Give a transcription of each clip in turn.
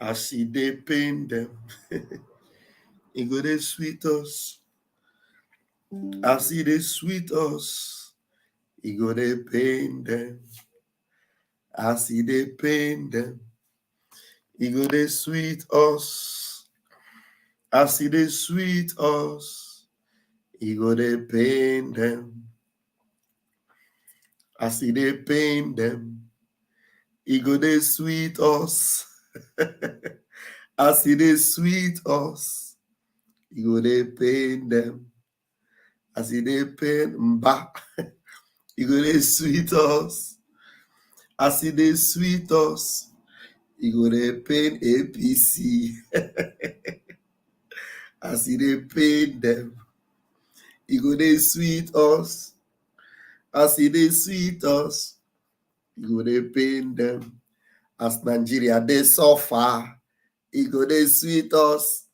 As see they pain them, it go they sweet us. As see they sweet us, it go they pain them. As see they pain them, it go they sweet us. As see they sweet us, it go they pain them. As see they pain them, it go they sweet us. As it is sweet us, it go they pain them. As it is pain Mbah, it go they sweet us. As it is sweet us, it go they pain APC. As it is pain them, it go they sweet us. As it is sweet us, it go they pain them. As Nigeria they suffer, it go they sweet us.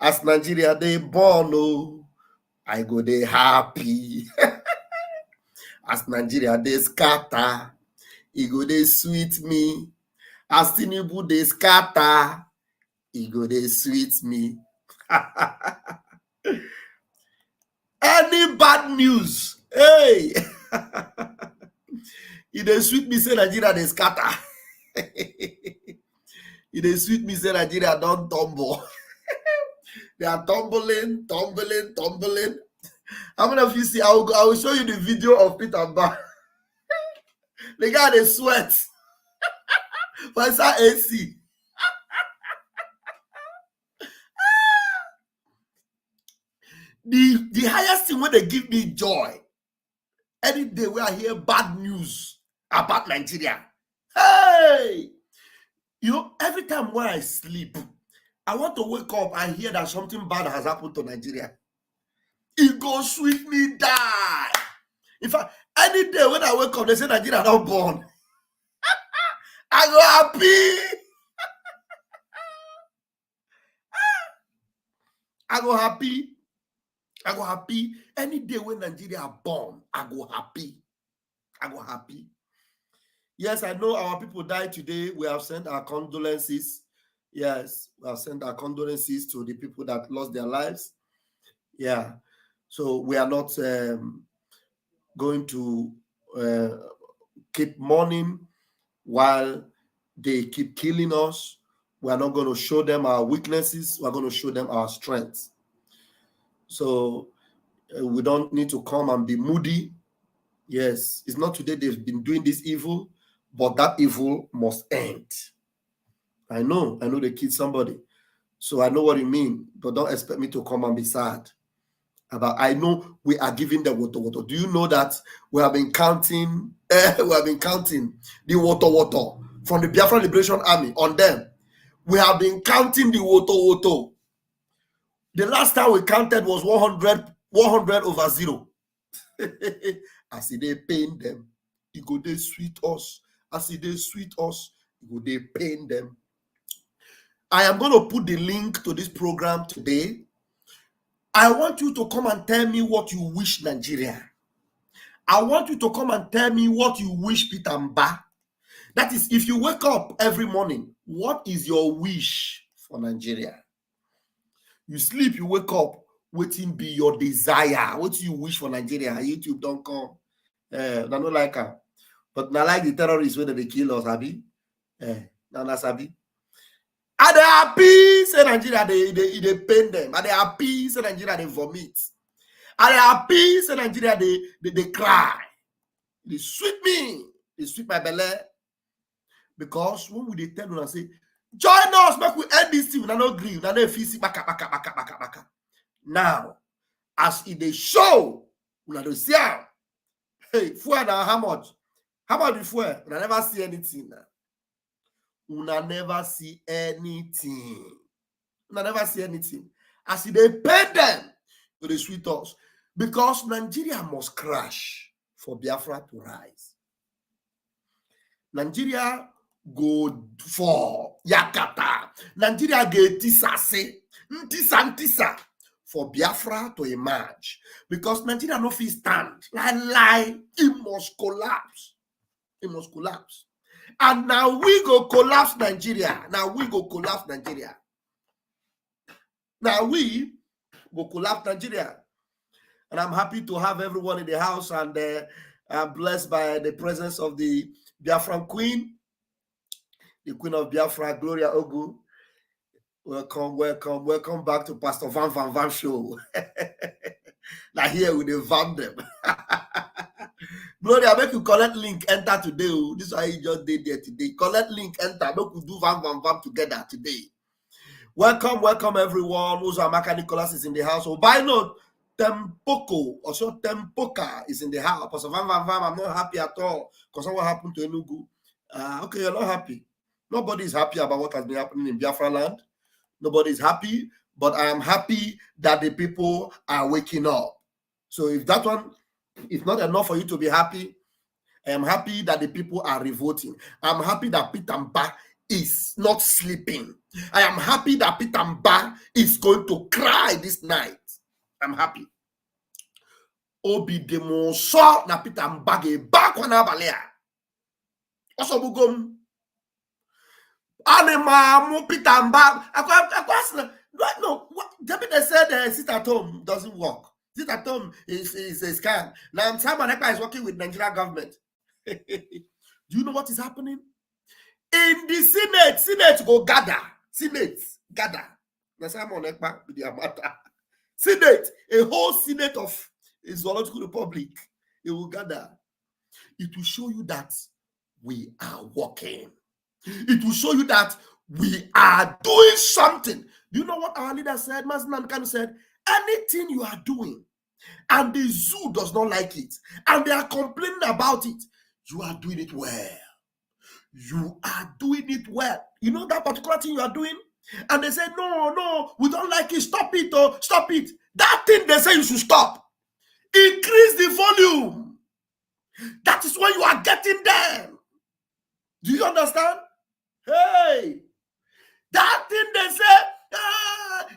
As Nigeria they born, oh, I go they happy. As Nigeria they scatter, it go they sweet me. As Tinubu they scatter, it go they sweet me. Any bad news, hey, it they sweet me say Nigeria they scatter. It they sweet me say Nigeria don't tumble. They are tumbling. How many of you see? I will show you the video of Peter Mbah. The guy they sweat. But it's AC. The highest thing when they give me joy, any day where I hear bad news about Nigeria. Hey! You know, every time when I sleep, I want to wake up and hear that something bad has happened to Nigeria. It goes sweet me die. In fact, any day when I wake up, they say Nigeria not born. I go happy. I go happy. Any day when Nigeria are born, I go happy. Yes, I know our people died today. We have sent our condolences. Yes, we have sent our condolences to the people that lost their lives. Yeah. So we are not going to keep mourning while they keep killing us. We are not going to show them our weaknesses. We are going to show them our strengths. So we don't need to come and be moody. Yes, it's not today they've been doing this evil, but that evil must end. I know they killed somebody. So I know what you mean, but don't expect me to come and be sad. I know we are giving the water. Do you know that we have been counting the water from the Biafran Liberation Army on them? We have been counting the water. The last time we counted was 100 over 0. As they pain them, it go they sweet us. As they sweet us, it go they pain them. I am going to put the link to this program today. I want you to come and tell me what you wish Nigeria. I want you to come and tell me what you wish Peter Mbah. That is, if you wake up every morning, what is your wish for Nigeria? You sleep, you wake up, waiting be your desire. What do you wish for Nigeria? YouTube don't come. I don't like her. But now like the terrorists when they kill us, Abi. Now that's Abi. Are they happy? Say Nigeria, they pain them. Are they happy? Say Nigeria, they vomit. Are they happy? Say Nigeria, they cry. They sweet me. They sweet my belly. Because when we tell them and say, join us, make we end this thing. We are not agree. We are not feel baka. Now, as in the show, we are not see. Hey, fuel now, how much? How about the fuel? We never see anything now. We never see anything. As they pay them to the sweet us. Because Nigeria must crash for Biafra to rise. Nigeria go for Yakata. Nigeria get ntisa for Biafra to emerge. Because Nigeria no fit stand. Lie, it must collapse. And now we go collapse Nigeria. Now we go collapse Nigeria. Now we go collapse Nigeria. And I'm happy to have everyone in the house, and I'm blessed by the presence of the Biafran Queen, the Queen of Biafra, Gloria Ogu. Welcome, welcome, welcome back to Pastor Van Van Van Show. Now here we van them. Gloria, make you collect link, enter today. This is why you just did there today. Collect link, enter. Make we do Van Van Van together today. Welcome, welcome everyone. Uzamaka Nicholas is in the house. Oh, by note, Tempoko, also Tempoka is in the house. Pastor Van Van Van, I'm not happy at all because of what happened to Enugu. Okay, you're not happy. Nobody is happy about what has been happening in Biafra land. Nobody is happy, but I am happy that the people are waking up. So if that one is not enough for you to be happy, I am happy that the people are revolting. I'm happy that Peter Mbah is not sleeping. I am happy that Peter Mbah is going to cry this night. I'm happy. Obi demo so na Peter Mbah ge back on abalea. Also bugom. Anima Peter Mbah. No, David said sit at home doesn't work. Sit at home is a scam. Now Simon Ekpa is working with Nigerian government. Do you know what is happening? In the Senate go gather. Senate gather. Now Simon Ekpa with the matter. Senate, a whole Senate of a zoological republic, it will gather. It will show you that we are working. It will show you that we are doing something. Do you know what our leader said? Mazinan Kanu said, anything you are doing and the zoo does not like it and they are complaining about it, you are doing it well. You are doing it well. You know that particular thing you are doing? And they say, no, we don't like it. Stop it, oh, stop it. That thing they say you should stop. Increase the volume. That is when you are getting them. Do you understand? Hey, that thing they say,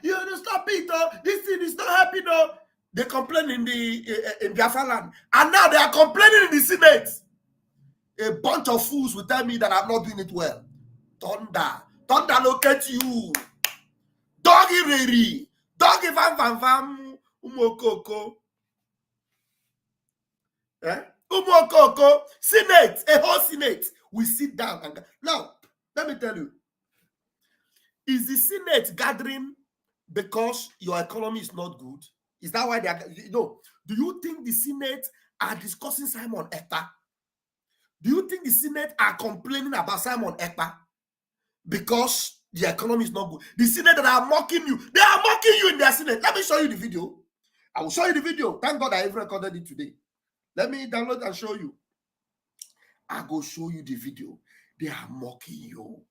you have to stop it, oh, this thing is not happening, oh. They complain in Biafran land. And now they are complaining in the Senate. A bunch of fools will tell me that I'm not doing it well. Thunder locate you. Doggy riri. Doggy vam umokoko. Umokoko. Senate, a whole Senate. We sit down and now let me tell you. Is the Senate gathering because your economy is not good? Is that why they are? No. Do you think the Senate are discussing Simon Ekpa? Do you think the Senate are complaining about Simon Ekpa because the economy is not good? The Senate that are mocking you, they are mocking you in their Senate. Let me show you the video. I will show you the video. Thank God I even recorded it today. Let me download and show you. I go show you the video. They are mocking you.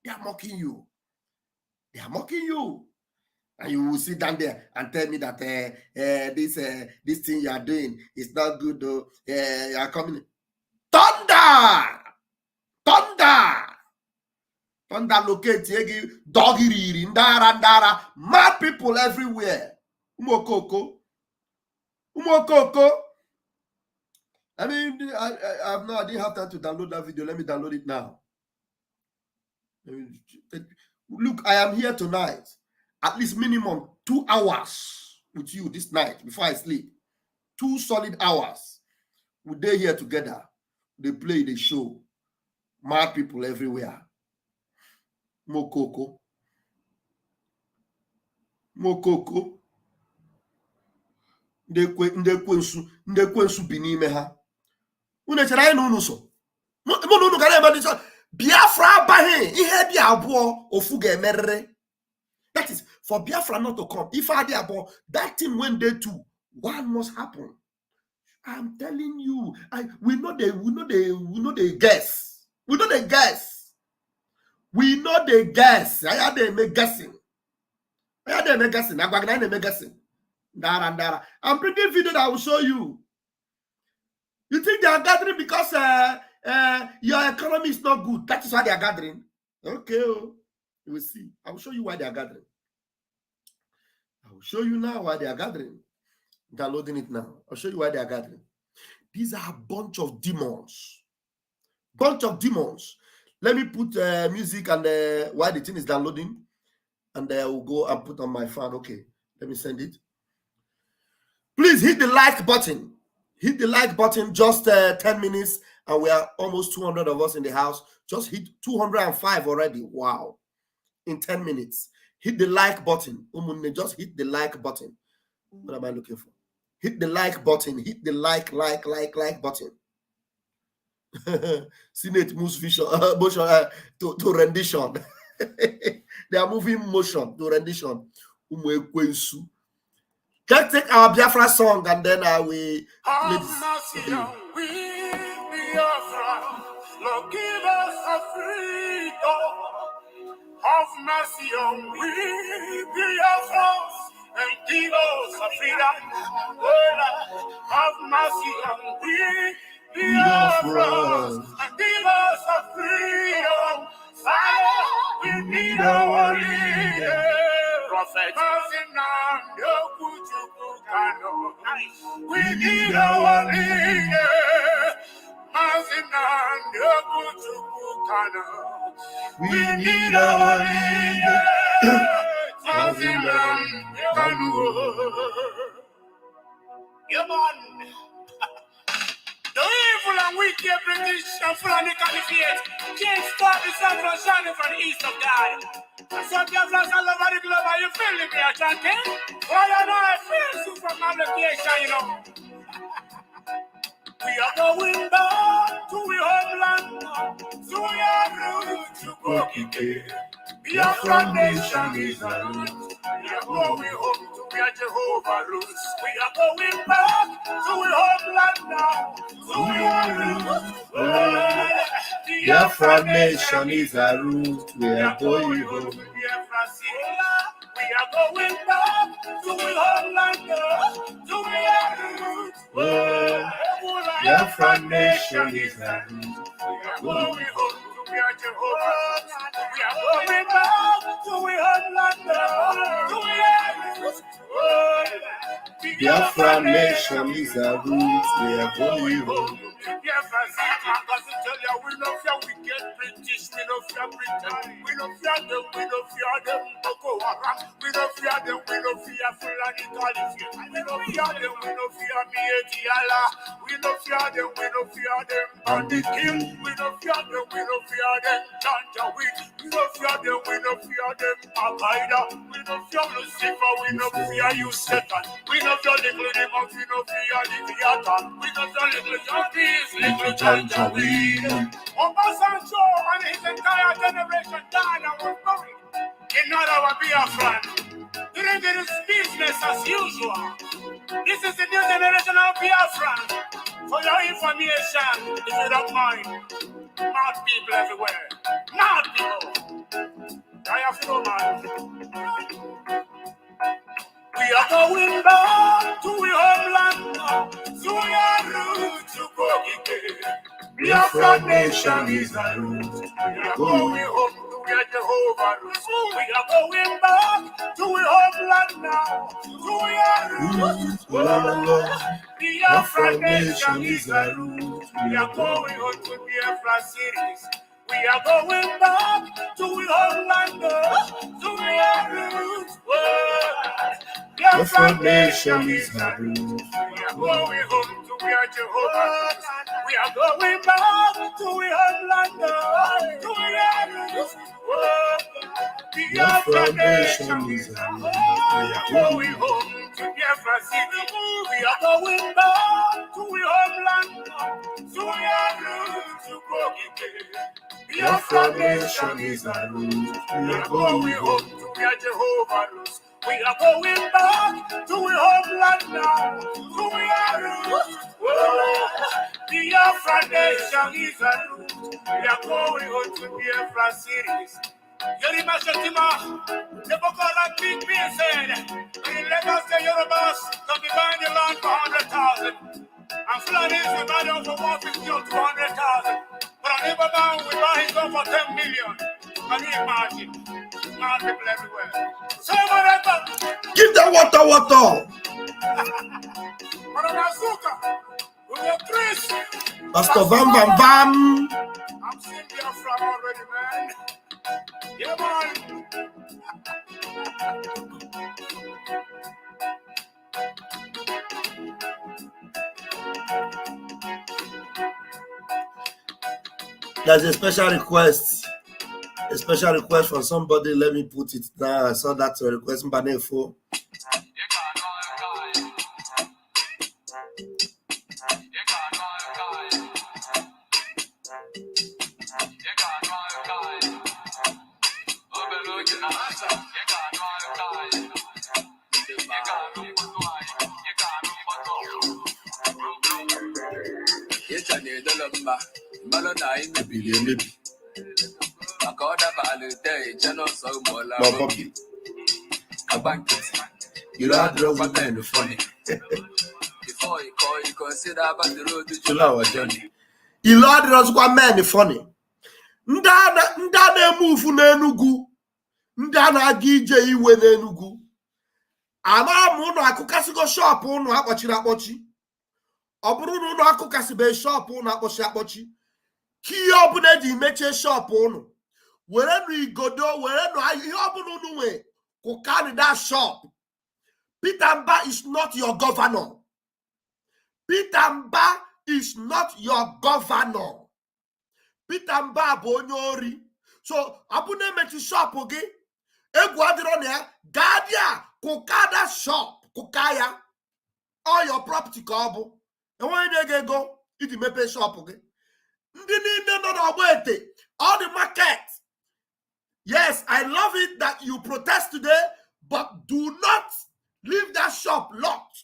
They are mocking you. They are mocking you. And you will sit down there and tell me that this thing you are doing is not good though. You are coming. Thunder locate doggy riri ndara mad people everywhere. Umokoko. I mean, I didn't have time to download that video. Let me download it now. Look, I am here tonight. At least minimum 2 hours with you this night before I sleep. 2 solid hours. We day here together. They play the show. Mad people everywhere. Mokoko. Ndekwensu bi n'ime ha. Unu chere anyị na unu so. Unu gara ebe dị so. Biafra abaghị ihe dị abụọ ofu ga-emerịrị. That is for Biafra not to come. If I did about that thing when they do, what must happen? I'm telling you, we know the guess. We know the guess. We know the guess. I had them guessing. I'm bringing video that I will show you. You think they are gathering because your economy is not good? That is why they are gathering. Okay, you will see. I will show you why they are gathering. I will show you now why they are gathering. Downloading it now. I'll show you why they are gathering. These are a bunch of demons Bunch of demons. Let me put music and while the thing is downloading, and I will go and put on my phone. Okay, let me send it. Please hit the like button. Hit the like button. Just 10 minutes, and we are almost 200 of us in the house. Just hit 205 already. Wow! In 10 minutes, hit the like button. Just hit the like button. What am I looking for? Hit the like button. Hit the like button. Senate moves motion to rendition. They are moving motion to rendition. Let's take our Biafra song and then we have mercy on we Biafra. Lord, give us a freedom. Have mercy on we Biafra and give us a freedom. Have mercy on we Biafra and give us a freedom. Fire, we need our leader. Prophet, we need our leader. We need our leader. The evil and wicked British and Fulani Caliphate can't stop the sun from shining from the east of God. So Biafrans all over the globe, are you feeling me, chanting? Why am I feeling you from my location, you know? We are going back to our homeland, to our roots, to Bokike. Biafran nation is our root. We are going home to where Jehovah rules. We are going back to our homeland now, to our roots. Biafran nation is our root. We are going home. We are going back to our homeland now, to our roots. Biafran nation is our root. We are going home to where Jehovah. We are going back to our homeland now, to our roots. Biafran nation is our root. We are going home. We don't fear wicked British, we don't fear Britain, we don't fear them, Boko Haram, we don't fear them, we don't fear Fulani Caliphate, we don't fear them, we don't fear Mietiala, we don't fear them, we don't fear them, Bandit Kill, we don't fear them, we don't fear them, Janjaweed, we don't fear them, we don't fear them, Al-Qaeda, we don't fear Lucifer, we don't fear you, Satan, we don't fear little demons, we don't fear Leviathan, we don't fear little junkies, little Janjaweed. Obasanjo and his entire generation died and was buried. In our Biafran, doing this business as usual. This is the new generation of Biafran. For your information, if you don't mind, mad people everywhere. Mad people. I have no man. We are going back to our homeland, to our roots, to Bokike. Biafran nation is our root. We are going home to where Jehovah rules. We are going back to our homeland now, to our roots. Biafran nation is our root. We are going home to Biafran cities. We are going back to our homeland now, to our roots. Biafran nation is our root. We are going home to where Jehovah rules. We are going back to our homeland now, to our roots. Biafran nation is our root. We are going home to Biafran city. We are going back to our homeland now, to our roots, to Bokike. Biafran nation is our root. We are going home to where Jehovah rules. We are going back to our homeland now, to our roots. Biafran nation is our root. We are going home to Biafran cities. Yorima Shetima, the Boko Haram big man said, in Lagos, the Yorubas can be buying the land for 100,000. And Fulanis will buy them for 150 or 200,000. But an Ibadan will buy his own for 10 million. Can you imagine? Mad people everywhere. So whatever. Give them water. Madam Azuka, with your Chris. Pastor Bam. There's a special request. A special request from somebody. Let me put it down. I saw that request. Mbanefo. You know how drugs are kind of funny. Before you call, you consider about the road to our journey. You know how drugs are kind of funny. Ndana move n'Enugu. Ndana agije iwe n'Enugu. Ama muno akukasigo shop unu akpochiri akpochi. Oburu nuno akukasibe shop unu akpochi akpochi. Ki obuna di meche shop unu. Were nu igodo, were nu ihe obuna unu we kukani that shop. Peter Mbah is not your governor. Peter Mbah is not your governor. Peter Mbah bonyori. So abune mechi shop oge. Egwu adiro ne gadia kukada shop kukaya. All your property kobu. And when you go, it mepe shop oge. All the market. Yes, I love it that you protest today, but do not leave that shop locked.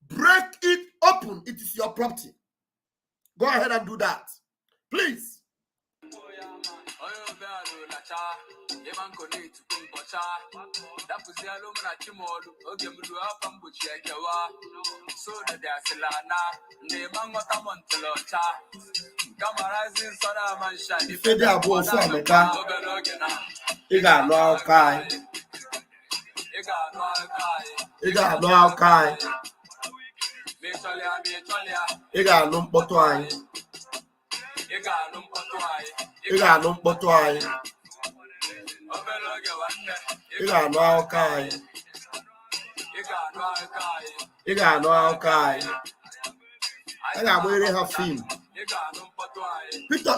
Break it open. It is your property. Go ahead and do that. Please.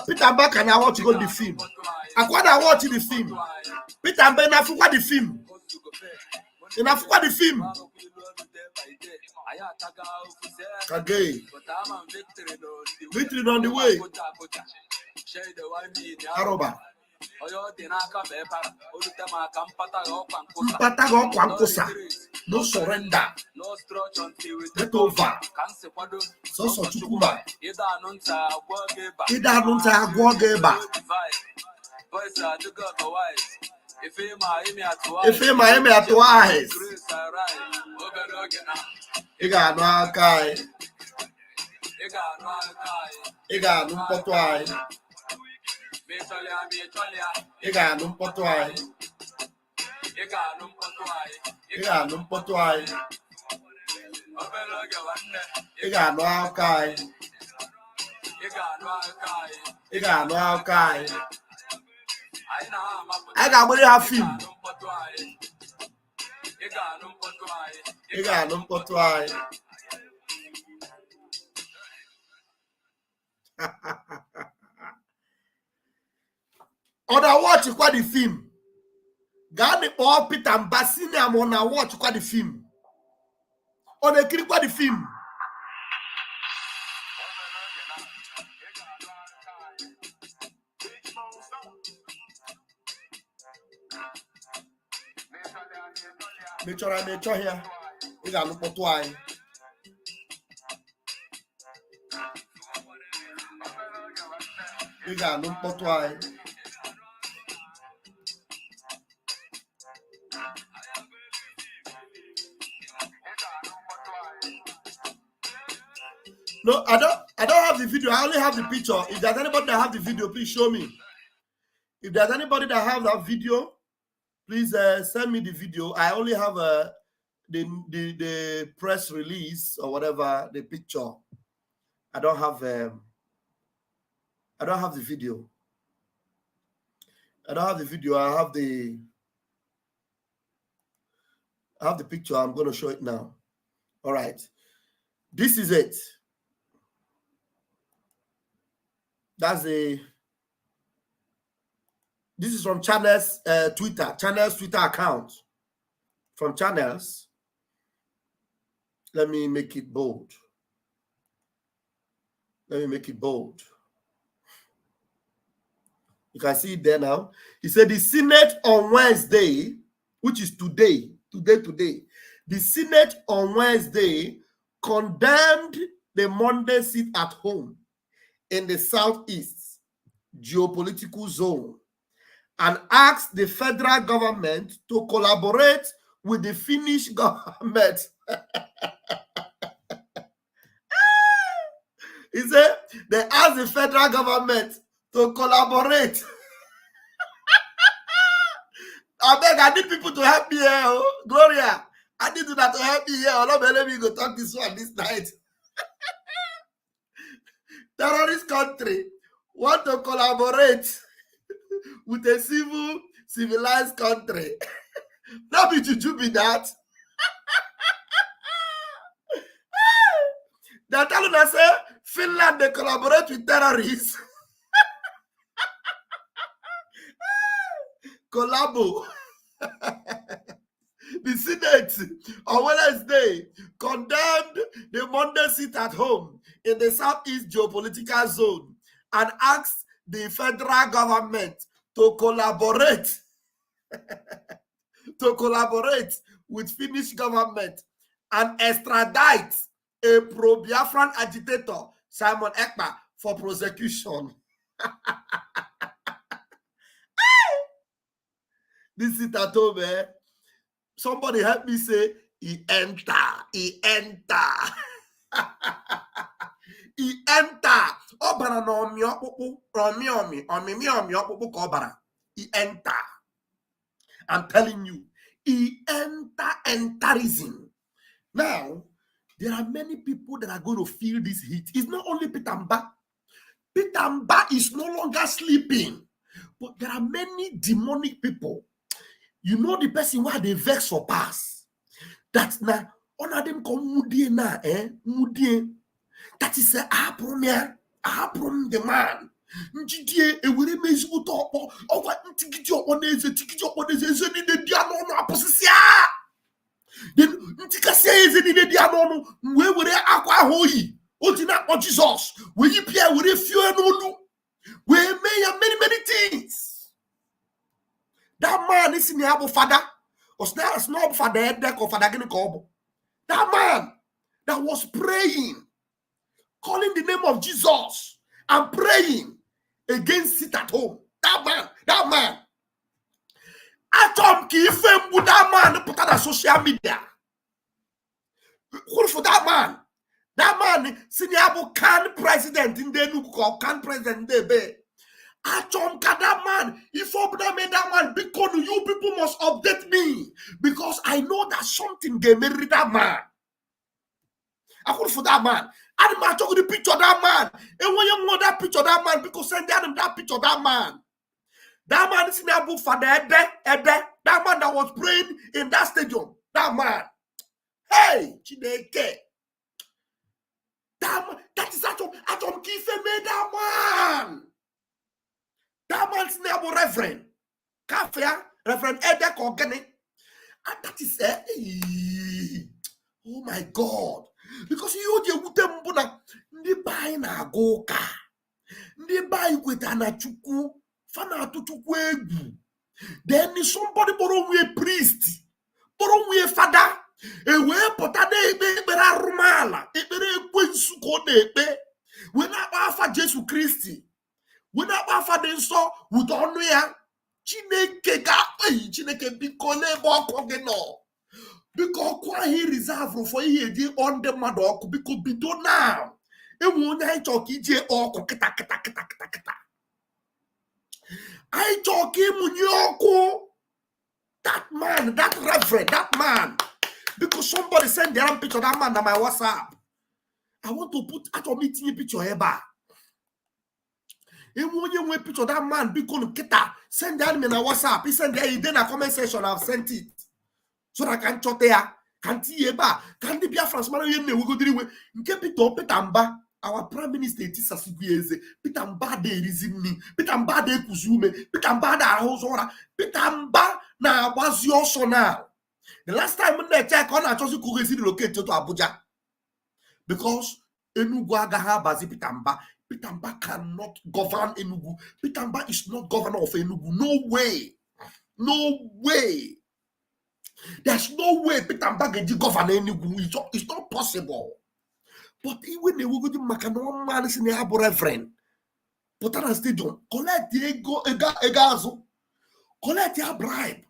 Peter Mbah can I want to go to the film. I watch the film. Peter Mbah na fuwa the film. Na fuwa the film. Again. Victory on the way. Aroba. No surrender. Get over. So chukuma. Ida nunta agwogeba. If him I am at twice. Iga no akai. Iga no potwai. Iga no potwai. Iga no potwai. Iga no akai. Iga no akai. I got money have film. Iga no potwai. Other watch quite the film. Gani all Peter Mbah senior am on a watch quite the film. On the click quite the film. Make sure here. You got look for twice. You got look for twice. No, I don't have the video. I only have the picture. If there's anybody that have the video, please show me. If there's anybody that have that video, please send me the video. I only have the press release or whatever, the picture. I don't have the video. I don't have the video. I have the picture. I'm going to show it now. All right. This is it. That's the This is from Channel's Twitter. Channel's Twitter account. From Channel's. Let me make it bold. Let me make it bold. You can see it there now. He said the Senate on Wednesday, which is today. The Senate on Wednesday condemned the Monday sit at home in the Southeast geopolitical zone and asked the federal government to collaborate with the Finnish government. He said they asked the federal government to collaborate. I beg, I need people to help me here. Oh. Gloria, I need that to help me here. Not let me go talk this one this night. Terrorist country want to collaborate with a civilized country. Not be to be that. They're telling us, Finland, they collaborate with terrorists. Collabo. The Senate on Wednesday condemned the Monday sit at home in the Southeast geopolitical zone and asked the federal government to collaborate with Finnish government and extradite a pro-Biafran agitator, Simon Ekpa, for prosecution. This is at home, eh? Somebody help me say, he enter. He enter. Obara no mi okupu, okupu ko obara. He enter. I'm telling you, he enterism. Now, there are many people that are going to feel this heat. It's not only Peter Mbah. Peter Mbah is no longer sleeping. But there are many demonic people. You know the person why they vex for pass. That's now one of them come mudie na mudie. That is a problem the man. Njidie ewere mezu to opo owa ntigidi oponeze ni de dia no aposisia. Then ntikase eze ni de dia no we were akwa hoyi. Otina o Jesus. We yi pia we fio no lu. We many things. That man is in the father. Was not a snob father deck or father gonna call. That man that was praying, calling the name of Jesus and praying against it at home. That man. Atom ki fem with that man put on social media. What for that man? That man senior can president in the nuko can president debe. Atom that man, if I made that man, because you people must update me because I know that something they married that man. I could for that man. And I took the picture of that man. And when you know that picture of that man, because send them that picture of that man. That man is in a book for the that man that was praying in that stadium. That man. Hey, Chineke. That is Atom Kife made that man. That man's name was Reverend Kafia, Reverend Edek Organic. And that is oh my God. Because you would mbuna ndi buy na goka. Ndi buy kweta na chuku. Fana tutuku egu. Then somebody borrow me a priest. Borrow me a father. Ewe potade ebera rumala. Ebere kwensu kode ebe. Wena afa Jesu Christi. When I father saw with honor, Chineke Chineke bikole bokogeno. Because kwa he reserve for ye di on the madok because bido now. E won I talk ije oko kita. I talk him munyoko. That man, that reverend, that man. Because somebody sent the picture of that man on my WhatsApp. I want to put at a meeting picture here. And when you picture that man, because send that in a WhatsApp. He sent there in a comment section. I've sent it. So that I can chat there. Can't see ba. Can't be BIAFRANS man. We go do it. Get it up, Mbah. Our Prime Minister is Sasigueze, Peter Mbah de reasoning, Peter Mbah de Kuzume, Peter Mbah da Hosora, Peter Mbah na was your son now. The last time when they check on Achosi Kugesi relocate to Abuja. Because Enugu Agaha Bazi Peter Mbah. Peter Mbah cannot govern Enugu. Peter Mbah is not governor of Enugu. No way. No way. There's no way Peter Mbah can govern Enugu. It's not possible. But even the Wugu Makano man is in the Abu Reverend. Potana Stadium, collect the egazo, collect your bribe.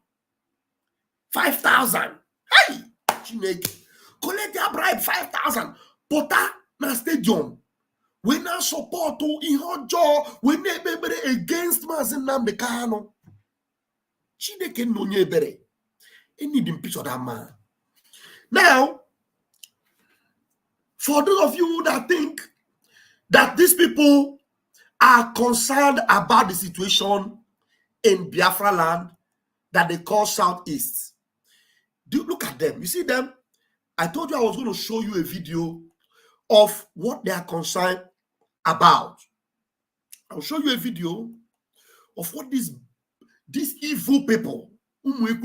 5,000. Hey, Chineke. Collect your bribe 5,000. Potana Stadium. We now support to Ihojo. We never against Mazinam the Kano. Chineke no nyebere. You need him picture that man. Now, for those of you that think that these people are concerned about the situation in Biafra land that they call Southeast, do look at them. You see them? I told you I was going to show you a video of what they are concerned about. I'll show you a video of what these evil people. Your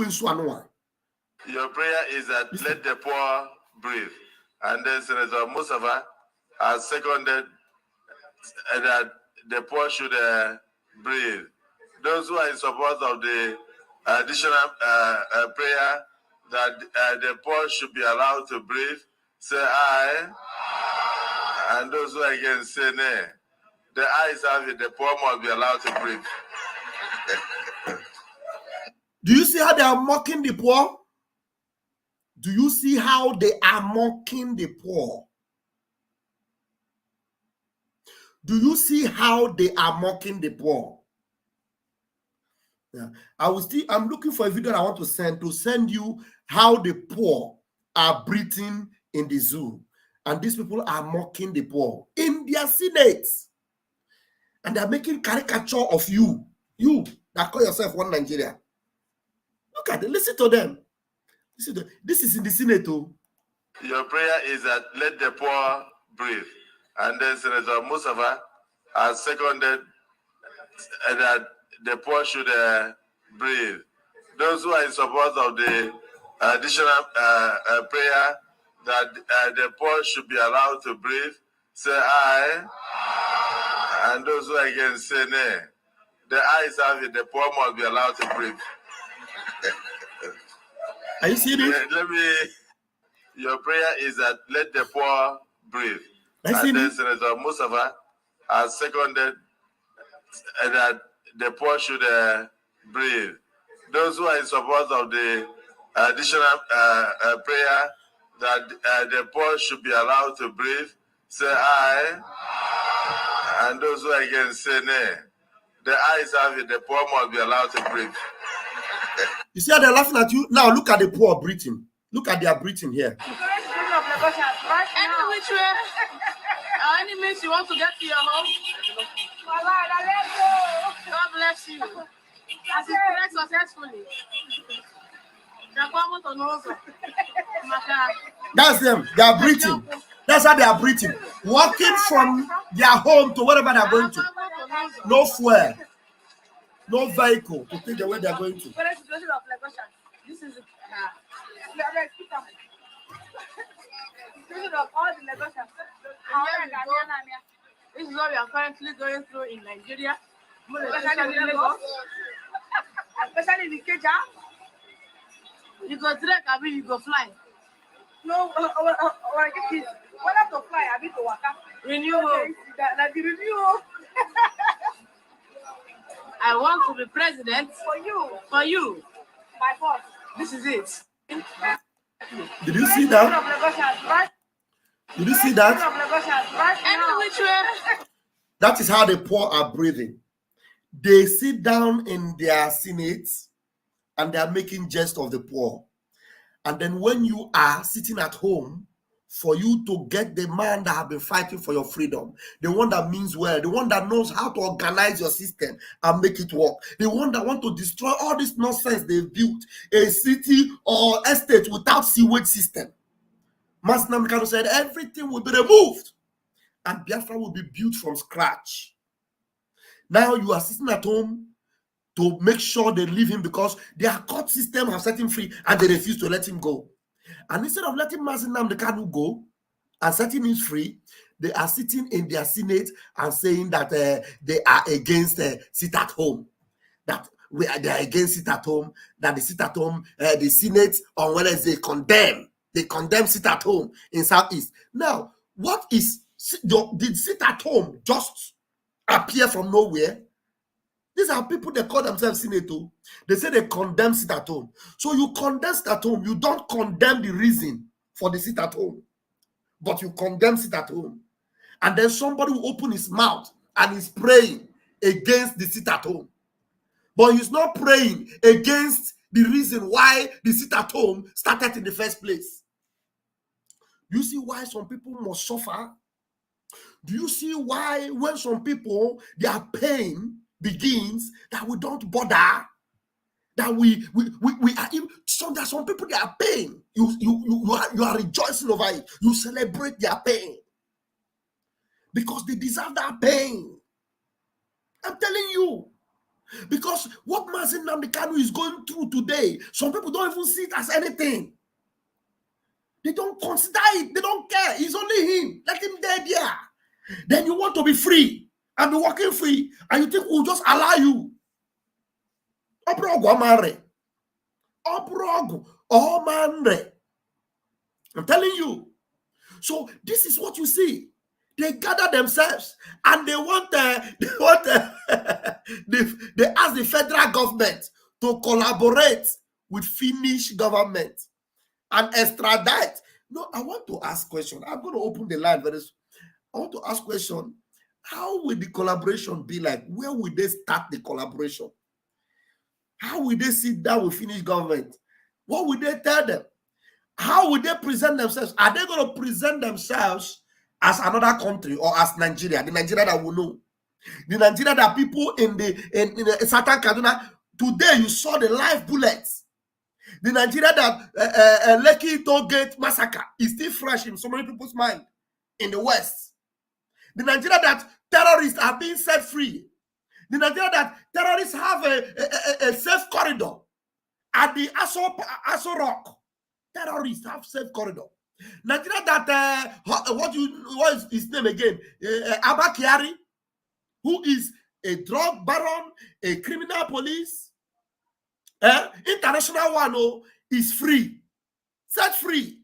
prayer is that let the poor breathe. And then Senator Mustafa has seconded that the poor should breathe. Those who are in support of the additional prayer that the poor should be allowed to breathe, say aye. And those who are against, say nay. The ayes have it, the poor must be allowed to breathe. Do you see how they are mocking the poor? Do you see how they are mocking the poor? Do you see how they are mocking the poor? Yeah. I'm looking for a video I want to send you how the poor are breathing in the zoo. And these people are mocking the poor in their senates. And they're making caricature of you that call yourself one Nigeria. Look at it, listen to them. This is in the Senate. Your prayer is that let the poor breathe. And then Senator Mustafa has seconded that the poor should breathe. Those who are in support of the additional prayer that the poor should be allowed to breathe, say aye. And those who are against, say nay. The ayes have it, the poor must be allowed to breathe. Are you seeing it? Your prayer is that let the poor breathe. And then Senator Mustafa has seconded that the poor should breathe. Those who are in support of the additional prayer that the poor should be allowed to breathe, say aye. And those who are against, say nay. The ayes have it, the poor must be allowed to breathe. You see how they're laughing at you? Now look at the poor breathing. Look at their breathing here. Any which way, any means you want to get to your home, God bless you. As you pray successfully. That's them. They are breathing. That's how they are breathing. Walking from their home to wherever they're going to. No fuel. No vehicle to take them where they're going to. This is this is what we are currently going through in Nigeria. Especially in Kenya. You go direct, I mean you go fly. No, whether to fly, I mean to waka. Renewal. I want to be president for you. For you. My boss. This is it. Did you see that? Did you see that? Any which way. That is how the poor are breathing. They sit down in their senates and they are making jest of the poor. And then when you are sitting at home, for you to get the man that have been fighting for your freedom, the one that means well, the one that knows how to organize your system and make it work, the one that want to destroy all this nonsense they've built, a city or estate without sewage system. Masnam Kano said everything will be removed and Biafra will be built from scratch. Now you are sitting at home to make sure they leave him because their court system have set him free and they refuse to let him go. And instead of letting Mazi Nnamdi Kanu go and setting him free, they are sitting in their Senate and saying that they are against sit at home. That they are against sit at home. That the sit at home, the Senate on Wednesday they condemn sit at home in Southeast. Now, what is did sit at home just appear from nowhere? These are people that call themselves Senator. They say they condemn sit at home. So you condemn sit at home. You don't condemn the reason for the sit at home, but you condemn sit at home. And then somebody will open his mouth and is praying against the sit at home. But he's not praying against the reason why the sit at home started in the first place. Do you see why some people must suffer? Do you see why when some people, their pain begins, that we don't bother, that we are even, there's some people, their pain, you are rejoicing over it. You celebrate their pain because they deserve that pain. I'm telling you. Because what Mazi Nnamdi Kanu is going through today, some people don't even see it as anything. They don't consider it. They don't care. It's only him. Let him dead there. Then you want to be free and be walking free, and you think we'll just allow you. I'm telling you. So this is what you see. They gather themselves and they ask the federal government to collaborate with Finnish government and extradite. No, I want to ask question. I'm going to open the line very soon. I want to ask question. How will the collaboration be like? Where will they start the collaboration? How will they sit down with Finnish government? What will they tell them? How will they present themselves? Are they going to present themselves as another country or as Nigeria? The Nigeria that we know. The Nigeria that people in Southern Kaduna, today you saw the live bullets. The Nigeria that Lekki Toll Gate massacre is still fresh in so many people's mind in the West. The Nigeria that terrorists are being set free. The Nigeria that terrorists have a safe corridor at the Aso Rock. Terrorists have safe corridor. Nigeria that what is his name again? Abba Kyari, who is a drug baron, a criminal police, international one, is free, set free.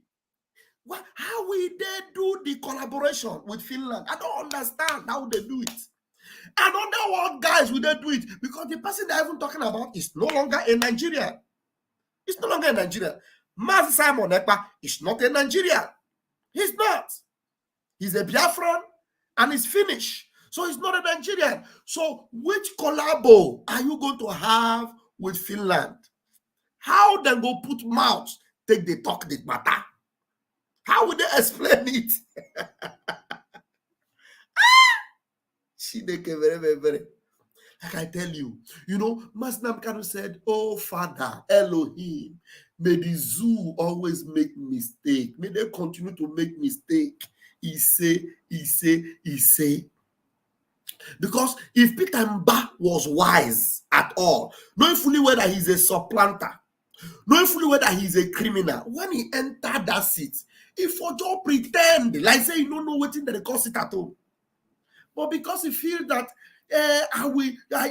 Well, how will they do the collaboration with Finland? I don't understand how they do it. And under what guys will they do it? Because the person they're even talking about is no longer a Nigerian. It's no longer a Nigerian. Mazi Simon Ekpa is not a Nigerian. He's not. He's a Biafran and he's Finnish. So he's not a Nigerian. So which collabo are you going to have with Finland? How they go put mouth, take the talk, the matter? How would they explain it? Very. Like I tell you, Mazi Nnamdi Kanu said, "Oh Father, Elohim, may the zoo always make mistake. May they continue to make mistake." He say. Because if Peter Mbah was wise at all, knowing fully whether he's a supplanter, knowing fully whether he's a criminal, when he entered that seat, he for just pretend, like say he don't know what they call it at home. But because he feels that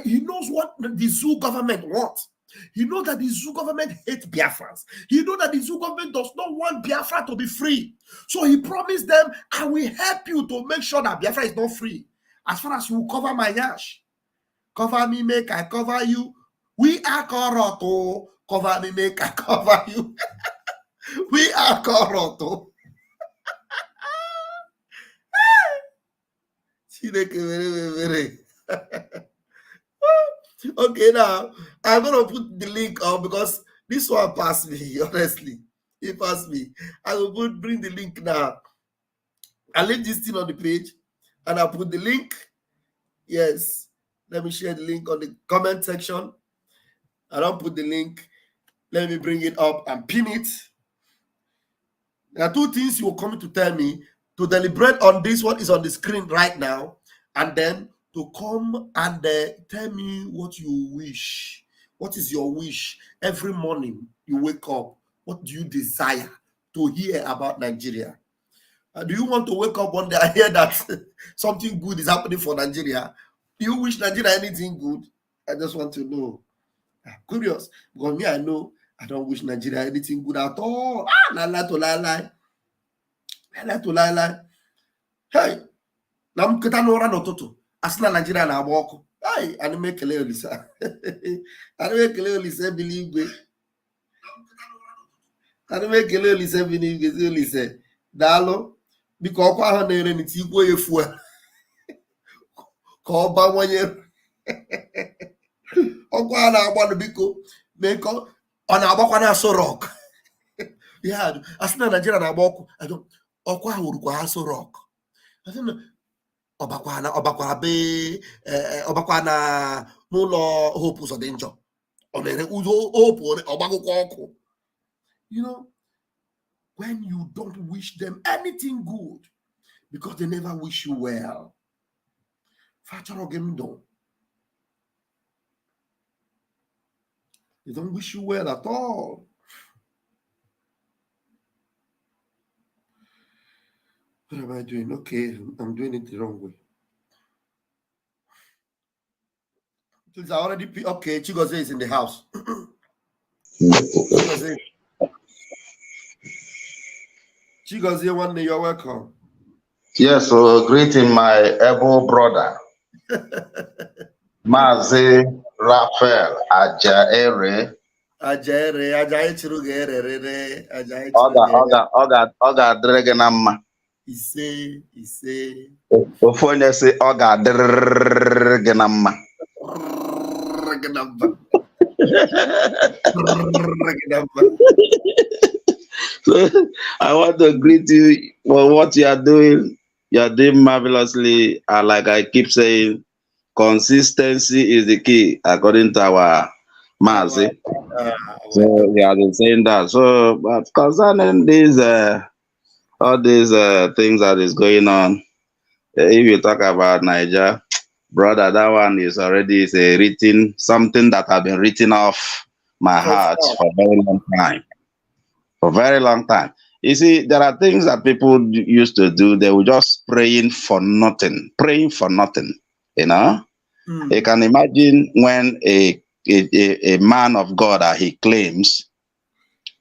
he knows what the zoo government wants. He knows that the zoo government hates Biafrans. He knows that the zoo government does not want Biafra to be free. So he promised them, I will help you to make sure that Biafra is not free. As far as you cover my yash. Cover me, make I cover you. We are Koroto. Cover me, make I cover you. We are Koroto. Okay, now I'm gonna put the link up because this one passed me. Honestly, it passed me. I will bring the link now. I leave this thing on the page and I'll put the link. Yes, let me share the link on the comment section. I don't put the link. Let me bring it up and pin it. There are two things you will come to tell me to deliberate on this, what is on the screen right now, and then to come and tell me what you wish. What is your wish? Every morning you wake up, what do you desire to hear about Nigeria? Do you want to wake up one day and hear that something good is happening for Nigeria? Do you wish Nigeria anything good? I just want to know. I'm curious, because me, I know I don't wish Nigeria anything good at all. Lie. Hey, nam kita n'ụra n'ụtụtụ asị na Nigeria na-agba ọkụ. Hey, ana m ekele Olise. Ana m ekele Olise bi n'igwe. Ana m ekele Olise bi n'igwe. Si Olise, daalụ. Biko ọkụ ahụ na-ere n'iti ikwo ya efu ka ọ bawanye. Ọkụ ahụ na-agbanụ biko mee ka ọ na-agbakwa na Aso Rock. Ya asị na Nigeria na-agba ọkụ. Ọkụ ahụ rukwa Aso Rock. Ọbakwa na n'ụlọ Hope ụzọ dị njọ. Ọ na-ere ụzọ Hope ọgbagụkwa ọkụ. You know, when you don't wish them anything good, because they never wish you well. They don't wish you well at all. What am I doing? Okay, I'm doing it the wrong way. Since I already okay, Chigoze is in the house. Chigoze, one day you're welcome. Yes, so greeting my able brother, Mazi Raphael Ajaere. Ajaye Chirugere, Oga Dreganama. Ise. Ofonye say Oga Dreganama. So I want to greet you for what you are doing. You are doing marvelously. Like I keep saying, consistency is the key, according to our Mazi. So we have been saying that. So, but concerning these, all these things that is going on, if you talk about Niger, brother, that one is already something that has been written off my heart for a very long time. For a very long time. You see, there are things that people used to do. They were just praying for nothing. You know? You can imagine when a man of God that he claims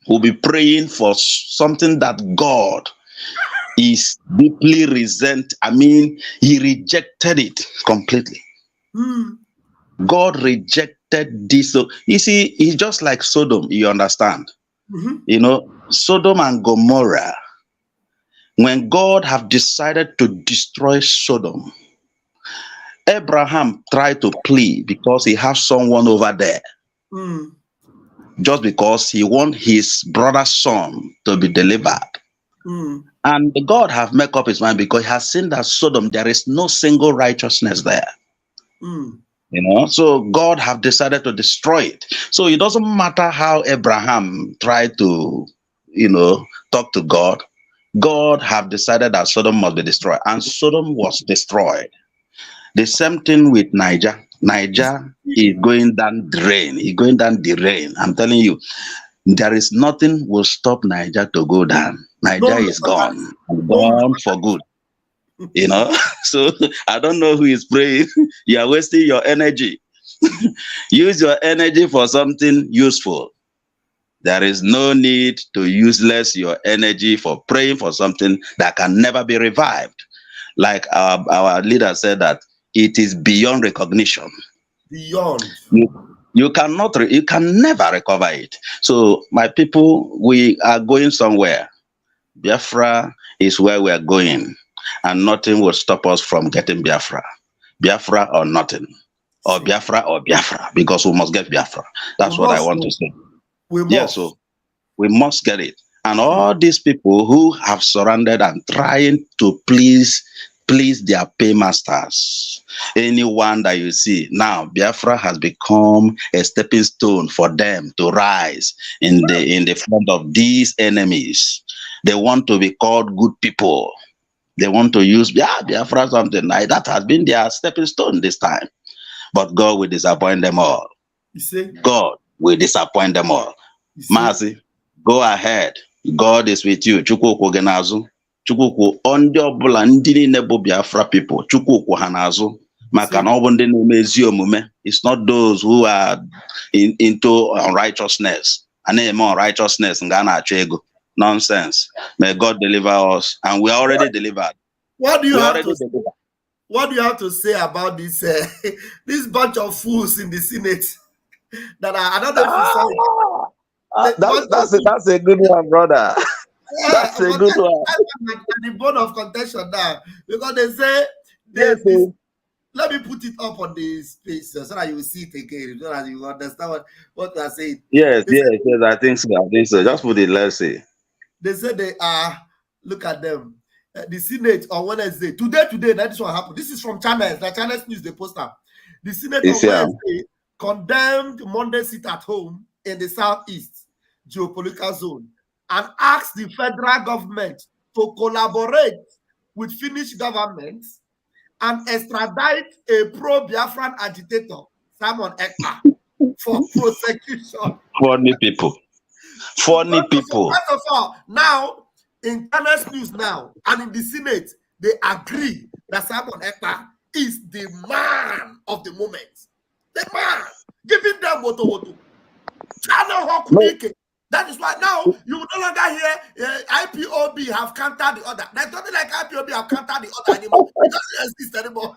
will be praying for something that God is deeply he rejected it completely. God rejected this. So you see, it's just like Sodom, you understand? You know, Sodom and Gomorrah, when God have decided to destroy Sodom, Abraham tried to plead because he has someone over there. Just because he wants his brother's son to be delivered. And God have made up his mind because he has seen that Sodom, there is no single righteousness there. You know, so God have decided to destroy it. So it doesn't matter how Abraham tried to, talk to God. God have decided that Sodom must be destroyed, and Sodom was destroyed. The same thing with Niger. Niger is going down the drain. He's going down the drain. I'm telling you, there is nothing will stop Niger to go down. Niger is gone for good. So I don't know who is praying. You are wasting your energy. Use your energy for something useful. There is no need to useless your energy for praying for something that can never be revived. Like our leader said, that it is beyond recognition. Beyond. You can never recover it. So my people, we are going somewhere. Biafra is where we are going. And nothing will stop us from getting Biafra. Biafra or nothing. Or Biafra, because we must get Biafra. That's what I want to say. So we must get it. And all these people who have surrendered and trying to please their paymasters, anyone that you see now, Biafra has become a stepping stone for them to rise in the front of these enemies. They want to be called good people. They want to use Biafra something like that has been their stepping stone this time. But God will disappoint them all. You see? God will disappoint them all. You see? Mazi, go ahead. God is with you. Chukwukwu genazu. Chukwukwu ndị ọbụla ndị niile bụ Biafra people. Chukwukwu ha n'azụ. Maka na ọ bụ ndị na-eme ezi omume. It's not those who are into unrighteousness. A na-eme unrighteousness nga na-achọ ego. Nonsense. May God deliver us, and we are already delivered. What do you have to say? What do you have to say about this this bunch of fools in the Senate? That I don't know if you saw it. That's a good one, brother. Yeah, that's a good one. The bone of contention now, because they say let me put it up on the space so that you will see it again, so that you understand what they are saying. Yes, I think so. Just put it, let's see. They say they are, look at them. The Senate on Wednesday, today, that is what happened. This is from Channels, the Channels News, the poster. The Senate on Wednesday condemned Monday sit at home in the Southeast geopolitical zone and asked the federal government to collaborate with Finnish government and extradite a pro-Biafran agitator, Simon Ekpa, for prosecution. Funny people. First of all, now, in Channels News now, and in the Senate, they agree that Simon Ekpa is the man of the moment. The man. Giving them woto. Channel Hawk. That is why now you no longer hear IPOB have countered the other. There's nothing like IPOB have countered the other anymore. It doesn't exist anymore.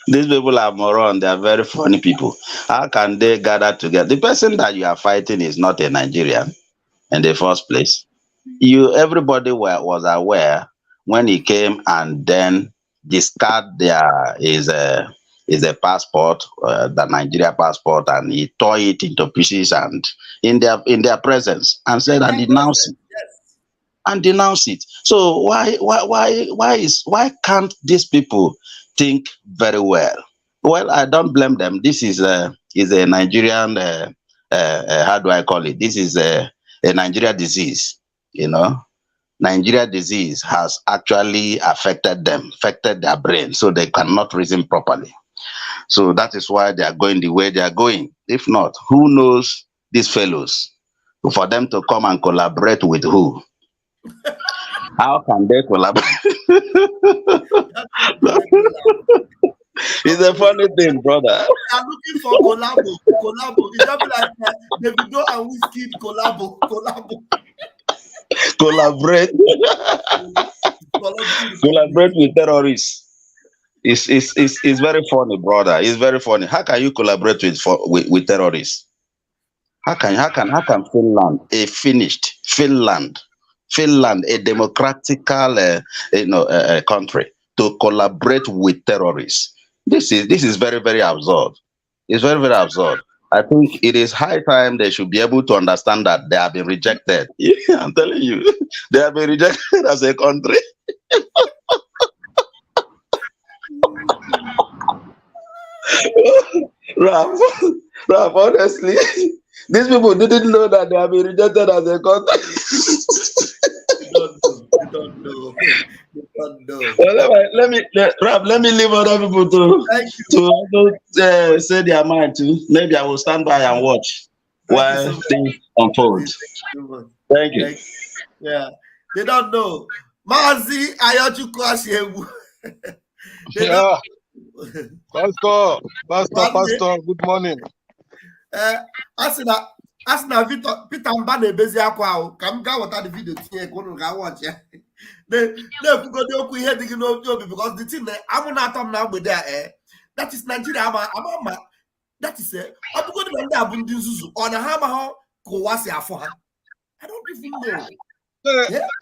These people are moron. They are very funny people. How can they gather together? The person that you are fighting is not a Nigerian in the first place. Everybody was aware when he came and then discard his passport, the Nigeria passport, and he tore it into pieces and in their presence and said and denounced it. Yes. And denounce it. So why can't these people think very well? Well, I don't blame them. This is a Nigerian how do I call it? This is a Nigeria disease. Nigeria disease has actually affected their brain, so they cannot reason properly. So that is why they are going the way they are going. If not, who knows these fellows? For them to come and collaborate with who? How can they collaborate? It's a funny thing, brother. They are looking for collabo. It's just like Davido and Whiskey collabo. Collaborate with terrorists. It's very funny, brother. It's very funny. How can you collaborate with terrorists? How can Finland, a democratical country, to collaborate with terrorists? This is very, very absurd. It's very, very absurd. I think it is high time they should be able to understand that they have been rejected. Yeah, I'm telling you, they have been rejected as a country. Ralph, honestly, these people didn't know that they have been rejected as a country. They don't know. Well, let me leave other people to say their mind too. Maybe I will stand by and watch while things unfold. Thank you. Yeah, they don't know. Mazi Ayochukwu. Yeah. Pastor, good morning. Asina Peter Mbah na-ebezi akwa ahụ ka m gaa weta the video tinye ka unu ga watch ya. Na-ekwugodi okwu ihe dị gị n'obi obi because the thing amụ na-atọ m na mgbede a that is Nigeria ama that is ọ bụgodị na ndị a bụ ndị nzuzu ọ na ha amaghị ka ụwa si afọ ha. I don't even know.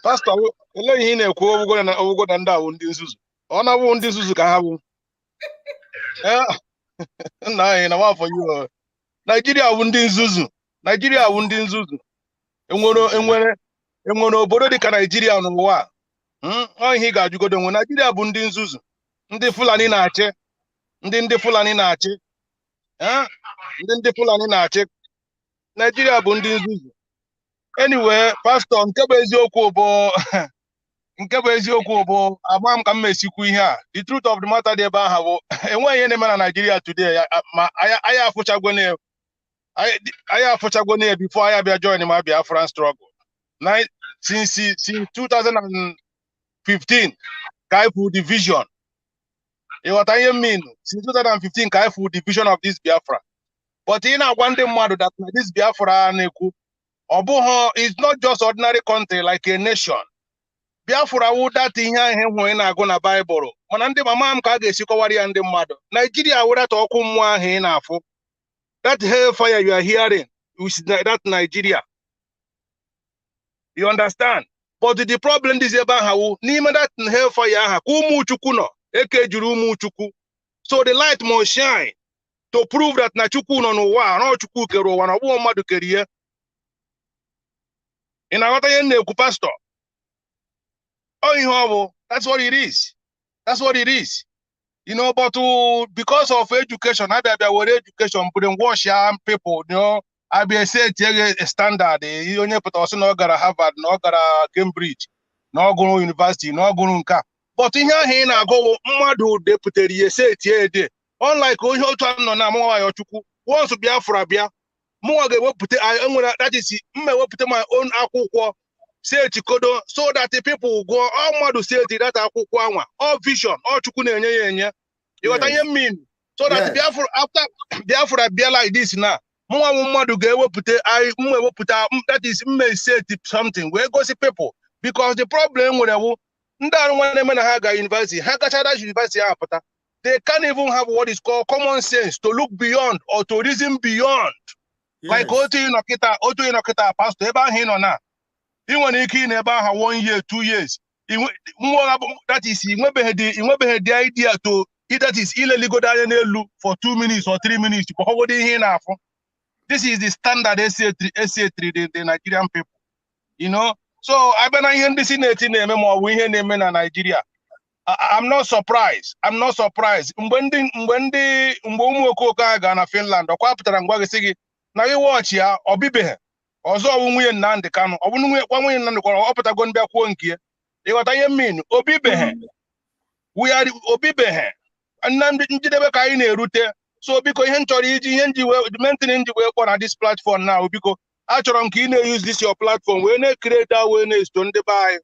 Pastor, ele ihe na-ekwu ọbụgodị na ndị a bụ ndị nzuzu. Ọ na-abụ ndị nzuzu ka ha bụ. Nna anyị na nwafọ yi Nigeria bụ ndị nzuzu. Nigeria bụ ndị nzuzu. Enwere obodo dị ka Nigeria n'ụwa. Ọ ihe ga-ajụgodo onwe. Nigeria bụ ndị nzuzu. Ndị Fulani na-achị. Ndị Fulani na-achị. Ndị Fulani na-achị. Nigeria bụ ndị nzuzu. Anyway, Pastor, nke bụ eziokwu bụ nke bụ eziokwu bụ agba m ka m mesikwu ihe a. The truth of the matter dị ebe ahụ bụ enweghị ihe na-eme na Nigeria today ma anyị afụchagwo na before anyị abịa join ma Biafran struggle. Since 2015 ka anyị fụ division. Ịghọta ihe mean? Since 2015 ka anyị fụ division of this Biafra. But ị na-agwa ndị mmadụ that na this Biafra na-ekwu ọ bụghị, it's not just ordinary country like a nation. Biafra wụ that ihe ahụ hụrụ na-agụ na Bible. Mana ndị mama m ka a ga-esi kọwara ya ndị mmadụ. Nigeria wụ that ọkụ mmụọ ahụ ị na-afụ. That hellfire you are hearing is that Nigeria. You understand? But the problem is ebe ahụ n'ime that hellfire ahụ ka ụmụ Chukwu nọ, eke juru ụmụ Chukwu. So the light must shine to prove that na Chukwu nọ n'ụwa, na Chukwu kere ụwa, na ọ bụghị mmadụ kere ihe. Ị na-aghọta ihe na-ekwu, pastor? Oh, ihe ọ bụ, that's what it is. That's what it is. You know, but because of education, I be were education, brainwash people, you know, I be say a standard. You only put us no gara Harvard, no gara Cambridge, no go university, no go nka. But in here na go mmadụ deputy say tie. Unlike onye otu nọ na mwa ya Chukwu, once Biafra bịa, mwa ga-ewepụta that is mmewepụta my own akwụkwọ say chikodo so that the people go all mmadụ say that akwụkwọ anwa, all vision, all Chukwu na-enye ya enye. You what I mean? So that Biafra, after Biafra be like this now, mmadụ ga-ewepụta that is may say something. We go see people because the problem with ndị arụ nwanne me na ha ga university, ha gacha that university apụta. They can't even have what is called common sense to look beyond or to reason beyond. Yes. Like otu inokita pastor ebe ahụ nọ na. I nwere ike ị ebe ahụ 1 year, 2 years. That is inwebeghị the idea to that is illegally go down n'elu for 2 minutes or 3 minutes. This is the standard SA3 the Nigerian people. You know? So I been here in the Senate in Nigeria. I'm not surprised. I'm not surprised. Mgbe ụmụ okooko ga na Finland, ọ kwapụtara ngwa gị gị na ị watch ya obibehe. Ọzọ nwunye Nnamdi Kanu, ọ bụ nwunye Nnamdi Kanu ọ pụtago ndị akwụkwọ nke. Ịghọta ihe mean? Obibehe. We are obibehe. Nnamdi njidebe ka anyị na-erute. So biko ihe nchọrọ iji ihe nji wee maintain nji wee kpọ na this platform now biko achọrọ m ka ị na-use this your platform wee na-create awareness to ndị be anyị.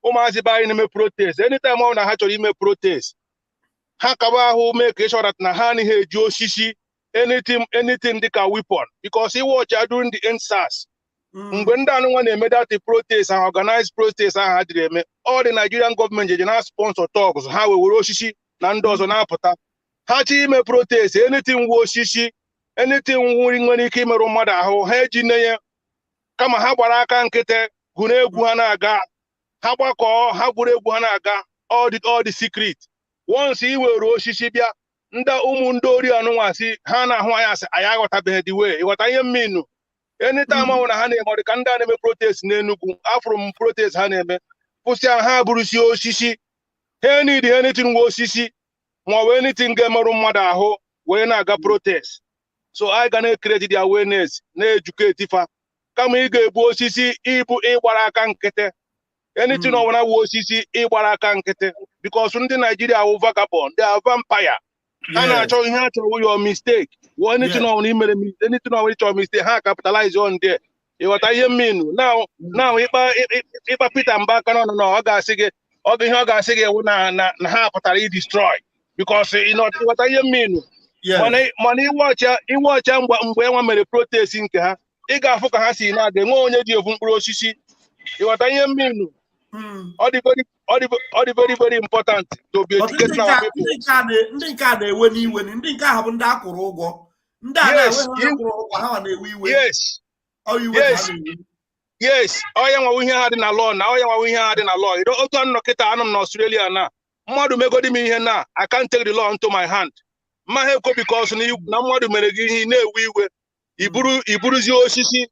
Ụmụazị be anyị na-eme protest. Anytime ọ na ha chọrọ ime protest, ha kaba ahụ make sure that na ha anaghị eji osisi anything dịka weapon because he watch during the EndSARS. Mgbe ndị anụnwa na-eme that protest and organized protest ahụ ha dịrị eme, all the Nigerian government ji na sponsor talks ha were osisi na ndị ọzọ na-apụta. Ha chi ime protest, anything wu osisi, anything nwere ike imerụ mmadụ ahụ, ha eji nne kama ha gbara aka nkịtị gụrụ egwu ha na-aga. Ha gbakọ ha gwuru egwu ha na-aga all the secret. Once i were osisi bịa ụmụ ndị ori anụnwasị ha na-ahụ anya asị anyị aghọtabeghị the way. Ịghọta ihe mminu. Anytime ahụ na ha na-eme ọ dị ka ndị a na-eme protest n'Enugu, afụrụ m protest ha na-eme kwụsị ha bụrụsi osisi, ha need anything wu osisi ma ọ bụ anything ga-emerụ mmadụ ahụ wee na-aga protest. So I ga na-create the awareness na-educate ifa kama ị ga-ebu osisi ịbụ ịgbara aka nkịtị. Anything on one osisi ịgbara aka nkịtị because ndị Nigeria are vagabond, they are vampire. Ha na-achọ ihe achọrọ your mistake. Anything on your mistake, ha capitalize on there. Ịghọta ihe mminu. Now ịkpa Peter Mbah no ọ ga-asị gị ihe ọ ga-asị gị ewu na ha pụtara i-destroy because ịghọta ihe mminu. Mana iwọcha mgbe enwa mere protest nke ha, ị ga-afụ ka ha si na-aga enwe onye ji evu mkpụrụ osisi. Ịghọta ihe mminu. All the very, very important to be educated our people. Ndị nke a na-ewe n'iwe, ndị nke ahụ bụ ndị akwụrụ ụgwọ. Ndị a na-ewe ụgwọ ha na-ewe iwe. Yes. Onye nwa ihe ha dị na law na onye nwa ihe ha dị na law. Otu anụ kịta anụ m na Australia na mmadụ megodi m ihe na I can't take the law into my hand. Ma ha ekwo because na mmadụ mere gị ihe na-ewe iwe. Iburuzi osisi.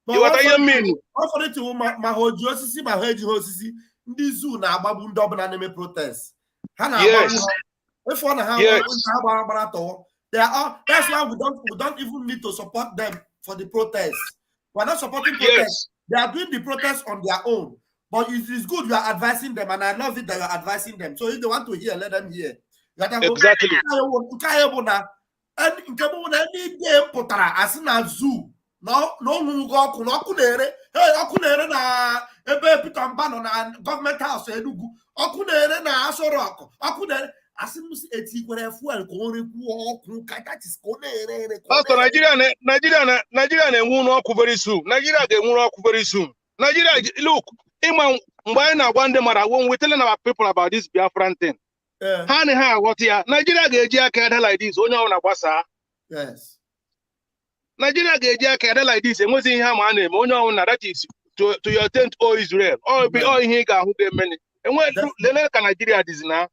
Ịghọta ihe mmiri. Ọ fọrọ ịtụ ma ha oji osisi ma ha ejighị osisi, ndị zoo na-agbagbu ndị ọbụla na-eme protest. Ha na-agbagbu ha. If na ha gbara tọwọ. That's why we don't even need to support them for the protest. We're not supporting protest. They are doing the protest on their own. But it is good you are advising them, and I love it that you are advising them. So if they want to hear, let them hear. Exactly. And in any game potara as in a zoo. No go okunere. Hey, okunere na ebe Peter Mbah na government house Enugu. Okunere na Asorok. Okunere as in eti kwere fuel ko reku okun that is konere. Pastor, Nigeria na-enwu n'ọkụ very soon. Nigeria ga-enwu n'ọkụ very soon. Nigeria, look, mgbe anyị na-agwa ndị mara, when we telling our people about this Biafran thing, ha na ha aghọta ya, Nigeria ga-eji aka ede like this, onye ọbụla gbasa. Yes. Nigeria ga-eji aka ede like this, enwezi ihe ama a na-eme, onye ọbụla, that is to your tent, O Israel, ọ ihe ị ga-ahụ ga-emeni. Lelee ka Nigeria dịzi na,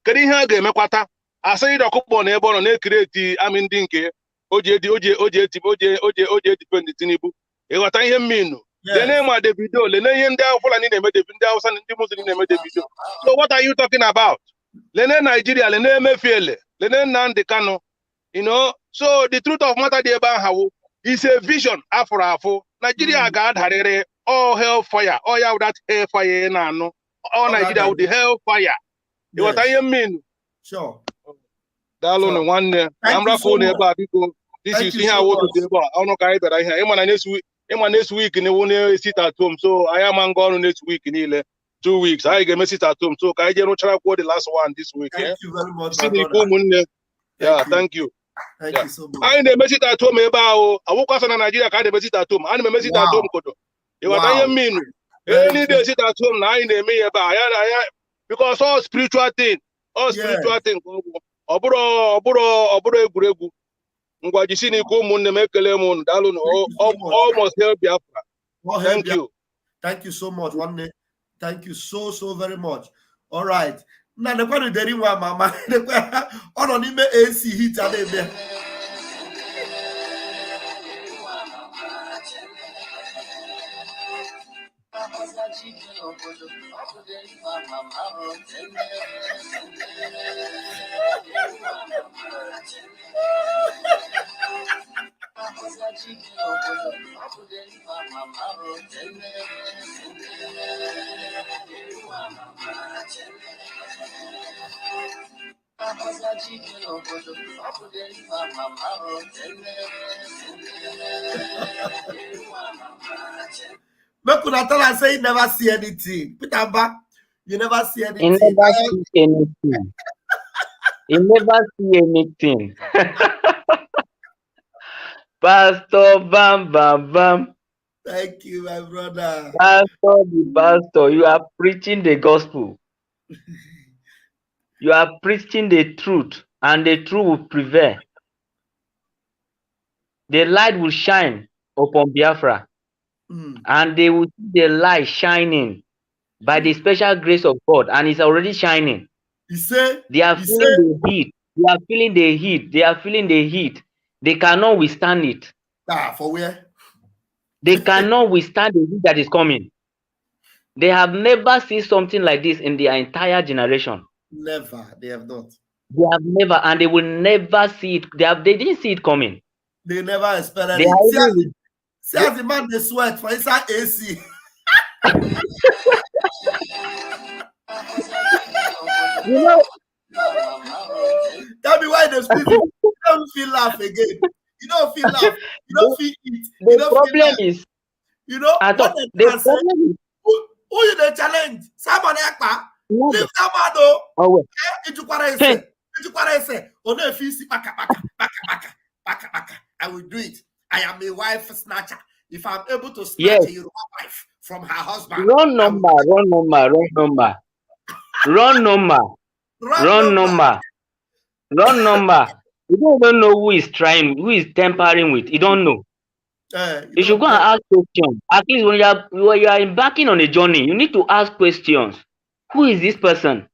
kedu ihe a ga-emekwata? Asị ịdị ọkụkpọ na ebe ọ nọ na-ekireti amị ndị nke o ji dipend Tinubu. Ịghọta ihe mminu. Lene ma Davido, lene ihe ndị Fulani na-eme Davido, ndị Hausa ndị Muslim na-eme Davido. So what are you talking about? Lene Nigeria, lene Emefiele, lene Nnamdi Kanu. You know, so the truth of matter dị ebe ahụ is a vision afọ. Nigeria ga-adarịrị all hell fire. All ya that hell fire na anụ. All Nigeria with the hell fire. Ịghọta ihe mminu. Sure. Daalụ na nwanne. Amra ko na ebe a biko. This is ihe awodo dị ebe a. Ọnụ ka anyị bịara ihe. Ịma next week na ewu na-sit at home. So anyị ama nga ọrụ next week niile. 2 weeks. Anyị ga-eme sit at home. So ka anyị jee rụchara kwuo the last one this week. Thank you very much. Yeah, thank you. Thank you so much. Anyị na-eme sit at home ebe ahụ. Awụkwa sọ na Nigeria ka anyị na-eme sit at home. Anyị na-eme sit at home kodo. Ịghọta ihe mminu. Any day sit at home na anyị na-eme ebe a. Because all spiritual thing. All spiritual thing. Ọ bụrụ egwuregwu. Ngwa jisi n'ike ụmụnne m ekele m unu daalụ almost help Biafra. Thank you. Thank you so much, one. Thank you so very much. All right. Now the one deri nwa mama ọ nọ n'ime AC heat a na-eme. Make una tell and say you never see anything. Peter Mbah, you never see anything. You never see anything. You never see anything. Pastor Bam. Thank you, my brother. Pastor, you are preaching the gospel. You are preaching the truth, and the truth will prevail. The light will shine upon Biafra, and they will see the light shining by the special grace of God, and it's already shining. They are feeling the heat. They are feeling the heat. They are feeling the heat. They cannot withstand it. For where? They cannot withstand the heat that is coming. They have never seen something like this in their entire generation. Never. They have not. They have never, and they will never see it. They didn't see it coming. They never expected it. See as the man they sweat for inside AC. You know, tell me why they speak. You don't feel laugh again. You don't feel laugh. You don't feel eat. The problem is, you know, the problem is, who you the challenge? Someone Ekpa. Leave someone though. Oh, I will do it. I am a wife snatcher. If I'm able to snatch a Yoruba wife from her husband. Run number. You don't even know who is trying, who is tampering with. You don't know. You should go and ask questions. At least when you are embarking on a journey, you need to ask questions. Who is this person?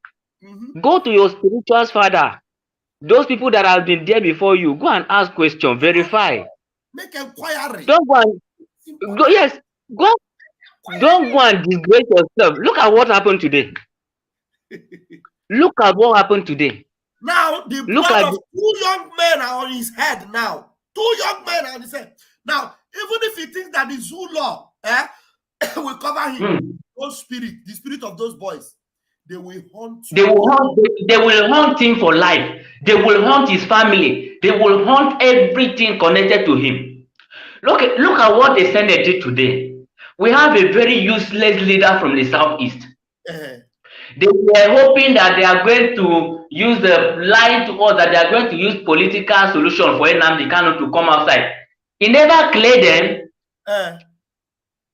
Go to your spiritual father. Those people that have been there before you, go and ask questions. Verify. Make inquiry. Don't go and go. Yes, go. Don't go and disgrace yourself. Look at what happened today. Look at what happened today. Now the blood of 2 young men are on his head. Now 2 young men are on his head. Now even if he thinks that the Zoo law will cover him, those spirit, the spirit of those boys, they will hunt you. They will hunt him for life. They will hunt his family. They will hunt everything connected to him. Look at what the Senate did today. We have a very useless leader from the southeast. They were hoping that they are going to use the lie to us, that they are going to use political solution for Nnamdi Kanu to come outside. He never cleared them.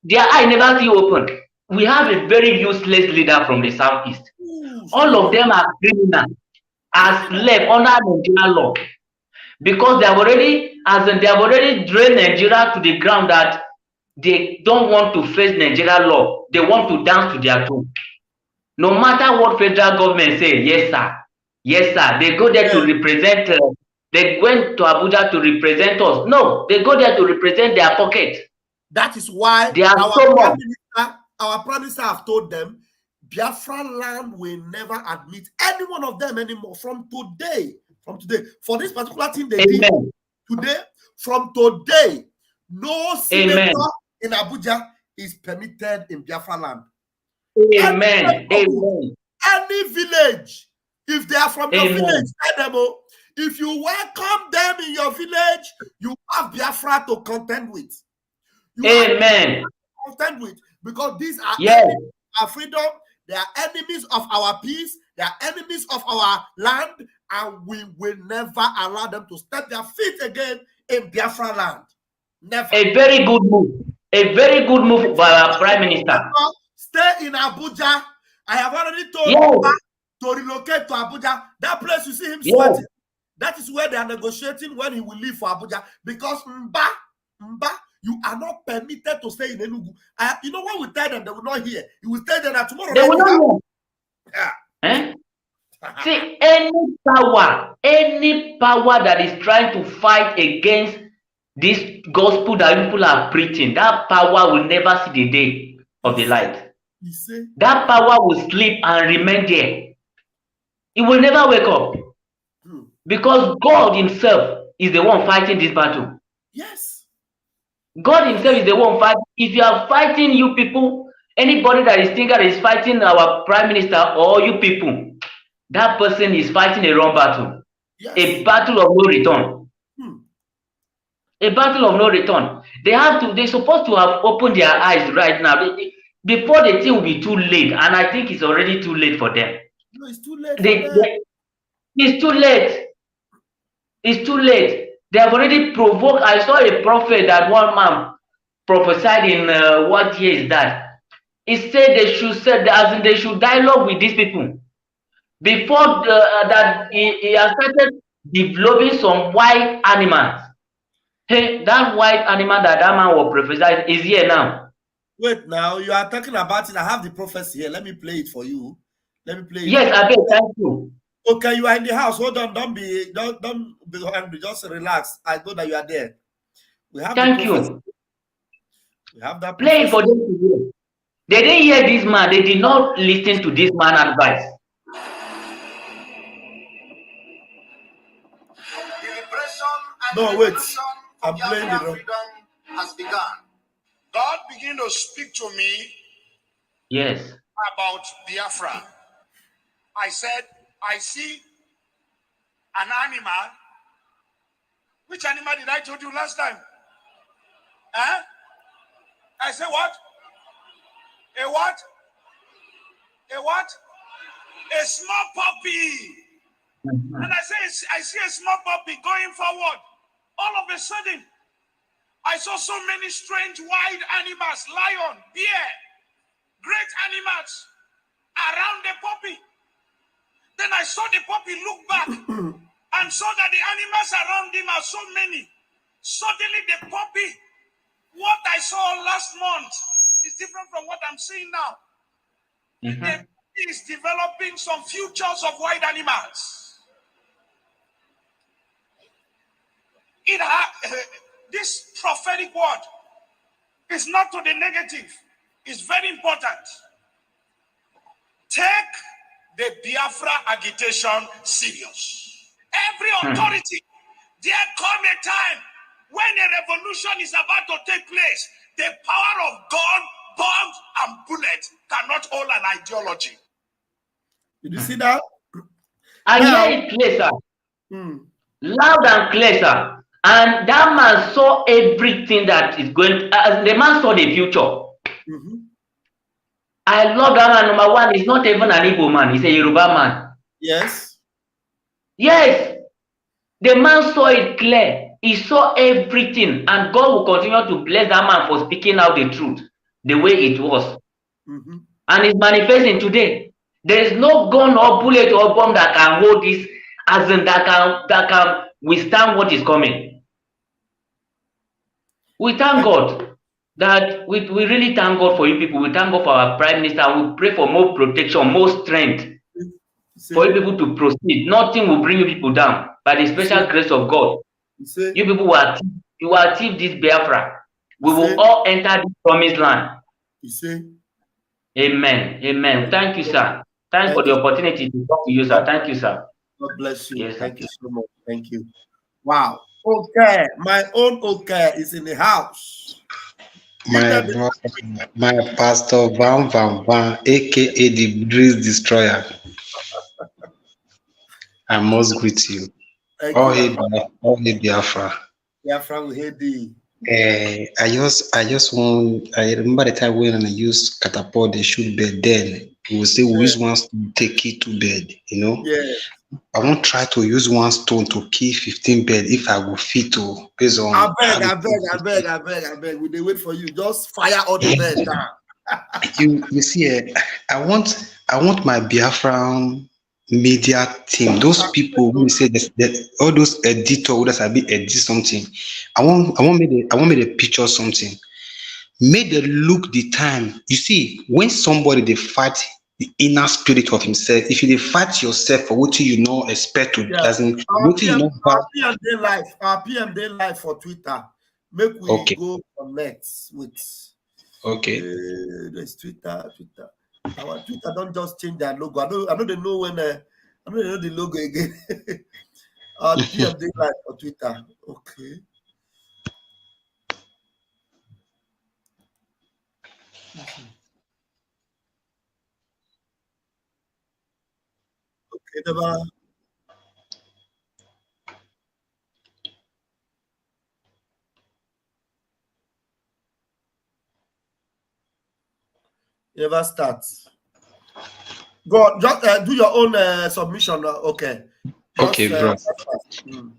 Their eye never see open. We have a very useless leader from the southeast. All of them are criminals, are slaves under Nigerian law, because they have already, drained Nigeria to the ground that they don't want to face Nigerian law. They want to dance to their tune. No matter what federal government say, yes sir, yes sir. They go there to represent. They went to Abuja to represent us. No, they go there to represent their pocket. That is why our prime minister have told them, Biafran land will never admit any one of them anymore from today. For this particular thing they did today, from today, no senator in Abuja is permitted in Biafran land. Amen. Any village, if they are from your village, tell them, if you welcome them in your village, you have Biafra to contend with. Contend with, because these are enemies of our freedom, they are enemies of our peace, they are enemies of our land, and we will never allow them to step their feet again in Biafra land. Never. A very good move. A very good move by our Prime Minister. Stay in Abuja. I have already told you to relocate to Abuja. That place you see him sweating. That is where they are negotiating when he will leave for Abuja. Because Mbah, you are not permitted to stay in Enugu. You know what we tell them? They will not hear. You will tell them that tomorrow. They will not know. See, any power that is trying to fight against this gospel that people are preaching, that power will never see the day of the light. That power will sleep and remain there. It will never wake up. Because God himself is the one fighting this battle. Yes. God himself is the one fighting. If you are fighting, you people, anybody that is thinking that is fighting our prime minister or you people, that person is fighting a wrong battle. Yes. A battle of no return. A battle of no return. They're supposed to have opened their eyes right now. Before the thing will be too late. And I think it's already too late for them. No, it's too late. It's too late. It's too late. They have already provoked. I saw a prophet that one man prophesied in what year is that? He said they should dialogue with these people. Before that, he has started developing some white animals. Hey, that white animal that man was prophesied is here now. Wait, now you are talking about it. I have the prophecy here. Let me play it for you. Let me play it. Yes, I bet. Thank you. Okay, you are in the house. Hold on. Don't be angry. Just relax. I know that you are there. We have. Thank you. We have that. Play for them to hear. They didn't hear this man. They did not listen to this man's advice. No, wait. I'm playing the wrong. Has begun. God began to speak to me. Yes. About Biafra. I said, I see an animal. Which animal did I told you last time? Huh? I said what? A what? A what? A small puppy. And I see a small puppy going forward. All of a sudden, I saw so many strange wild animals, lion, bear, great animals around the puppy. Then I saw the puppy look back and saw that the animals around him are so many. Suddenly the puppy, what I saw last month is different from what I'm seeing now. The puppy is developing some futures of wild animals. This prophetic word is not to the negative. It's very important. Take the Biafra agitation serious. Every authority, there come a time when a revolution is about to take place. The power of God bombs and bullets cannot hold an ideology. Did you see that? I hear it clear, sir. Loud and clear, sir. And that man saw everything that is going. The man saw the future. I love that man. Number one, he's not even an Igbo man. He's a Yoruba man. Yes. Yes. The man saw it clear. He saw everything. And God will continue to bless that man for speaking out the truth the way it was. And it's manifesting today. There is no gun or bullet or bomb that can hold this, as in that can withstand what is coming. We thank God. That we really thank God for you people. We thank God for our Prime Minister. We pray for more protection, more strength for you people to proceed. Nothing will bring you people down by the special grace of God. You people will achieve this Biafra. We will all enter this promised land. Amen. Amen. Thank you, sir. Thanks for the opportunity to talk to you, sir. Thank you, sir. God bless you. Yes, thank you so much. Thank you. Wow. Okay. My own okay is in the house. My pastor Van, aka the Breeze Destroyer. I must greet you. All hail Biafra. Biafran will hate thee. I remember the time when I used catapult, they shoot bed. Then we will say we use one stone to take it to bed. You know. Yeah. I won't try to use one stone to kill 15 birds if I will fit to based on. I beg. We wait for you. Just fire all the birds down. you see, I want my Biafran media team, those people who say that all those editors that be edit something. I want me to picture something. Make them look the time. You see, when somebody they fight the inner spirit of himself, if you fight yourself for what you know expect to doesn't what you know our PMD live for Twitter. Make we go connect with there's Twitter. Our Twitter don't just change their logo. I know they know when I know they know the logo again. Our PMD live for Twitter. Okay. Never. Never starts. Go just do your own submission. Okay. Okay, bro.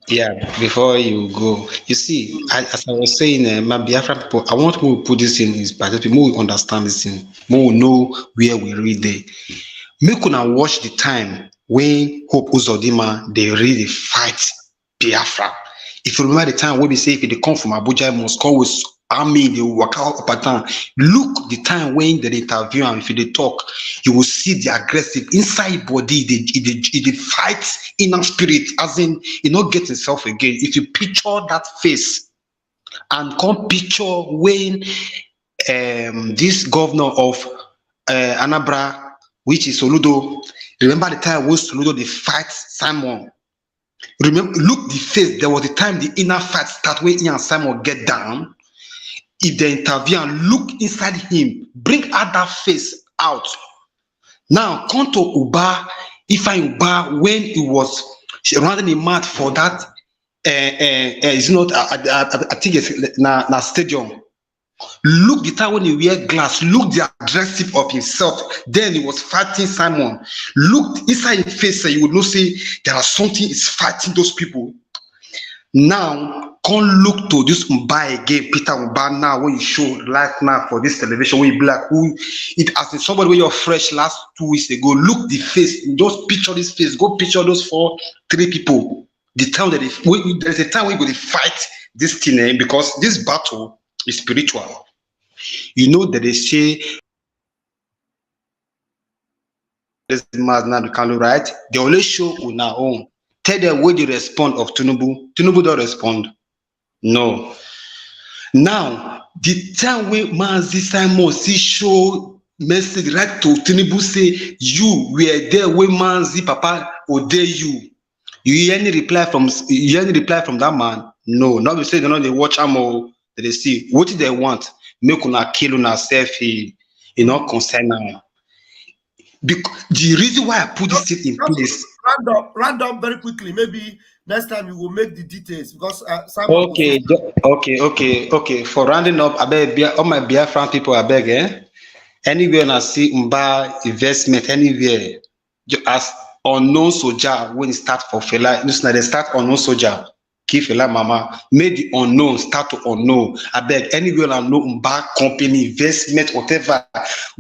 Yeah, before you go, you see, as I was saying, my Biafran people, I want to put this in his perspective. More we understand this thing, more we know where we read it. Make una watch the time when Hope Uzodinma they really fight Biafra. If you remember the time when we say if they come from Abuja, must come with army, they walk out up and down. Look the time when they interview and if they talk, you will see the aggressive inside body, they fight inner spirit, as in you not get itself again. If you picture that face and come picture when this governor of Anambra, which is Soludo, remember the time when Soludo they fight Simon. Remember, look the face. There was a time the inner fight start when he and Simon get down. If they interview and look inside him, bring out that face out. Now, come to Uba, Ifeanyi Uba, when he was running the mat for that, it's not, I think it's na stadium. Look the time when he wear glass, look the aggressive of himself. Then he was fighting Simon. Look inside his face, you would not say there are something is fighting those people. Now, come look to this Mbah again, Peter Mbah now, when you show life now for this television, when you black, who it as in somebody when you're fresh last 2 weeks ago, look the face, just picture this face, go picture those 3 people. The time that there's a time when you go to fight this thing, because this battle is spiritual. You know that they say this man now become right. They only show on our own. Tell them where they respond of Tinubu. Tinubu don't respond. No. Now, the time when Mazi Simon see show message right to Tinubu say, you were there when Mazi Papa or dare you. You hear any reply from that man? No. Not be saying they know they watch him or they see. What do they want? make una kill una self, concern now. Because the reason why I put this thing in place. Round up very quickly. Maybe next time you will make the details because Okay. For rounding up, I beg all my Biafran people, I beg, anywhere I see Mbah investment, anywhere, as unknown soldier when it start for Fela, they start unknown soldier, kill Fela mama, made the unknown start to unknown. I beg anywhere I know Mbah company, investment, whatever,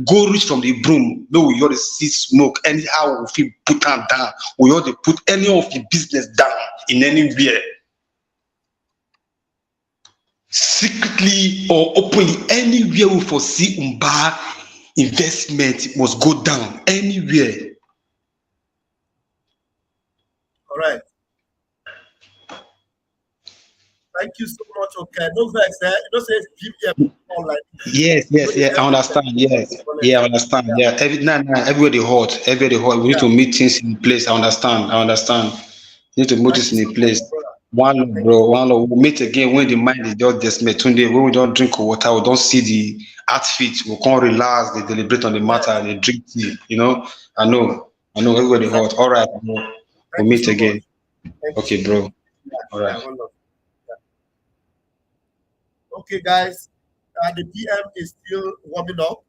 go reach from the broom. No, we ought to see smoke. Anyhow, if we put them down, we ought to put any of the business down in anywhere. Secretly or openly, anywhere we foresee Mbah investment must go down anywhere. All right. Thank you so much. Okay, no vex. Don't say online. Yes. I understand. I understand. Yeah. Everybody hot. We need to meet things in place. I understand. We need to meet things in place. One love, bro. We'll meet again when the mind is just decimated. Today, when we don't drink water, we don't see the outfit. We can't relax. They deliberate on the matter. They drink tea. I know. Everybody hot. All right. We'll meet again. Okay, bro. All right. Okay, guys. The PM is still warming up.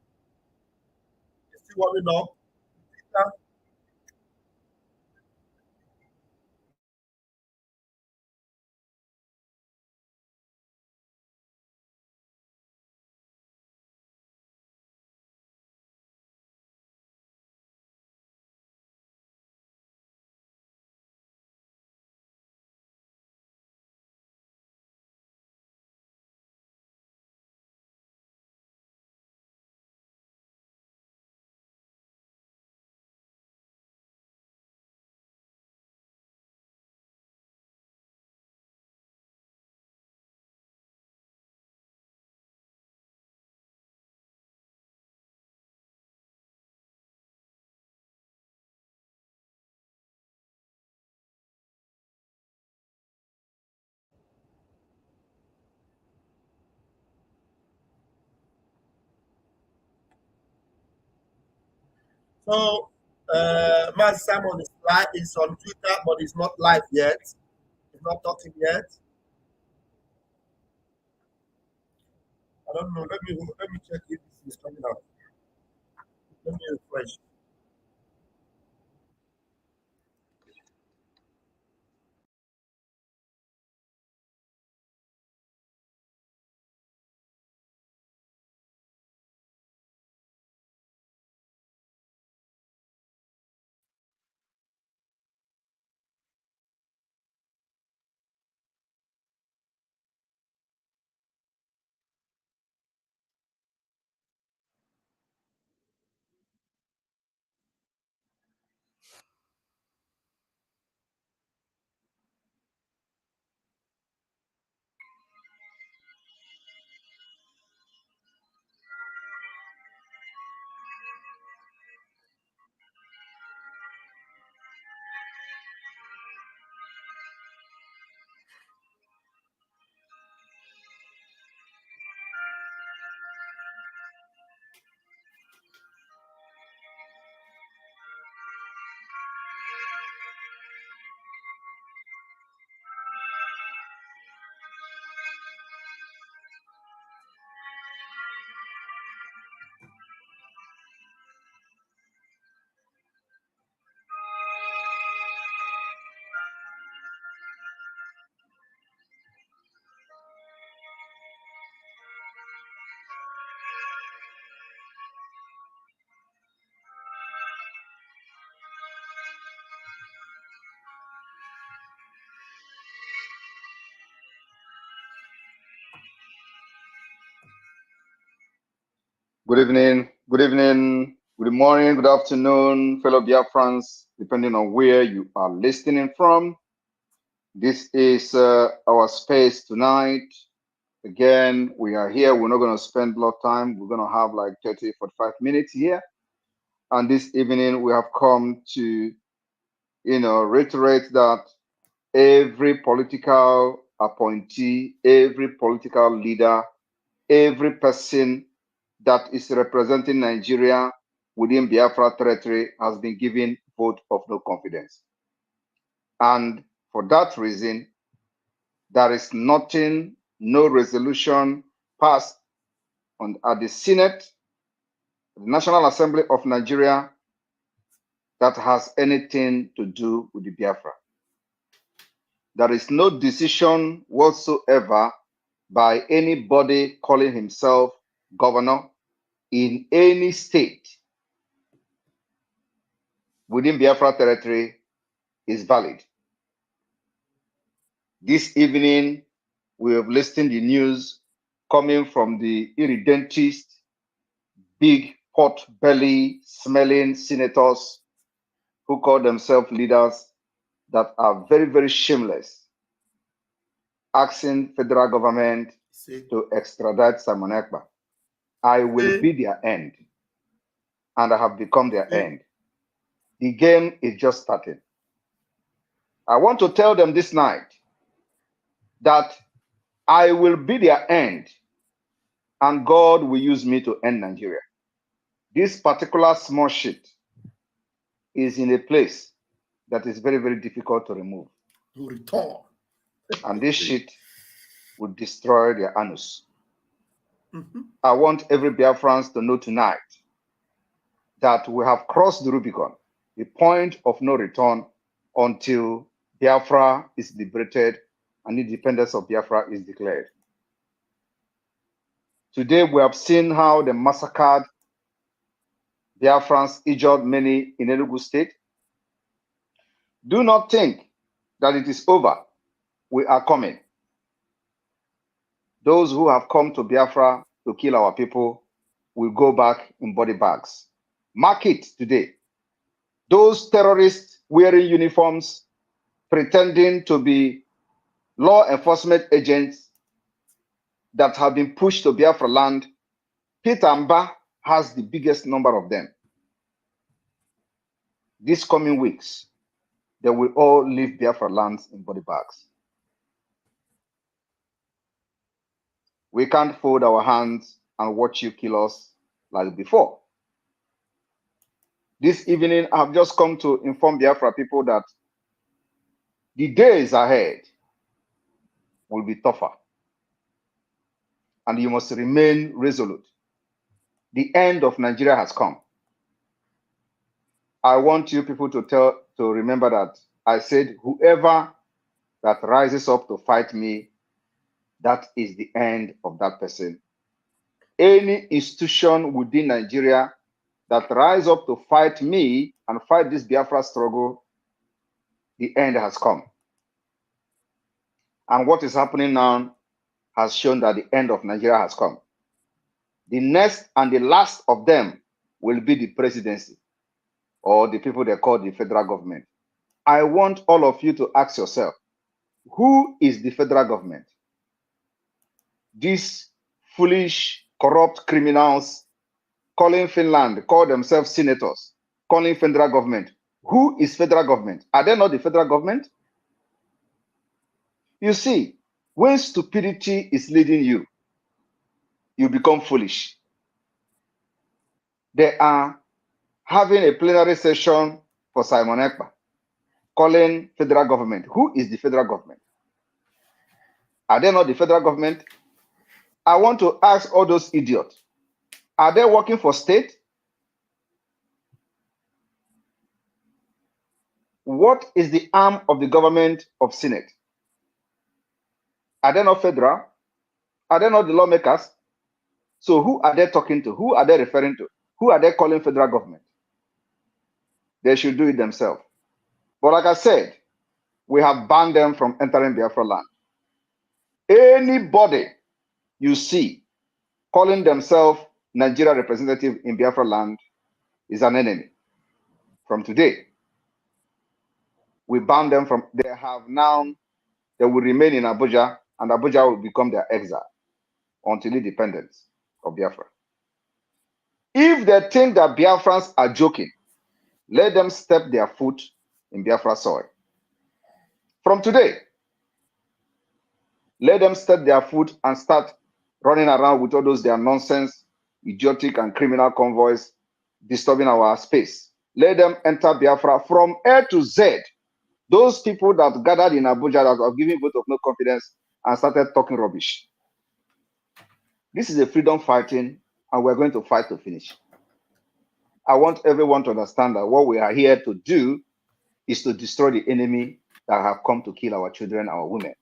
So, Man Simon is on Twitter, but it's not live yet. He's not talking yet. I don't know. Let me check if this is coming out. Let me refresh. Good evening, good morning, good afternoon, fellow Biafrans, depending on where you are listening from. This is our space tonight. Again, we are here. We're not going to spend a lot of time. We're going to have like 30, 45 minutes here. And this evening, we have come to, reiterate that every political appointee, every political leader every person that is representing Nigeria within Biafra territory has been given vote of no confidence. And for that reason, there is nothing, no resolution passed at the Senate, the National Assembly of Nigeria, that has anything to do with the Biafra. There is no decision whatsoever by anybody calling himself governor in any state within Biafra territory is valid. This evening, we have listened to the news coming from the irredentist, big pot belly smelling senators who call themselves leaders that are very, very shameless, asking federal government to extradite Simon Ekpa. I will be their end, and I have become their end. The game is just starting. I want to tell them this night that I will be their end, and God will use me to end Nigeria. This particular small shit is in a place that is very, very difficult to remove. To return. And this shit will destroy their anus. I want every Biafrans to know tonight that we have crossed the Rubicon, the point of no return, until Biafra is liberated and independence of Biafra is declared. Today we have seen how they massacred Biafrans, injured many in Enugu State. Do not think that it is over. We are coming. Those who have come to Biafra to kill our people will go back in body bags. Mark it today. Those terrorists wearing uniforms, pretending to be law enforcement agents that have been pushed to Biafra land, Peter Mbah has the biggest number of them. These coming weeks, they will all leave Biafra lands in body bags. We can't fold our hands and watch you kill us like before. This evening, I've just come to inform Biafra people that the days ahead will be tougher. And you must remain resolute. The end of Nigeria has come. I want you people to remember that I said, whoever that rises up to fight me, that is the end of that person. Any institution within Nigeria that rise up to fight me and fight this Biafra struggle, the end has come. And what is happening now has shown that the end of Nigeria has come. The next and the last of them will be the presidency, or the people they call the federal government. I want all of you to ask yourself, who is the federal government? These foolish, corrupt criminals calling Finland, call themselves senators, calling federal government. Who is federal government? Are they not the federal government? You see, when stupidity is leading you, you become foolish. They are having a plenary session for Simon Ekpa, calling federal government. Who is the federal government? Are they not the federal government? I want to ask all those idiots, are they working for state? What is the arm of the government of Senate? Are they not federal? Are they not the lawmakers? So who are they talking to? Who are they referring to? Who are they calling federal government? They should do it themselves. But like I said, we have banned them from entering Biafra land. Anybody you see calling themselves Nigeria representative in Biafra land is an enemy. From today, we ban them from, they will remain in Abuja, and Abuja will become their exile until independence of Biafra. If they think that Biafrans are joking, let them step their foot in Biafra soil. From today, let them step their foot and start running around with all those their nonsense, idiotic and criminal convoys, disturbing our space. Let them enter Biafra from A to Z. Those people that gathered in Abuja that are giving vote of no confidence and started talking rubbish. This is a freedom fighting, and we're going to fight to finish. I want everyone to understand that what we are here to do is to destroy the enemy that have come to kill our children, our women.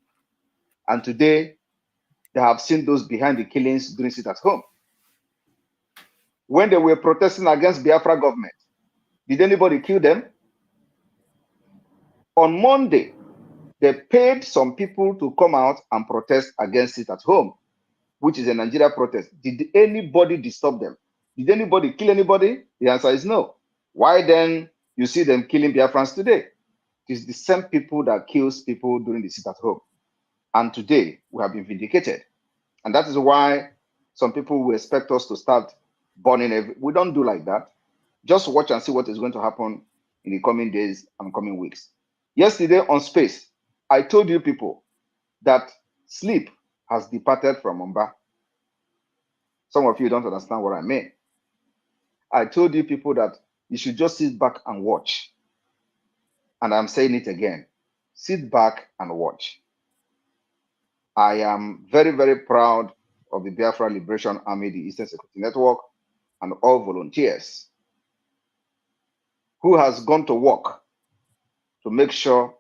And today, they have seen those behind the killings doing it at home. When they were protesting against Biafra government, did anybody kill them? On Monday, they paid some people to come out and protest against it at home, which is a Nigeria protest. Did anybody disturb them? Did anybody kill anybody? The answer is no. Why then you see them killing Biafrans today? It is the same people that kills people during the sit at home. And today we have been vindicated. And that is why some people will expect us to start burning. We don't do like that. Just watch and see what is going to happen in the coming days and coming weeks. Yesterday on Space, I told you people that sleep has departed from Mbah. Some of you don't understand what I mean. I told you people that you should just sit back and watch. And I'm saying it again. Sit back and watch. I am very, very proud of the Biafra Liberation Army, the Eastern Security Network, and all volunteers who has gone to work to make sure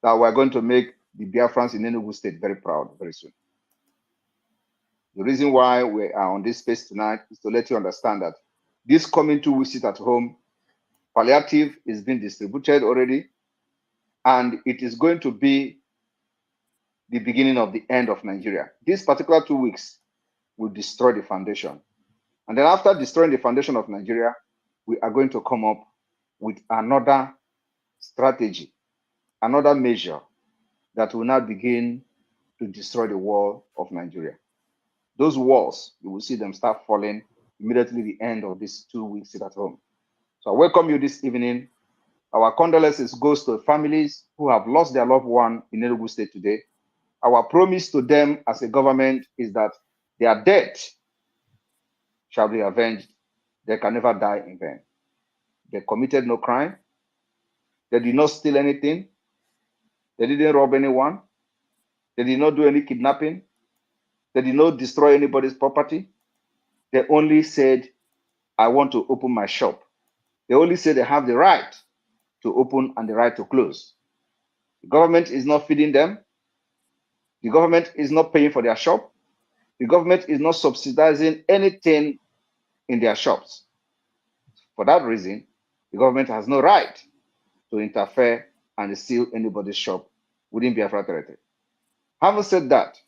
that we're going to make the Biafrans in Enugu State very proud very soon. The reason why we are on this space tonight is to let you understand that this coming 2 weeks sit at home, palliative is being distributed already, and it is going to be the beginning of the end of Nigeria. This particular 2 weeks will destroy the foundation. And then after destroying the foundation of Nigeria, we are going to come up with another strategy, another measure that will now begin to destroy the wall of Nigeria. Those walls, you will see them start falling immediately the end of this 2 weeks sit at home. So I welcome you this evening. Our condolences goes to families who have lost their loved one in Enugu State today. Our promise to them as a government is that their death shall be avenged. They can never die in vain. They committed no crime. They did not steal anything. They didn't rob anyone. They did not do any kidnapping. They did not destroy anybody's property. They only said, I want to open my shop. They only said they have the right to open and the right to close. The government is not feeding them. The government is not paying for their shop. The government is not subsidizing anything in their shops. For that reason, the government has no right to interfere and steal anybody's shop within Biafra territory. Having said that,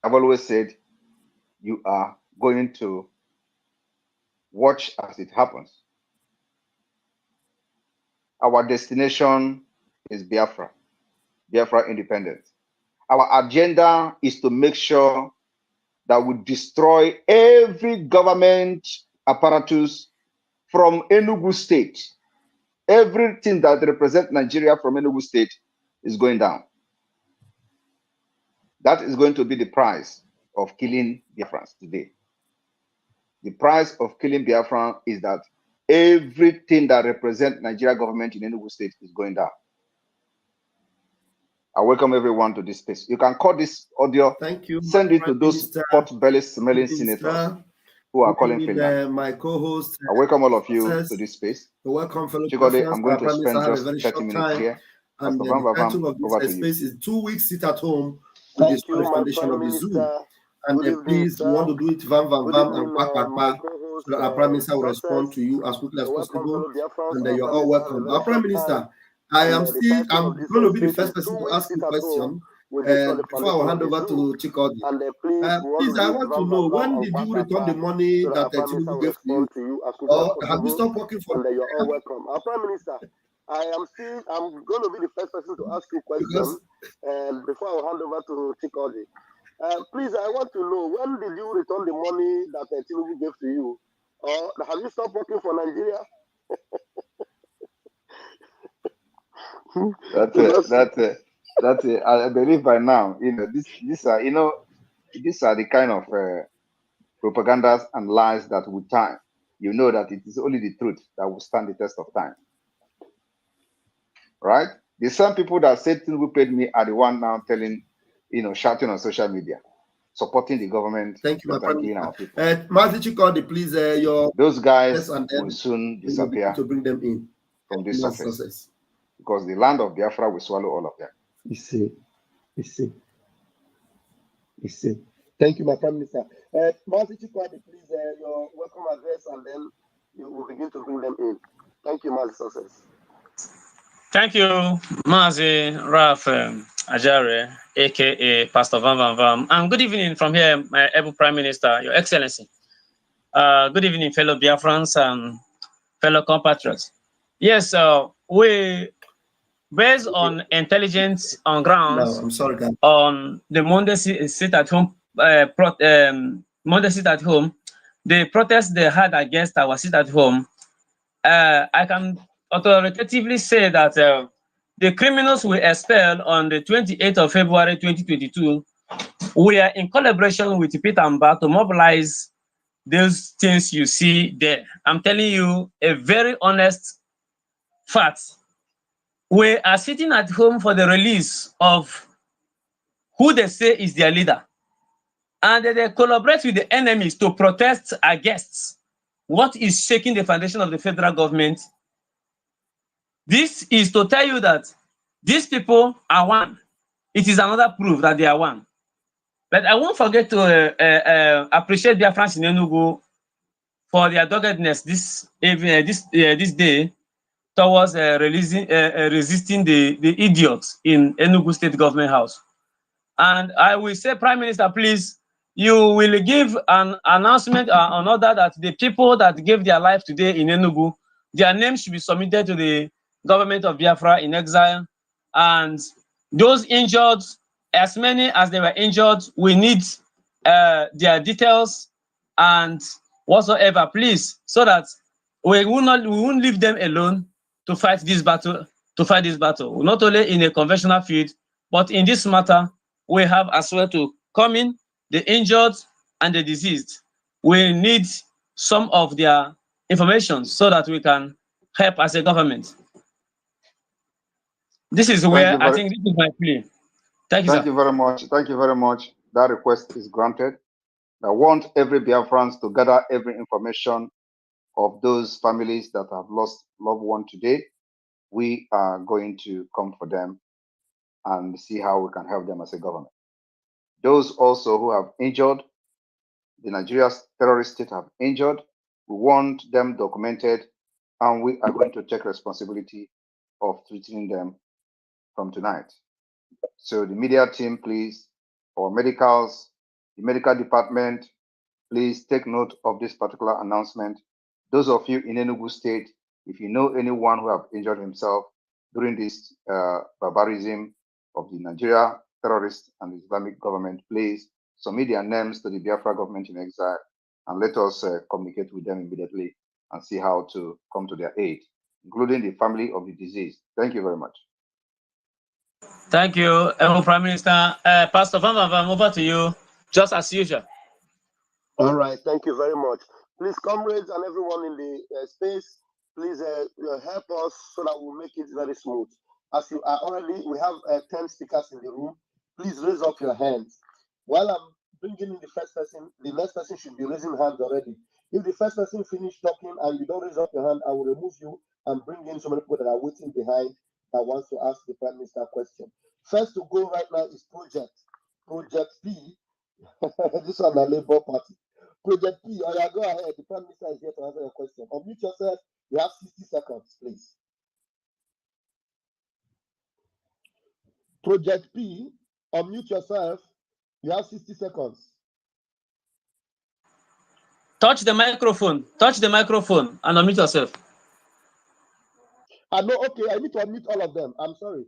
I've always said you are going to watch as it happens. Our destination is Biafra, Biafra independence. Our agenda is to make sure that we destroy every government apparatus from Enugu State. Everything that represents Nigeria from Enugu State is going down. That is going to be the price of killing Biafrans today. The price of killing Biafran is that everything that represents Nigeria government in Enugu State is going down. I welcome everyone to this space. You can call this audio. Thank you. Send it to those pot-belly smelling senators who are calling Finland. My co-host. I welcome all of you to this space. Welcome, fellow Chikode, I'm going to spend just 30 minutes here. And the title of this space is 2 weeks sit at home to destroy the foundation of the zoo. And please, you want to do it vam and pa, so that our Prime Minister will respond to you as quickly as possible. And you're all welcome. Our Prime Minister, I'm going to be the first person to ask you a question. Before I hand over to Chikodi. Please, I want to know, when did you return the money that Tinubu gave to you? Or have you stopped working for them? You're all welcome. Our Prime Minister, I'm going to be the first person to ask you a question before I hand over to Chikodi. Please, I want to know, when did you return the money that Tinubu gave to you? Or have you stopped working for Nigeria? That's it. I believe by now, these are the kind of propagandas and lies that with time, you know that it is only the truth that will stand the test of time. Right? The same people that said Tinubu paid me are the one now telling, shouting on social media, supporting the government. Thank you, my friend. Our people. Matthew Chikodi, please, those guys will soon disappear to bring them in from this surface. Because the land of Biafra will swallow all of them. You see. Thank you, my Prime Minister. Matthew Chikodi, please, your welcome address, and then you will begin to bring them in. Thank you, Mazi Success. Thank you, Mazi Raf Ajare, aka Pastor Van Van Van. And good evening from here, my able Prime Minister, Your Excellency. Good evening, fellow Biafrans and fellow compatriots. Yes, we, based on intelligence on grounds, on the Monday sit at home, Monday sit at home, the protest they had against our sit at home, I can authoritatively say that the criminals we expelled on the 28th of February 2022, we are in collaboration with Peter Mbah to mobilize those things you see there. I'm telling you a very honest fact. We are sitting at home for the release of who they say is their leader. And they collaborate with the enemies to protest against what is shaking the foundation of the federal government. This is to tell you that these people are one. It is another proof that they are one. But I won't forget to appreciate BIAFRANS in Enugu for their doggedness this day towards resisting the idiots in Enugu State Government House. And I will say, Prime Minister, please, you will give an announcement on order that the people that gave their life today in Enugu, their names should be submitted to the government of Biafra in exile. And those injured, as many as they were injured, we need their details and whatsoever, please, so that we won't leave them alone to fight this battle. Not only in a conventional field, but in this matter, we have as well to come in the injured and the diseased. We need some of their information so that we can help as a government. This is where I think this is my plea. Thank you, sir. Thank you very much. Thank you very much. That request is granted. I want every Biafrans to gather every information of those families that have lost loved one today. We are going to come for them and see how we can help them as a government. Those also who have injured, the Nigerian terrorist state have injured, we want them documented, and we are going to take responsibility of treating them from tonight. So the media team, please, our medicals, the medical department, please take note of this particular announcement. Those of you in Enugu State, if you know anyone who have injured himself during this barbarism of the Nigeria terrorists and the Islamic government, please submit their names to the Biafra government in exile and let us communicate with them immediately and see how to come to their aid, including the family of the deceased. Thank you very much. Thank you, Prime Minister. Pastor Van Van Van, over to you, just as usual. All right, thank you very much. Please, comrades and everyone in the space, please help us so that we'll make it very smooth. As you are already, we have 10 speakers in the room. Please raise up your hands. While I'm bringing in the first person, the next person should be raising hands already. If the first person finished talking and you don't raise up your hand, I will remove you and bring in so many people that are waiting behind that wants to ask the Prime Minister a question. First to go right now is Project P. This one, the Labour Party. Project P, oh yeah, go ahead. The Prime Minister is here to answer your question. Unmute yourself. You have 60 seconds, please. Project P, unmute yourself. You have 60 seconds. Touch the microphone and unmute yourself. I know, okay, I need to unmute all of them. I'm sorry.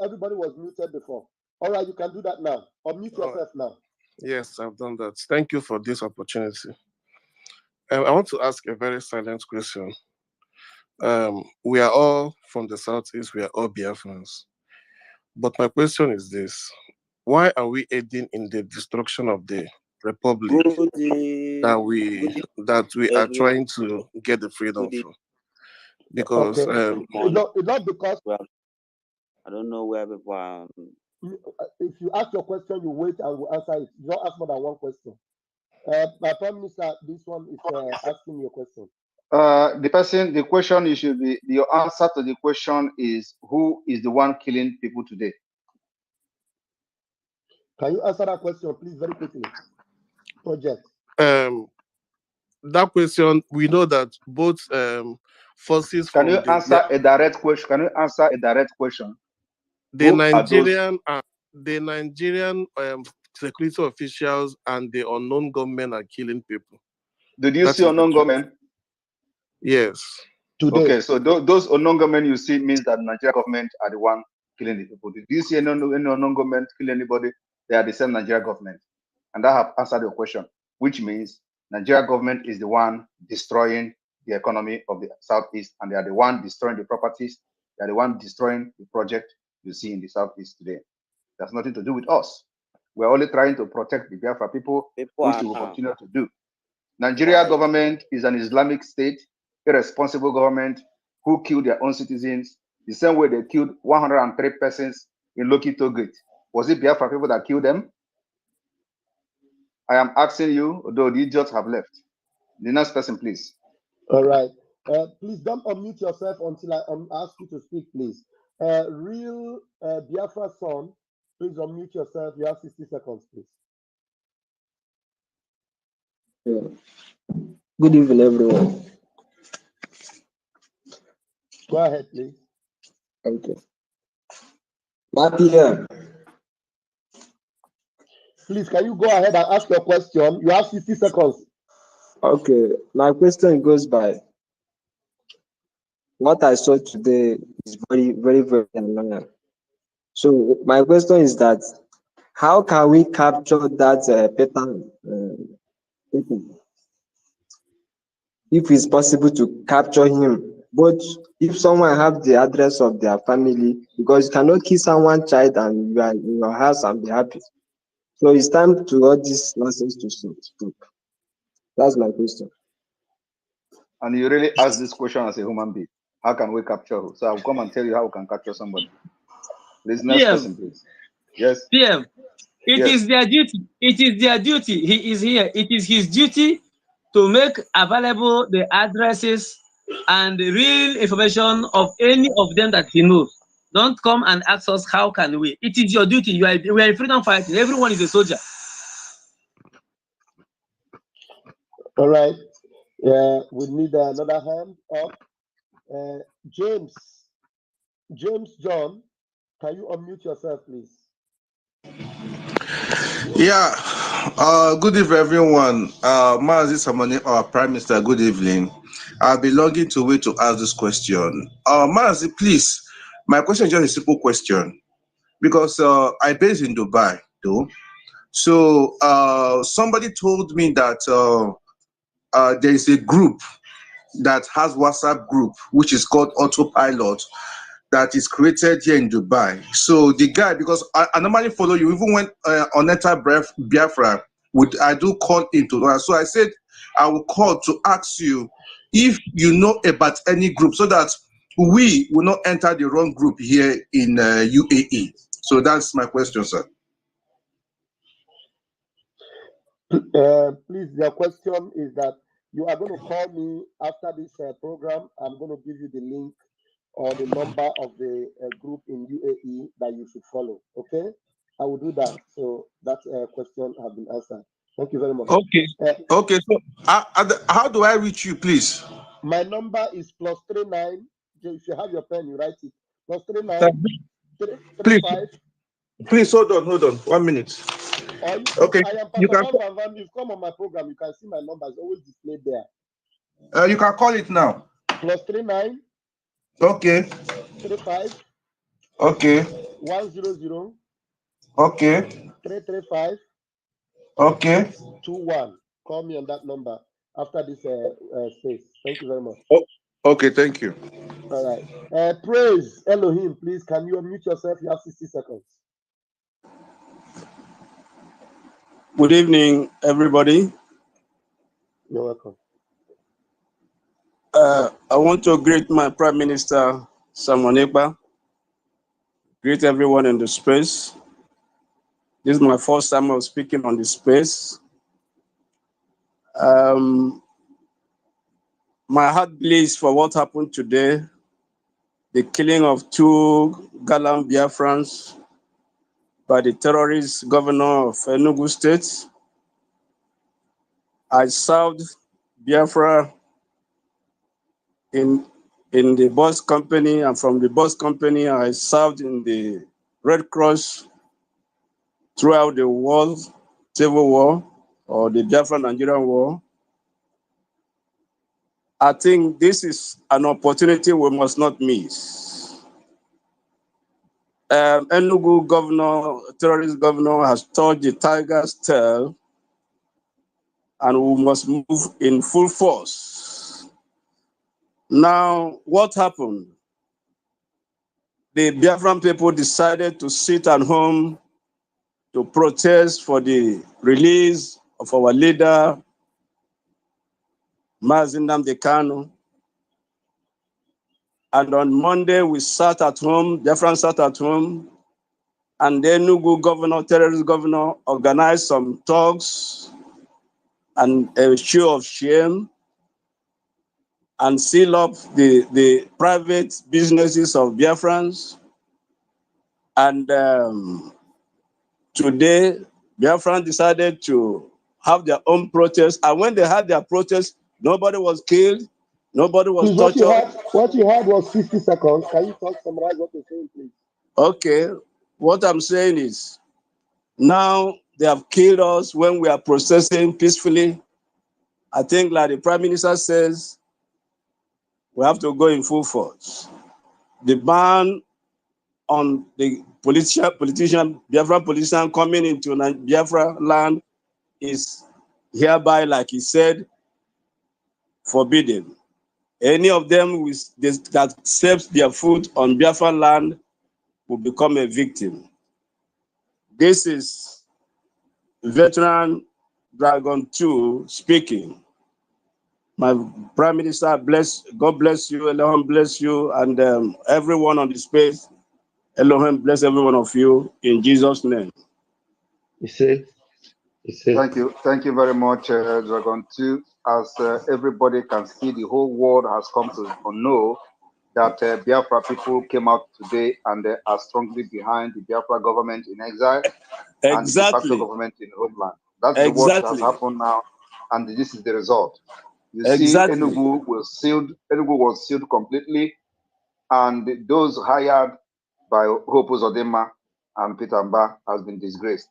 Everybody was muted before. All right, you can do that now. Unmute yourself now. Yes, I've done that. Thank you for this opportunity. I want to ask a very silent question. we are all from the Southeast, we are all Biafrans. But my question is this: why are we aiding in the destruction of the republic that we are trying to get the freedom from? Because it's not because I don't know where people are. If you ask your question, you wait and we'll answer it. You don't ask more than one question. My Prime Minister, this one is asking you a question. The question you should be, your answer to the question is, who is the one killing people today? Can you answer that question, please, very quickly? Project. That question, we know that both forces. Can you answer a direct question? Can you answer a direct question? The Nigerian security officials and the unknown government are killing people. Did you see unknown government? Yes. Today. Okay, so those unknown government you see means that Nigerian government are the one killing the people. Did you see any unknown government kill anybody? They are the same Nigerian government. And I have answered your question, which means Nigerian government is the one destroying the economy of the Southeast, and they are the one destroying the properties. They are the one destroying the project you see in the Southeast today. That's nothing to do with us. We're only trying to protect the Biafra people, which we will continue to do. Nigeria government is an Islamic state, irresponsible government who killed their own citizens the same way they killed 103 persons in Loki Togate. Was it Biafra people that killed them? I am asking you, although the idiots have left. The next person, please. All right. Please don't unmute yourself until I ask you to speak, please. Real Biafra son, please unmute yourself. You have 60 seconds, please. Yeah. Good evening, everyone. Go ahead, please. Okay. My PM. Please, can you go ahead and ask your question? You have 60 seconds. Okay. My question goes by, what I saw today is very, very, very annoying. So my question is that, how can we capture that pattern? If it's possible to capture him, but if someone have the address of their family, because you cannot kill someone's child and you are in your house and be happy. So it's time to all this nonsense to stop. That's my question. And you really ask this question as a human being. How can we capture who? So I'll come and tell you how we can capture somebody. Please, next person, please. Yes. PM, it is their duty. It is their duty. He is here. It is his duty to make available the addresses and the real information of any of them that he knows. Don't come and ask us how can we. It is your duty. We are in freedom fighting. Everyone is a soldier. All right. We need another hand up. James John, can you unmute yourself, please? Yeah. Good evening, everyone. Mazi Samani, our Prime Minister, good evening. I've been longing to wait to ask this question. Mazi, please, my question is just a simple question. Because I based in Dubai, though. So somebody told me that there is a group that has WhatsApp group, which is called Autopilot, that is created here in Dubai. So the guy, because I normally follow you, even when on Enter Biafra, I do call into. So I said I will call to ask you if you know about any group, so that we will not enter the wrong group here in UAE. So that's my question, sir. Please, your question is that you are going to call me after this program. I'm going to give you the link or the number of the group in UAE that you should follow. Okay, I will do that. So that question has been answered. Thank you very much. Okay. Okay. So how do I reach you, please? My number is +39. If you have your pen, you write it. +39 35. Please hold on. 1 minute. Okay. You can. If you come on my program, you can see my number is always displayed there. You can call it now. +39. Okay. 35. Okay. 100. Okay. 335. Okay. 21. Call me on that number after this space. Thank you very much. Okay, thank you. All right. Praise Elohim, please. Can you unmute yourself? You have 60 seconds. Good evening, everybody. You're welcome. I want to greet my Prime Minister, Simon Ekpa. Greet everyone in the space. This is my first time of speaking on the space. My heart bleeds for what happened today, the killing of 2 gallant Biafrans by the terrorist governor of Enugu State. I served Biafra in the bus company, and from the bus company, I served in the Red Cross throughout the war, Civil War, or the Biafran Nigerian War. I think this is an opportunity we must not miss. Enugu governor, terrorist governor, has touched the tiger's tail, and we must move in full force. Now, what happened? The Biafran people decided to sit at home to protest for the release of our leader, Mazi Nnamdi Kanu. And on Monday, we sat at home, Biafran sat at home, and the Enugu governor, terrorist governor, organized some talks and a show of shame and seal up the private businesses of Biafrans. And today, Biafran decided to have their own protest. And when they had their protest, nobody was killed, nobody was Please, tortured. what you had was 50 seconds. Can you summarize what you're saying, please? Okay, what I'm saying is, now they have killed us when we are processing peacefully. I think, like the Prime Minister says, we have to go in full force. The ban on the Biafran politician coming into Biafra land is hereby, like he said, forbidden. Any of them that steps their foot on Biafra land will become a victim. This is Veteran Dragon 2 speaking. My Prime Minister, God bless you, Elohim bless you, and everyone on the space. Elohim bless every one of you in Jesus' name. Thank you very much, Dragon 2. As everybody can see, the whole world has come to know that Biafra people came out today and are strongly behind the Biafra government in exile and the de facto government in homeland. That's what has happened now, and this is the result. You see, Enugu was sealed completely, and those hired by Hope Uzodinma and Peter Mbah has been disgraced.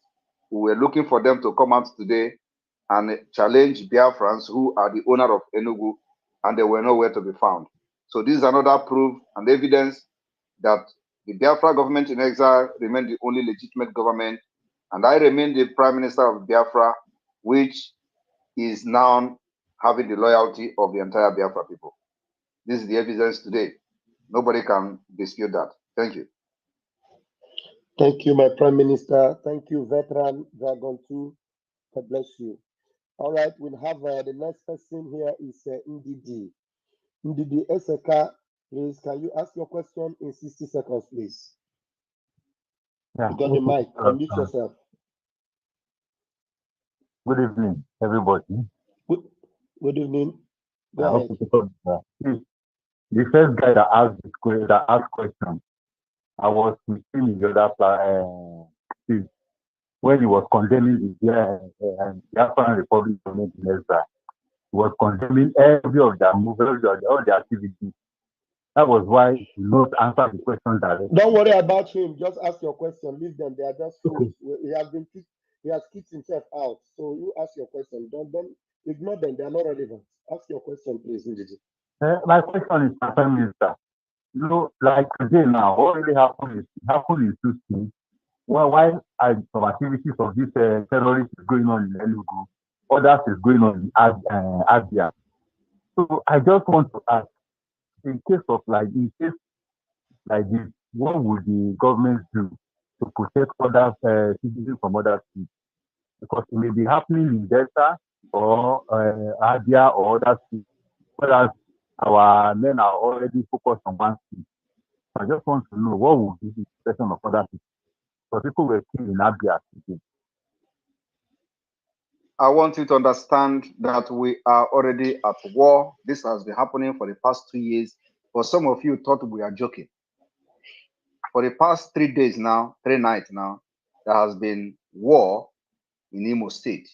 We were looking for them to come out today and challenge Biafrans who are the owner of Enugu, and they were nowhere to be found. So this is another proof and evidence that the Biafra government in exile remained the only legitimate government, and I remain the Prime Minister of Biafra, which is now having the loyalty of the entire Biafra people. This is the evidence today. Nobody can dispute that. Thank you. Thank you, my Prime Minister. Thank you, Veteran Dragon 2. God bless you. All right, we'll have the next person here is Ndidi. Ndidi Eseka, please, can you ask your question in 60 seconds, please? Yeah. You got the mic. Unmute yourself. Good evening, everybody. Good evening. Go ahead. The first guy that asked question, I was with him in the other when he was condemning the Biafran Republic government in exile. He was condemning every of their movements, all their activities. That was why he not answer the question directly. Don't worry about him. Just ask your question. Leave them. They are just fools. He has kicked himself out. So you ask your question. Don't ignore them. They are not relevant. Ask your question, please, Ndidi. My question is, Prime Minister, you know, like today now, what really happened in Houston. Well, why are some activities of this terrorists is going on in Enugu, others is going on in Abia. So I just want to ask, in case like this, what would the government do to protect other citizens from other states? Because it may be happening in Delta or Abia or other states, whereas our men are already focused on one state. I just want to know what would be the situation of other people. Because people were killed in Abia today. I want you to understand that we are already at war. This has been happening for the past 2 years. But some of you thought we are joking. For the past 3 days now, 3 nights now, there has been war in Imo State,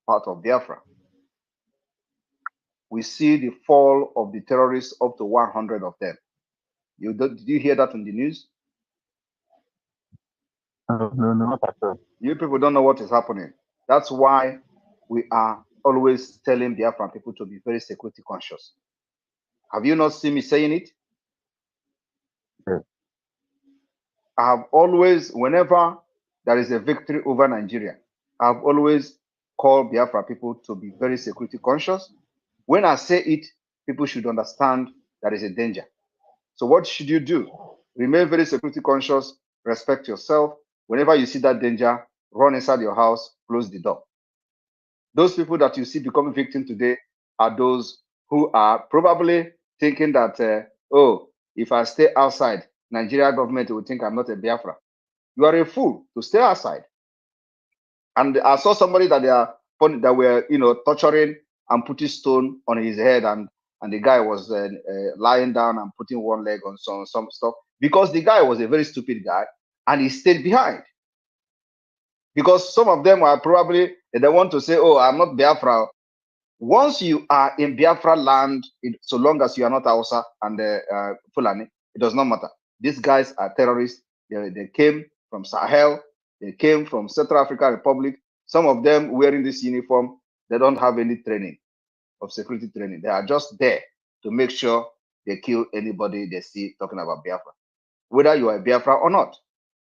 part of Biafra. We see the fall of the terrorists, up to 100 of them. Did you hear that on the news? No, not at all. You people don't know what is happening. That's why we are always telling Biafran people to be very security conscious. Have you not seen me saying it? Yes. I have always, whenever there is a victory over Nigeria, I have always called Biafra people to be very security conscious. When I say it, people should understand there is a danger. So what should you do? Remain very security conscious, respect yourself. Whenever you see that danger, run inside your house, close the door. Those people that you see becoming victim today are those who are probably thinking that, oh, if I stay outside, Nigeria government will think I'm not a Biafra. You are a fool to stay outside. And I saw somebody that they were torturing and putting stone on his head, and the guy was lying down and putting one leg on some stuff, because the guy was a very stupid guy and he stayed behind. Because some of them are probably, they want to say, oh, I'm not Biafra. Once you are in Biafra land, so long as you are not Hausa and Fulani, it does not matter. These guys are terrorists. They came from Sahel. They came from Central African Republic. Some of them wearing this uniform, they don't have any training of security training. They are just there to make sure they kill anybody they see talking about Biafra, whether you are a Biafra or not.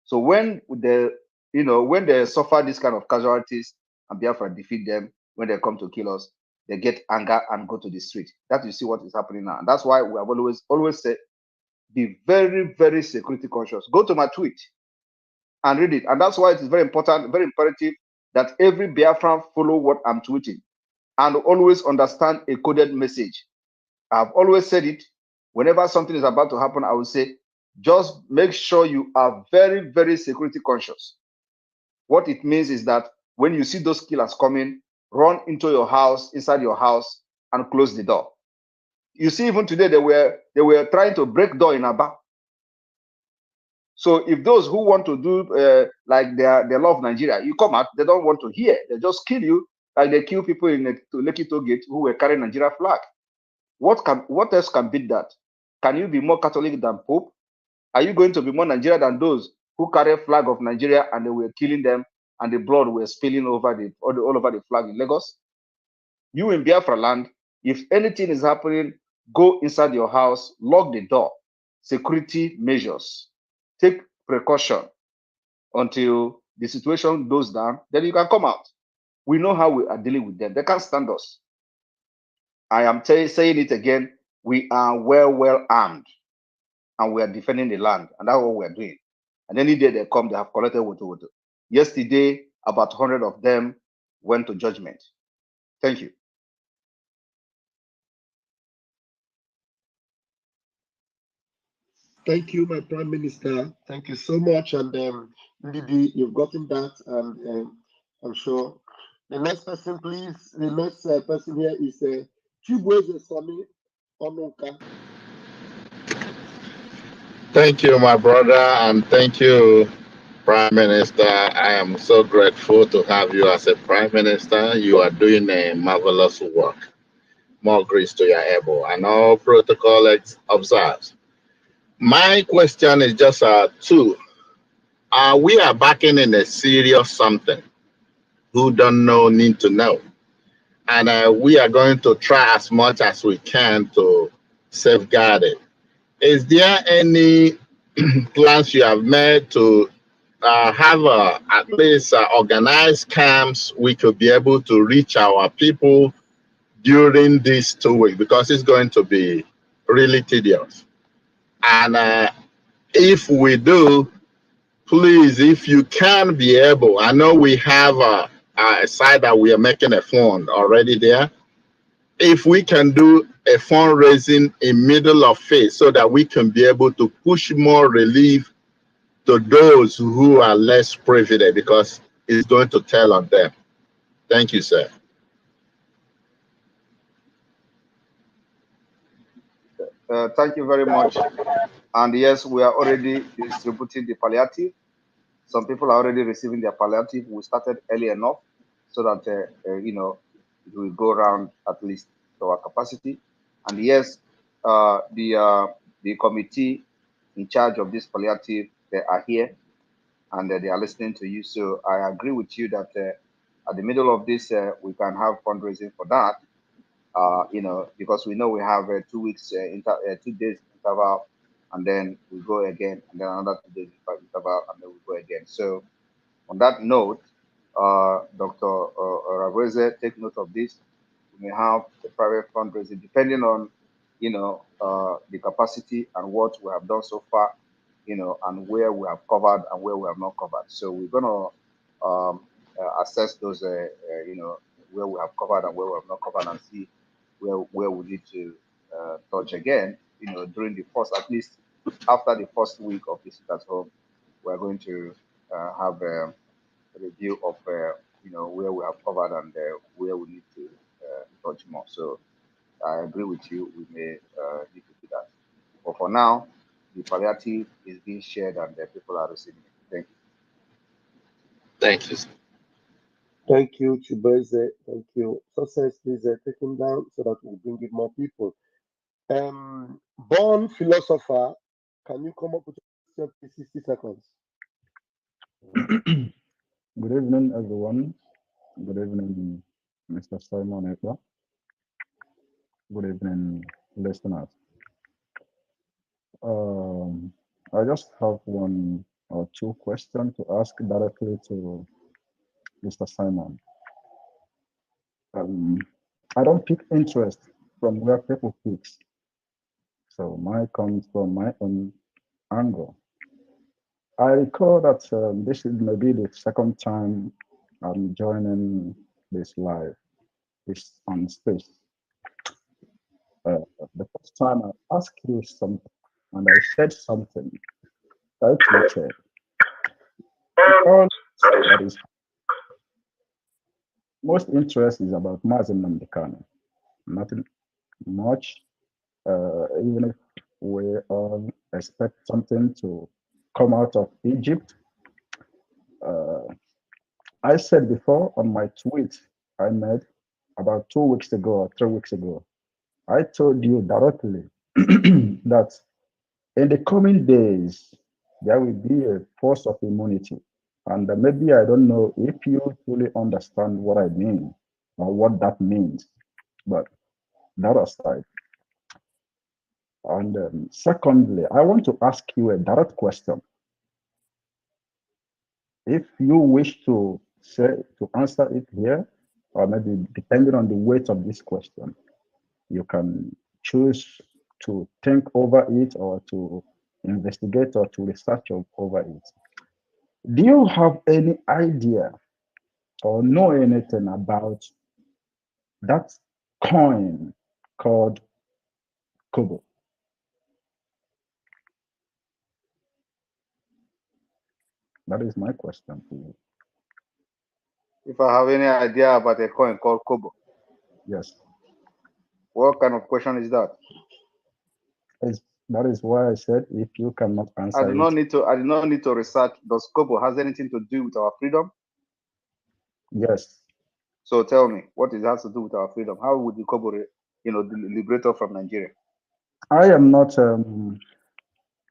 So when they suffer this kind of casualties and Biafra defeat them, when they come to kill us, they get anger and go to the street. That you see what is happening now. And that's why we have always said, be very, very security conscious. Go to my tweet and read it. And that's why it is very important, very imperative that every Biafran follow what I'm tweeting and always understand a coded message. I've always said it. Whenever something is about to happen, I will say, just make sure you are very, very security conscious. What it means is that when you see those killers coming, run into your house, inside your house, and close the door. You see, even today, they were trying to break door in Aba. So if those who want to do like they love Nigeria, you come out, they don't want to hear. They just kill you, like they kill people in Lekki Toll Gate who were carrying Nigeria flag. What else can beat that? Can you be more Catholic than Pope? Are you going to be more Nigeria than those who carry flag of Nigeria and they were killing them and the blood was spilling over all over the flag in Lagos? You in Biafra land, if anything is happening, go inside your house, lock the door, security measures, take precaution until the situation goes down, then you can come out. We know how we are dealing with them. They can't stand us. I am saying it again, we are well armed and we are defending the land, and that's what we're doing. And any day they come, they have collected woto. Yesterday, about 100 of them went to judgment. Thank you. Thank you, my Prime Minister. Thank you so much. And Ndidi, you've gotten that, and I'm sure. The next person, please. The next person here is Chibweze Sami Onunka. Thank you, my brother, and thank you, Prime Minister. I am so grateful to have you as a Prime Minister. You are doing a marvelous work. More grace to your elbow, and all protocol observed. My question is just two. We are backing in a serious something. Who don't know need to know. And we are going to try as much as we can to safeguard it. Is there any plans you have made to have at least organized camps we could be able to reach our people during these 2 weeks? Because it's going to be really tedious. And if we do, please, if you can be able, I know we have a side that we are making a fund already there. If we can do a fundraising in middle of phase so that we can be able to push more relief to those who are less privileged, because it's going to tell on them. Thank you, sir. Thank you very much. And yes, we are already distributing the palliative. Some people are already receiving their palliative. We started early enough so that, you know, it will go around at least to our capacity. And yes, the committee in charge of this palliative, they are here and they are listening to you. So I agree with you that at the middle of this, we can have fundraising for that. You know, because we know we have 2 weeks, 2 days interval, and then we go again, and then another 2 days interval, and then we go again. So on that note, Dr. Raveze, take note of this. We may have the private fundraising depending on, you know, the capacity and what we have done so far, you know, and where we have covered and where we have not covered. So we're gonna assess those, you know, where we have covered and where we have not covered, and see where we need to touch again, you know, during the first, at least after the first week of visit at home, we're going to have a review of, you know, where we have covered and where we need to touch more. So I agree with you, we may need to do that. But for now, the palliative is being shared and people are receiving it. Thank you. Thank you. Thank you, Chibeze. Thank you. Success, please take him down so that we'll bring in more people. Born philosopher, can you come up with a question, please? 60 seconds. Good evening, everyone. Good evening, Mr. Simon Ekpa. Good evening, listeners. I just have one or two questions to ask directly to Mr. Simon. I don't pick interest from where people pick. So mine comes from my own angle. I recall that this is maybe the second time I'm joining this live, this on space. The first time I asked you something and I said something that tweeted. That is, most interest is about Mazin Namdekano. Nothing much, even if we all expect something to come out of Egypt. I said before on my tweet I made about 2 weeks ago or 3 weeks ago, I told you directly that in the coming days, there will be a force of immunity. And maybe I don't know if you fully understand what I mean or what that means, but that aside. And secondly, I want to ask you a direct question. If you wish to answer it here, or maybe depending on the weight of this question, you can choose to think over it or to investigate or to research over it. Do you have any idea or know anything about that coin called Kobo? That is my question to you. If I have any idea about a coin called Kobo. Yes. What kind of question is that? That is why I said if you cannot answer I do not need to research. Does Kobo has anything to do with our freedom? Yes. So tell me, what it has to do with our freedom? How would the Kobo, you know, liberate us from Nigeria? I am not.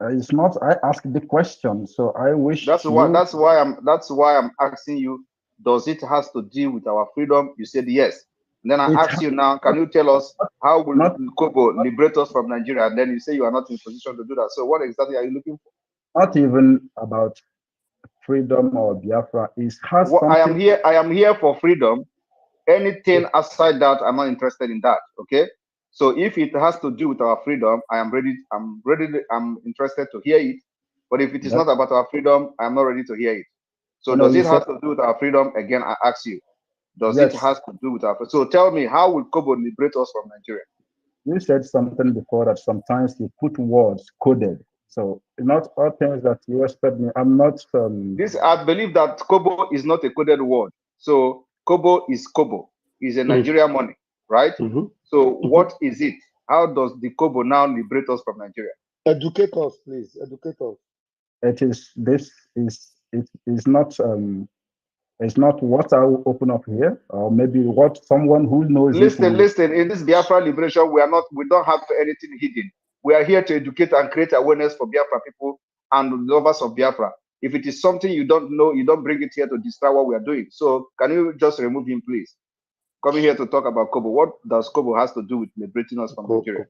It's not. I asked the question, so I wish. That's why I'm asking you. Does it has to deal with our freedom? You said yes. And then I ask you now, can you tell us how will Kobo liberate us from Nigeria? And then you say you are not in position to do that. So what exactly are you looking for? Not even about freedom or Biafra. I am here for freedom. Anything outside that, I'm not interested in that. Okay. So if it has to do with our freedom, I'm interested to hear it. But if it is not about our freedom, I'm not ready to hear it. So does it have to do with our freedom? Again, I ask you, does it have to do with our freedom? So tell me, how will Kobo liberate us from Nigeria? You said something before that sometimes you put words coded. So not all things that you expect me. I'm not. I believe that Kobo is not a coded word. So Kobo is Kobo. Is a Nigerian money, right? So what is it? How does the Kobo now liberate us from Nigeria? Educate us, please. Educate us. It is. This is. It is not. It's not what I will open up here, or maybe what someone who knows. Listen. In this Biafra liberation, we don't have anything hidden. We are here to educate and create awareness for Biafra people and lovers of Biafra. If it is something you don't know, you don't bring it here to destroy what we are doing. So can you just remove him, please? Coming here to talk about Kobo. What does Kobo has to do with liberating us from Nigeria?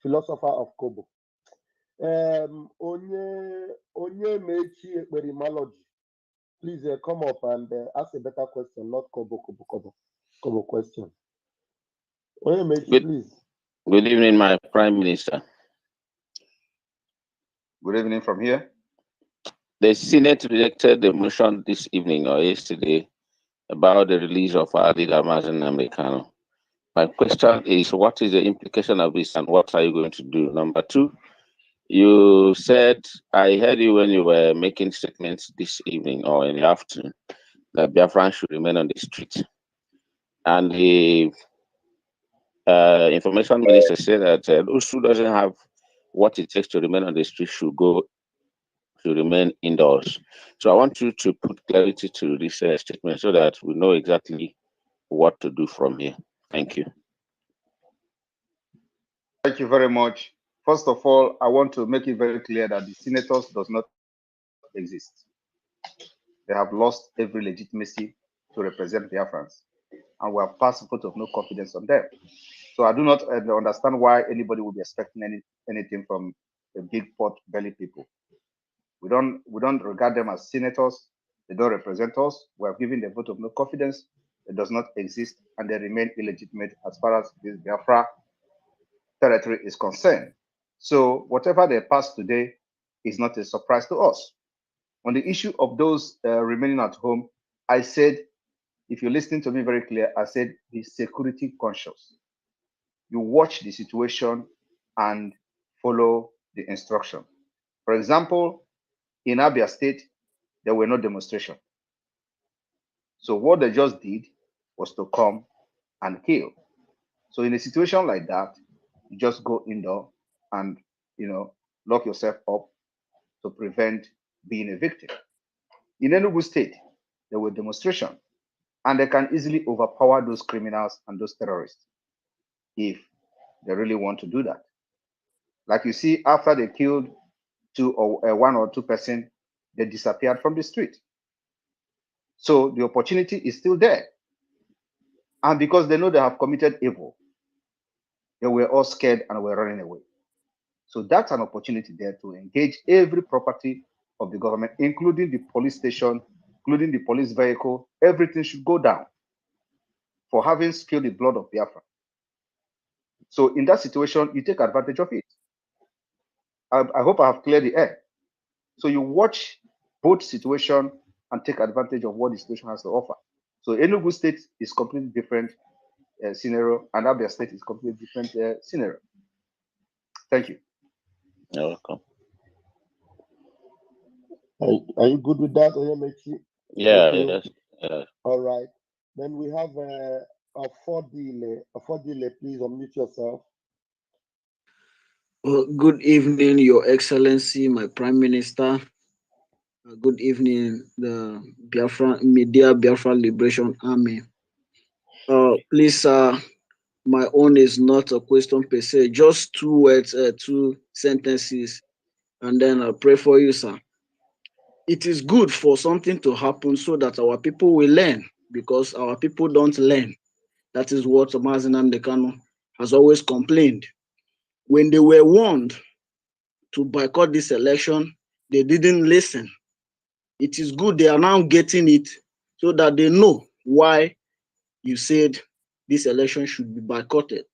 Philosopher of Kobo. Onye Mechi Ekperimology. Please come up and ask a better question, not Kobo question. Onye Mechi, please. Good evening, my Prime Minister. Good evening from here. The Senate rejected the motion this evening or yesterday about the release of our leader, Mazen Americano. My question is, what is the implication of this and what are you going to do? Number two, you said, I heard you when you were making statements this evening or in the afternoon, that Biafran should remain on the street. And the information minister said that those who doesn't have what it takes to remain on the street should remain indoors. So I want you to put clarity to this statement so that we know exactly what to do from here. Thank you. Thank you very much. First of all, I want to make it very clear that the senators does not exist. They have lost every legitimacy to represent Biafrans, and we have passed a vote of no confidence on them. So I do not understand why anybody would be expecting anything from the big pot belly people. We don't regard them as senators. They don't represent us. We have given the vote of no confidence. It does not exist, and they remain illegitimate as far as this Biafra territory is concerned. So whatever they pass today is not a surprise to us. On the issue of those remaining at home, I said, if you're listening to me very clear, I said be security conscious. You watch the situation and follow the instruction. For example, in Abia State, there were no demonstrations. So what they just did was to come and kill. So in a situation like that, you just go indoor and lock yourself up to prevent being a victim. In Enugu State, there were demonstrations, and they can easily overpower those criminals and those terrorists if they really want to do that. Like you see, after they killed one or two persons, they disappeared from the street. So the opportunity is still there. And because they know they have committed evil, they were all scared and were running away. So that's an opportunity there to engage every property of the government, including the police station, including the police vehicle. Everything should go down for having spilled the blood of Biafra. So in that situation, you take advantage of it. I hope I have cleared the air. So you watch both situations and take advantage of what the situation has to offer. So Enugu State is completely different scenario, and Abia State is completely different scenario. Thank you. You're welcome. Are you good with that, Oyemechi? Yeah, yes. All right. Then we have Afodile. Afodile, please unmute yourself. Good evening, Your Excellency, my Prime Minister. Good evening, the Biafra Liberation Army. Please, my own is not a question per se, just 2 words, 2 sentences, and then I'll pray for you, sir. It is good for something to happen so that our people will learn, because our people don't learn. That is what Mazen Amdekano has always complained. When they were warned to boycott this election, they didn't listen. It is good they are now getting it so that they know why you said this election should be boycotted.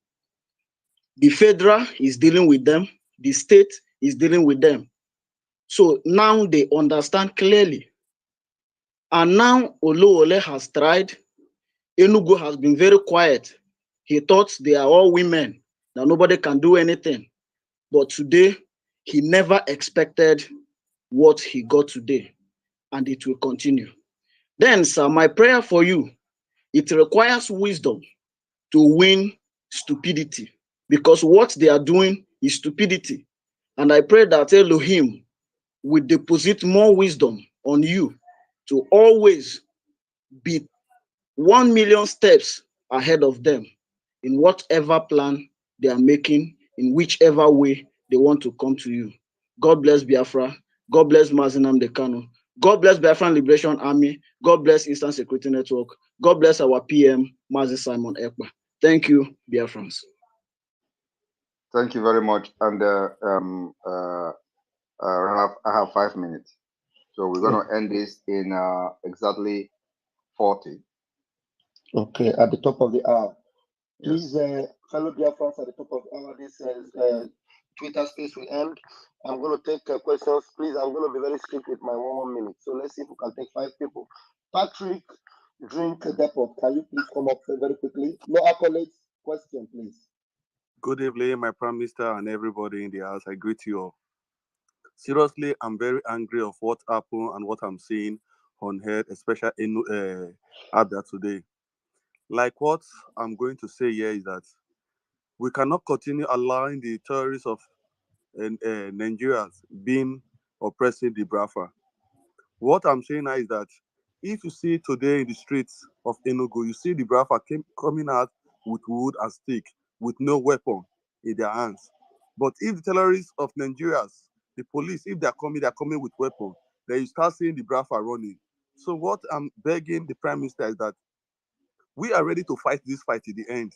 The federal is dealing with them. The state is dealing with them. So now they understand clearly. And now Oluwole has tried. Enugu has been very quiet. He thought they are all women, that nobody can do anything. But today, he never expected what he got today, and it will continue. Then, sir, my prayer for you, it requires wisdom to win stupidity, because what they are doing is stupidity. And I pray that Elohim will deposit more wisdom on you to always be 1 million steps ahead of them in whatever plan they are making, in whichever way they want to come to you. God bless Biafra. God bless Mazinam Dekano. God bless Biafran Liberation Army. God bless Eastern Security Network. God bless our PM, Mazi Simon Ekpa. Thank you, Biafrans. Thank you very much. And I have 5 minutes. So we're going to end this in exactly 40. Okay, at the top of the hour. Please, fellow Biafrans, at the top of the hour, this Twitter space will end. I'm going to take questions. Please, I'm going to be very strict with my 1 minute. So let's see if we can take 5 people. Patrick, Drink Depot, can you please come up very quickly? No accolades. Question, please. Good evening, my Prime Minister and everybody in the house. I greet you all. Seriously, I'm very angry of what happened and what I'm seeing on here, especially in Abia today. Like what I'm going to say here is that we cannot continue allowing the terrorists of Nigerians being oppressing the Biafra. What I'm saying now is that if you see today in the streets of Enugu, you see the Biafra coming out with wood and stick, with no weapon in their hands. But if the terrorists of Nigerians, the police, if they're coming with weapon, then you start seeing the Biafra running. So what I'm begging the Prime Minister is that we are ready to fight this fight to the end,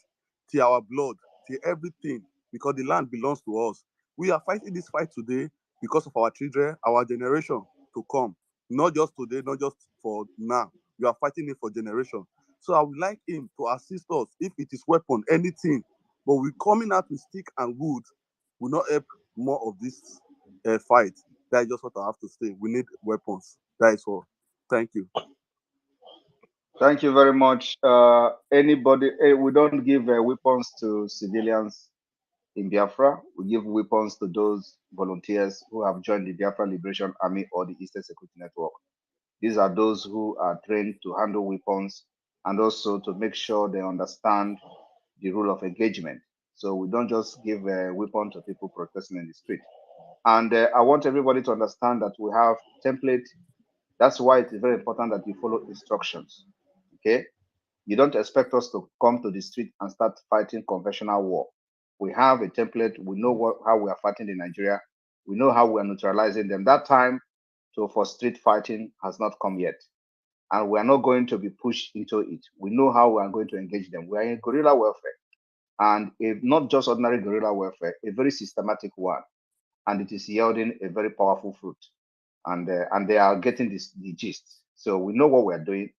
till our blood, till everything, because the land belongs to us. We are fighting this fight today because of our children, our generation to come. Not just today, not just for now. We are fighting it for generation. So I would like him to assist us if it is weapon, anything. But we coming out with stick and wood will not help more of this fight. That is just what I have to say. We need weapons. That is all. Thank you. Thank you very much. Anybody, we don't give weapons to civilians in Biafra. We give weapons to those volunteers who have joined the Biafra Liberation Army or the Eastern Security Network. These are those who are trained to handle weapons and also to make sure they understand the rule of engagement. So we don't just give a weapon to people protesting in the street. And I want everybody to understand that we have template. That's why it is very important that you follow instructions. Okay? You don't expect us to come to the street and start fighting conventional war. We have a template. We know how we are fighting in Nigeria. We know how we are neutralizing them. That time for street fighting has not come yet. And we are not going to be pushed into it. We know how we are going to engage them. We are in guerrilla warfare. And not just ordinary guerrilla warfare, a very systematic one. And it is yielding a very powerful fruit. And they are getting the gist. So we know what we're doing.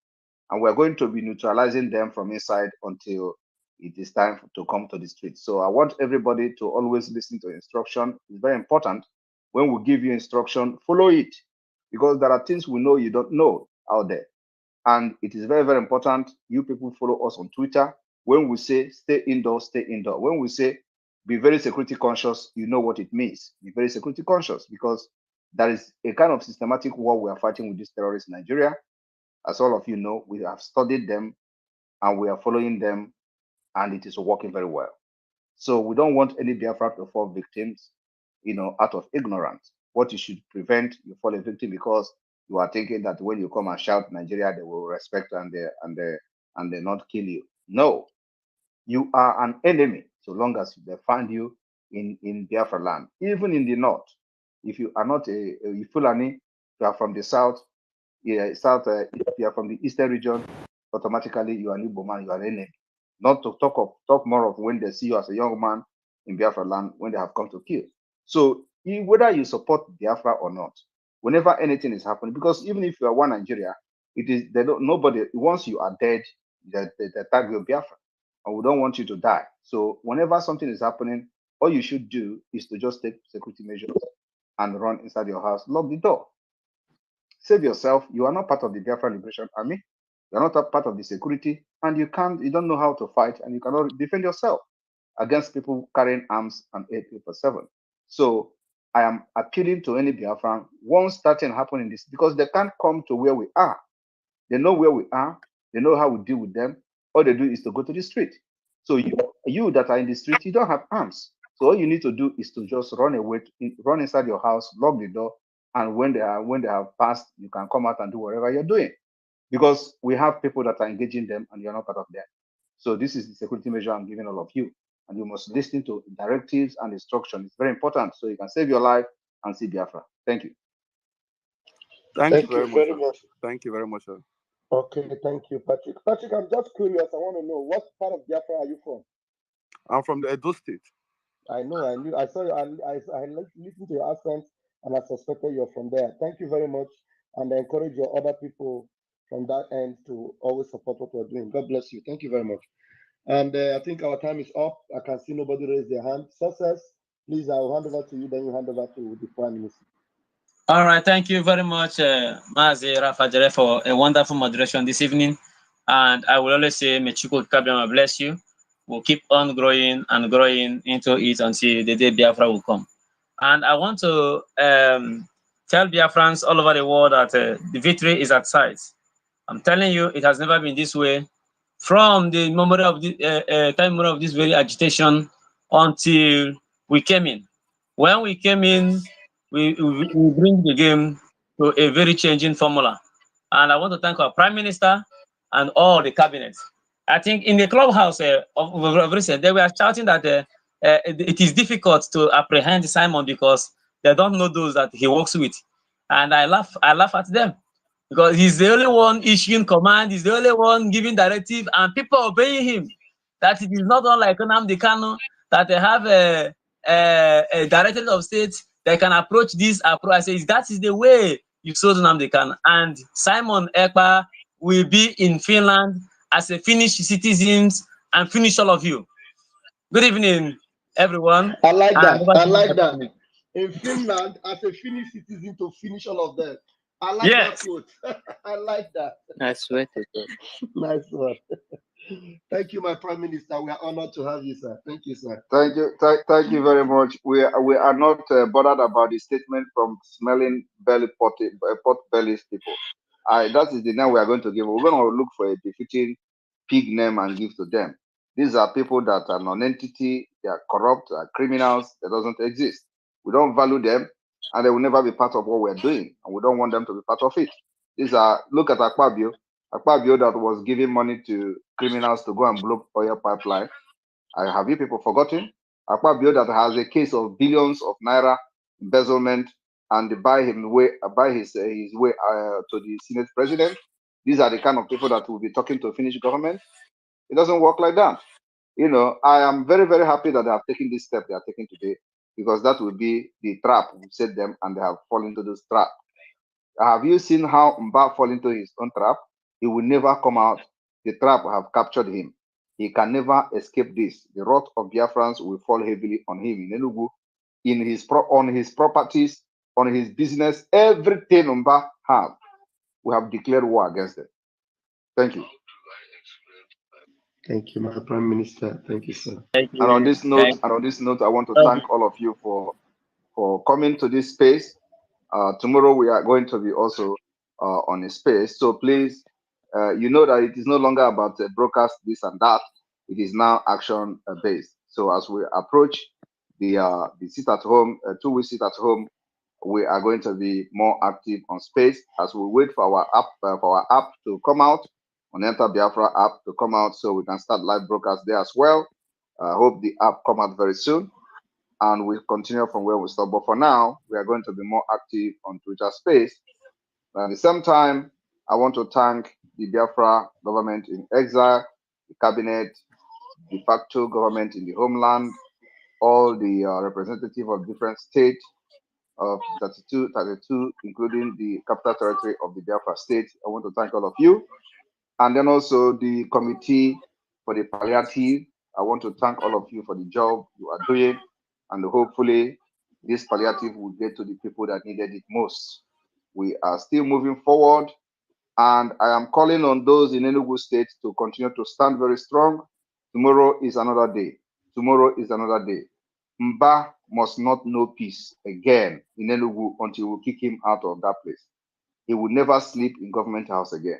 And we're going to be neutralizing them from inside until it is time to come to the street. So I want everybody to always listen to instruction. It's very important. When we give you instruction, follow it, because there are things we know you don't know out there. And it is very, very important you people follow us on Twitter. When we say stay indoors, stay indoor. When we say be very security conscious, you know what it means. Be very security conscious, because there is a kind of systematic war we are fighting with these terrorists in Nigeria. As all of you know, we have studied them and we are following them, and it is working very well. So we don't want any Biafra to fall victims, out of ignorance. What you should prevent, you fall a victim because you are thinking that when you come and shout Nigeria, they will respect and they not kill you. No, you are an enemy so long as they find you in Biafra land, even in the north. If you are not a Fulani, you are from the south. If you are from the eastern region, automatically you are an Igbo man, you are an enemy. Not to talk more of when they see you as a young man in Biafra land when they have come to kill. So whether you support Biafra or not, whenever anything is happening, because even if you are one Nigeria, nobody, once you are dead, they tag you Biafra. and we don't want you to die. So whenever something is happening, all you should do is to just take security measures and run inside your house, lock the door. Save yourself. You are not part of the Biafran Liberation Army. You are not a part of the security, and you don't know how to fight, and you cannot defend yourself against people carrying arms and 8/7. So I am appealing to any Biafran, once starting happening this, because they can't come to where we are. They know where we are. They know how we deal with them. All they do is to go to the street. So you that are in the street, you don't have arms. So all you need to do is to just run away, run inside your house, lock the door, and when they have passed, you can come out and do whatever you're doing. Because we have people that are engaging them, and you're not part of them. So this is the security measure I'm giving all of you, and you must listen to directives and instructions. It's very important, so you can save your life and see Biafra. Thank you. Thank you very much. Thank you very much, sir. Okay, thank you, Patrick. Patrick, I'm just curious. I want to know, what part of Biafra are you from? I'm from the Edo State. I know, I saw you, I listened to your accent, and I suspected you're from there. Thank you very much, and I encourage your other people from that end to always support what we're doing. God bless you. Thank you very much. And I think our time is up. I can see nobody raise their hand. Success, please, I'll hand over to you, then you hand over to the Prime Minister. All right, thank you very much, Mazi Rafajere, for a wonderful moderation this evening. And I will always say, may Chukwu Kabiyama bless you. We'll keep on growing and growing into it until the day Biafra will come. And I want to tell Biafrans all over the world that the victory is at sight. I'm telling you, it has never been this way from the memory of the time of this very agitation until we came in. When we came in, we bring the game to a very changing formula. And I want to thank our Prime Minister and all the cabinet. I think in the clubhouse of recent, they were shouting that it is difficult to apprehend Simon because they don't know those that he works with. And I laugh at them because he's the only one issuing command, he's the only one giving directive, and people obeying him. That it is not unlike Nnamdi Kanu that they have a director of state that can approach this approach. I say that is the way you sold Nnamdi Kanu. And Simon Ekpa will be in Finland as a Finnish citizen and finish all of you. Good evening, everyone. I like that. I like that. In Finland, as a Finnish citizen, to finish all of them. I like that quote. I like that. I swear to God. Nice one. Thank you, my Prime Minister. We are honored to have you, sir. Thank you, sir. Thank you. Thank you very much. We are not bothered about the statement from smelling pot bellies people. That is the name we are going to give. We're going to look for a befitting pig name and give to them. These are people that are non-entity. They are corrupt. They are criminals. That doesn't exist. We don't value them, and they will never be part of what we're doing, and we don't want them to be part of it. Look at Akpabio that was giving money to criminals to go and block oil pipeline. Have you people forgotten? Akpabio that has a case of billions of naira embezzlement and buy his way to the Senate president. These are the kind of people that will be talking to Finnish government. It doesn't work like that. I am very, very happy that they have taken this step they are taking today, because that will be the trap we set them, and they have fallen into this trap. Have you seen how Mbah fall into his own trap? He will never come out. The trap have captured him. He can never escape this. The wrath of Biafrans will fall heavily on him in Enugu, on his properties, on his business, everything Mbah have. We have declared war against them. Thank you. Thank you, my Prime Minister. Thank you, sir. Thank you. And on this note, I want to thank all of you for coming to this space. Tomorrow we are going to be also on a space. So please, you know that it is no longer about broadcast this and that. It is now action based. So as we approach the sit at home, 2 week sit at home, we are going to be more active on space as we wait for our app to come out, on Enter Biafra app to come out, so we can start live broadcast there as well. I hope the app come out very soon, and we continue from where we stop. But for now, we are going to be more active on Twitter space. At the same time, I want to thank the Biafra government in exile, the cabinet, de facto government in the homeland, all the representatives of different states of 32, including the capital territory of the Biafra state. I want to thank all of you. And then also the committee for the palliative. I want to thank all of you for the job you are doing, and hopefully this palliative will get to the people that needed it most. We are still moving forward, and I am calling on those in Enugu State to continue to stand very strong. Tomorrow is another day. Tomorrow is another day. Mbah must not know peace again in Enugu until we kick him out of that place. He will never sleep in government house again.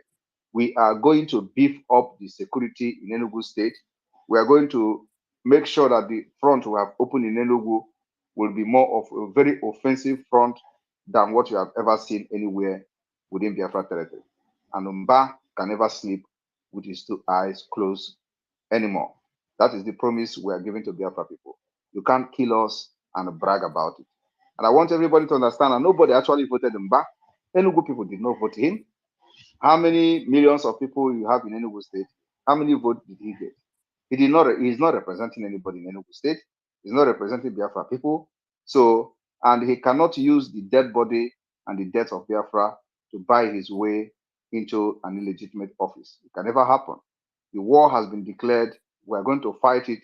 We are going to beef up the security in Enugu State. We are going to make sure that the front we have opened in Enugu will be more of a very offensive front than what you have ever seen anywhere within Biafra territory. And Mbah can never sleep with his two eyes closed anymore. That is the promise we are giving to Biafra people. You can't kill us and brag about it. And I want everybody to understand that nobody actually voted Mbah. Enugu people did not vote him. How many millions of people you have in Enugu State? How many votes did he get? He is not representing anybody in Enugu State. He's not representing Biafra people. So, and he cannot use the dead body and the death of Biafra to buy his way into an illegitimate office. It can never happen. The war has been declared. We're going to fight it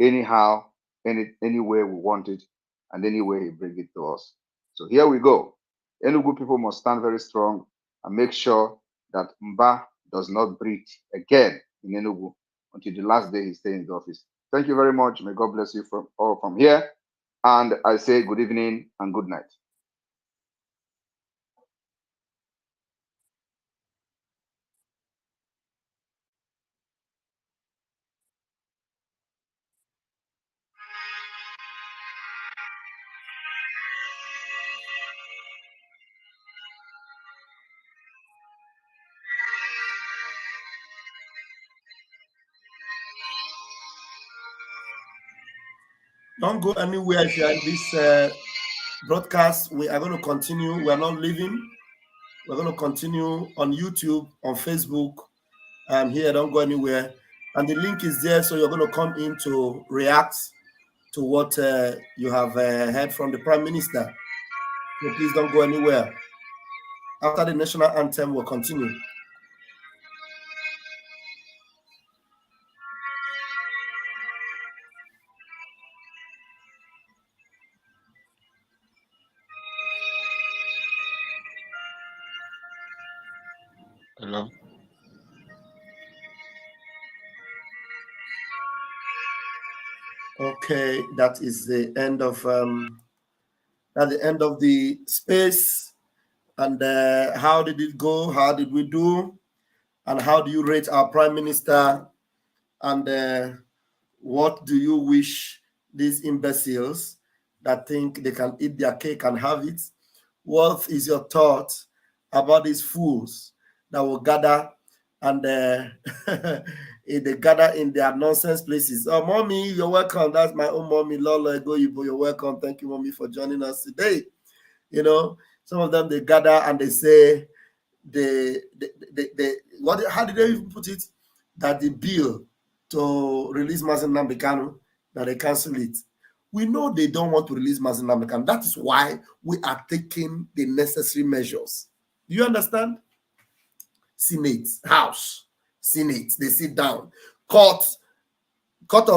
anyhow, any way we want it, and any way he brings it to us. So here we go. Enugu people must stand very strong and make sure that Mbah does not breathe again in Enugu until the last day he stays in the office. Thank you very much. May God bless you from here. And I say good evening and good night. Don't go anywhere if you're in this broadcast. We are going to continue. We are not leaving. We're going to continue on YouTube, on Facebook. I'm here. Don't go anywhere. And the link is there, so you're going to come in to react to what you have heard from the Prime Minister. So please don't go anywhere. After the national anthem, we'll continue. Hello. Okay, that is the end of the space. And how did it go? How did we do? And how do you rate our Prime Minister? And what do you wish these imbeciles that think they can eat their cake and have it? What is your thought about these fools that will gather and they gather in their nonsense places? Oh, mommy, you're welcome. That's my own mommy, Lola Egoyibo. You're welcome. Thank you, mommy, for joining us today. You know, some of them, they gather and they say, how did they even put it? That the bill to release Mazen Nnamdi Kanu, that they cancel it. We know they don't want to release Mazen Nnamdi Kanu. That is why we are taking the necessary measures. Do you understand? Senate, House, Senate, they sit down. Court of court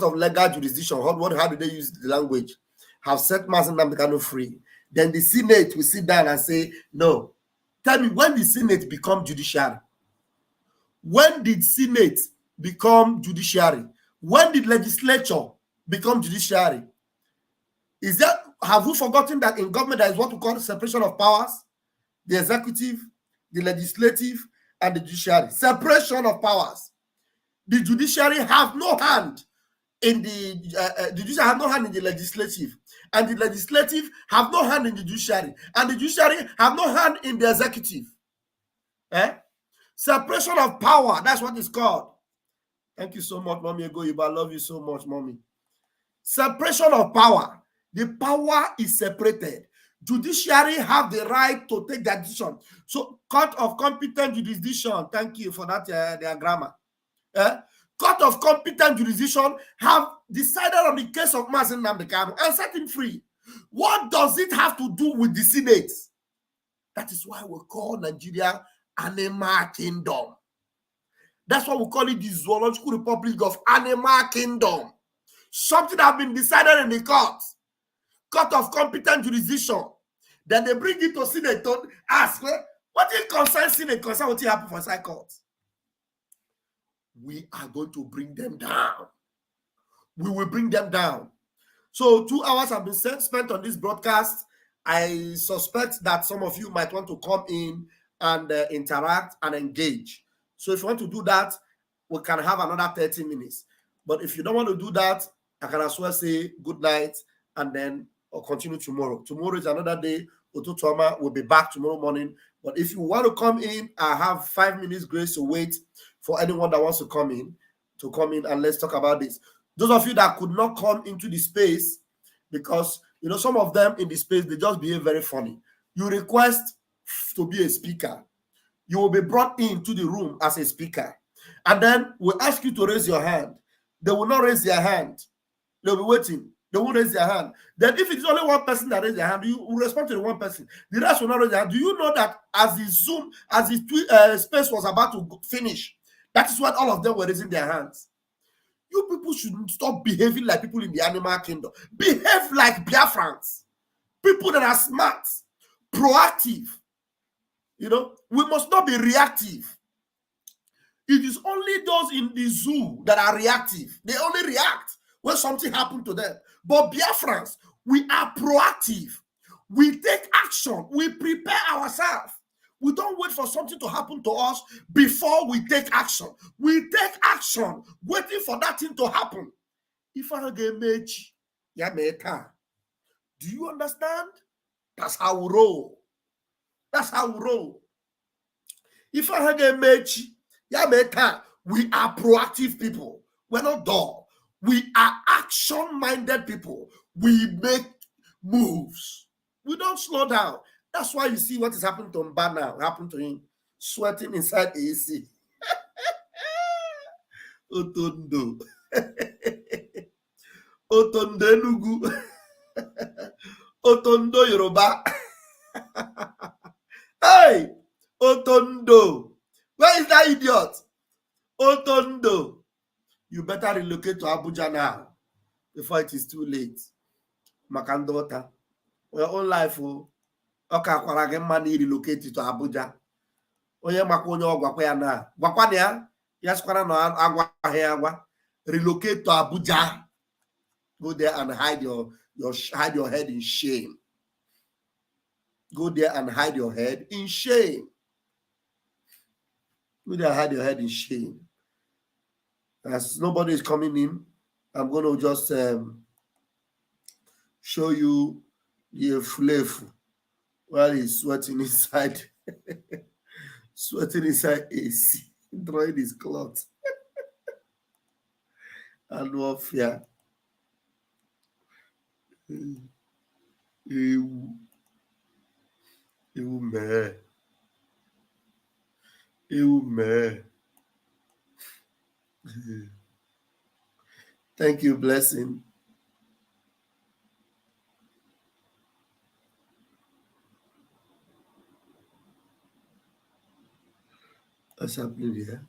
of legal jurisdiction. How do they use the language? Have set Mazen Nnamdi Kanu free. Then the Senate will sit down and say, no. Tell me, when did Senate become judiciary? When did Senate become judiciary? When did legislature become judiciary? Have we forgotten that in government there is what we call separation of powers? The executive, the legislative, and the judiciary. Separation of powers. The judiciary have no hand in the judiciary have no hand in the legislative, and the legislative have no hand in the judiciary, and the judiciary have no hand in the executive. Separation of power, that's what it's called. Thank you so much, Mommy Egoyibo. I love you so much, Mommy. Separation of power. The power is separated. Judiciary have the right to take that decision. So, court of competent jurisdiction, thank you for that, their grammar. Court of competent jurisdiction have decided on the case of Mazen Nnamdi Kanu and set him free. What does it have to do with the Senate? That is why we call Nigeria animal kingdom. That's why we call it the Zoological Republic of Animal Kingdom. Something that has been decided in the court of competent jurisdiction. Then they bring it to Senate to ask, what it concerns Senate, concern what happened for High Court. We are going to bring them down. We will bring them down. So 2 hours have been spent on this broadcast. I suspect that some of you might want to come in and interact and engage. So if you want to do that, we can have another 30 minutes. But if you don't want to do that, I can as well say good night and then I'll continue tomorrow. Tomorrow is another day. Otutoma will be back tomorrow morning. But if you want to come in, I have 5 minutes grace to wait for anyone that wants to come in and let's talk about this. Those of you that could not come into the space, because you know some of them in the space, they just behave very funny. You request to be a speaker, you will be brought into the room as a speaker, and then we'll ask you to raise your hand. They will not raise their hand. They'll be waiting. They won't raise their hand. Then if it's only one person that raises their hand, you will respond to the one person. The rest will not raise their hand. Do you know that as the space was about to finish, that is when all of them were raising their hands? You people should stop behaving like people in the animal kingdom. Behave like Biafrans. People that are smart, proactive. You know, we must not be reactive. It is only those in the zoo that are reactive. They only react when something happened to them. But Biafrans, we are proactive. We take action. We prepare ourselves. We don't wait for something to happen to us before we take action. We take action, waiting for that thing to happen. If I get mechi, do you understand? That's how we roll. That's how we roll. If I get mechi, we are proactive people. We're not dull. We are action-minded people. We make moves. We don't slow down. That's why you see what is happening to Mbah now. Happened to him, sweating inside AC. Otondo. Otondo Enugu. Otondo Yoruba. Hey, Otondo. Where is that idiot? Otondo. You better relocate to Abuja now before it is too late. Makandota. Your own life, oh. Okay, relocate to Abuja. Relocate to Abuja. Go there and hide your head in shame. Go there and hide your head in shame. Go there and hide your head in shame. As nobody is coming in, I'm going to just show you the flavor while he's sweating inside. Sweating inside AC, drawing his cloth. And warfare. You man. Thank you, blessing. What's happening here?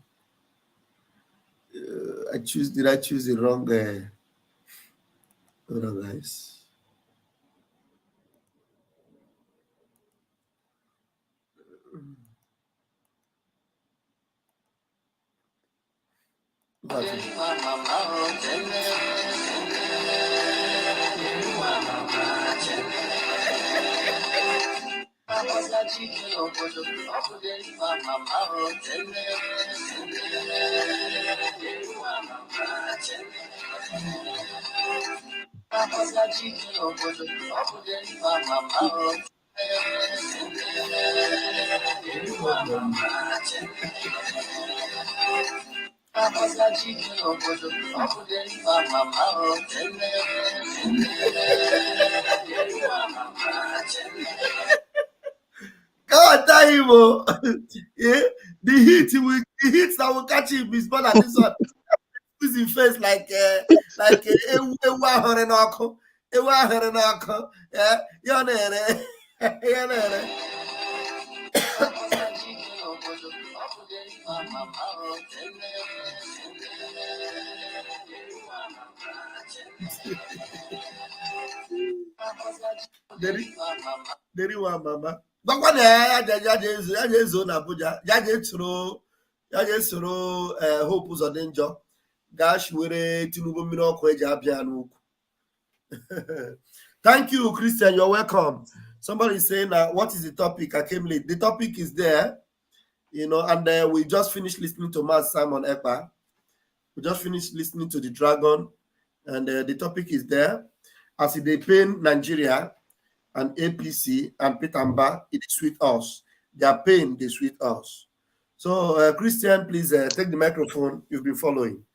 Did I choose the wrong hold on, guys. God damn him, yeah. The heat that will catch him is more than this one. Squeeze his face like yeah. Deri wa mama. Gwakwa na ya ezo na Abuja. Ya soro Hope Uzodinjo. Gash were Tinubu mmiri ọkụ eji abịa n'ukwu. Thank you, Christian. You're welcome. Somebody is saying, what is the topic? I came late. The topic is there, and we just finished listening to Matt Simon Ekpa. We just finished listening to the Dragon, and the topic is there. As they pain Nigeria and APC and Peter Mbah, it is with us. Their pain, they sweet us. So, Christian, please take the microphone. You've been following.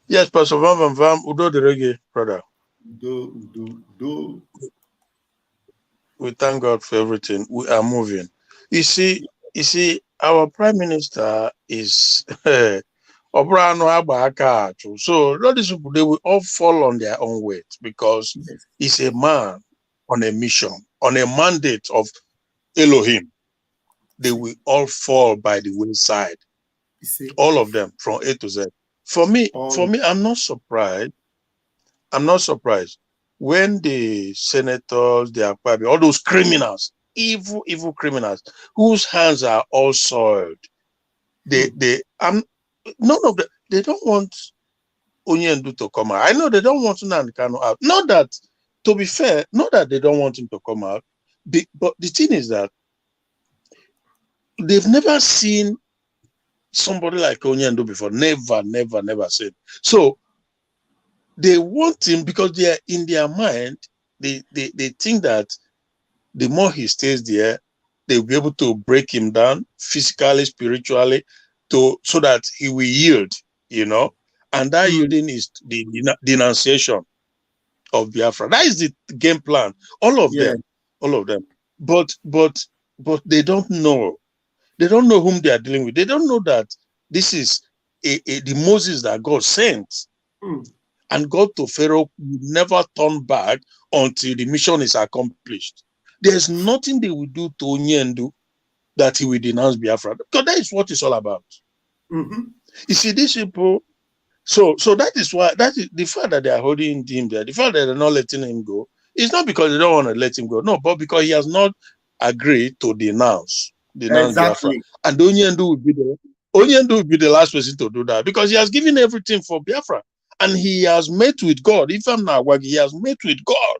Yes, Pastor Vam, Udo the reggae, brother. Do. We thank God for everything. We are moving. You see, our Prime Minister is Obrano Abaka. So they will all fall on their own weight because he's a man on a mission, on a mandate of Elohim. They will all fall by the wayside. All of them from A to Z. For me, I'm not surprised. When the senators, the Ekpa, all those criminals, evil criminals, whose hands are all soiled, none of them, they don't want Onyendu to come out. I know they don't want Nnamdi Kanu out. Not that, to be fair, not that they don't want him to come out, but the thing is that they've never seen somebody like Onyendu before. Never seen. So they want him because they are in their mind, they think that the more he stays there, they'll be able to break him down physically, spiritually, so that he will yield, and that yielding is the denunciation of Biafra. That is the game plan. All of them. But they don't know. They don't know whom they are dealing with. They don't know that this is the Moses that God sent. And God to Pharaoh will never turn back until the mission is accomplished. There's nothing they will do to Onyendu that he will denounce Biafra. Because that is what it's all about. You see, these people, so that is why, that is the fact that they are holding him there, the fact that they're not letting him go, it's not because they don't want to let him go. No, but because he has not agreed to denounce Biafra. And Onyendu will be the last person to do that because he has given everything for Biafra. And he has met with God. If I'm not working, he has met with God.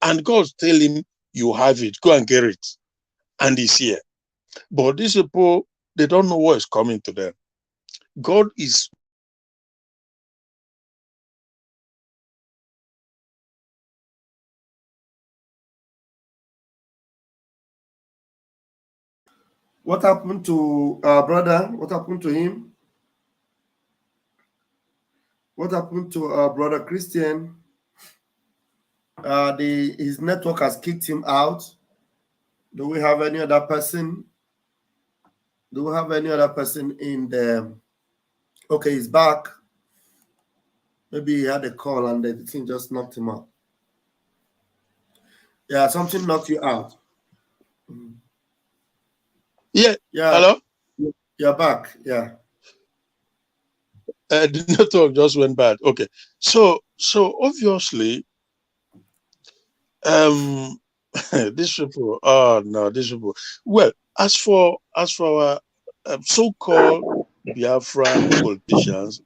And God's telling him, you have it, go and get it. And he's here. But these people, they don't know what is coming to them. God is... What happened to our brother? What happened to him? What happened to our brother Christian? His network has kicked him out. Do we have any other person? Do we have any other person in the... Okay, he's back. Maybe he had a call and the thing just knocked him out. Yeah, something knocked you out. Yeah. Hello? You're back. Yeah. The network just went bad. Okay. So obviously, these people, these people. Well, as for our so-called Biafran politicians,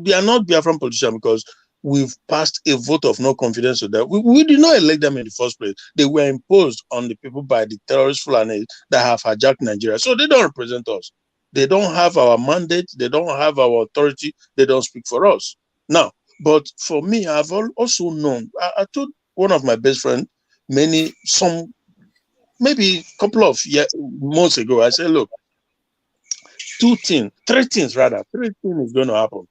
they are not Biafran politicians because we've passed a vote of no confidence with them. We did not elect them in the first place. They were imposed on the people by the terrorist Fulani that have hijacked Nigeria. So they don't represent us. They don't have our mandate. They don't have our authority. They don't speak for us. Now, but for me, I've also known, I told one of my best friends maybe a couple of months ago, I said, look, three things is going to happen.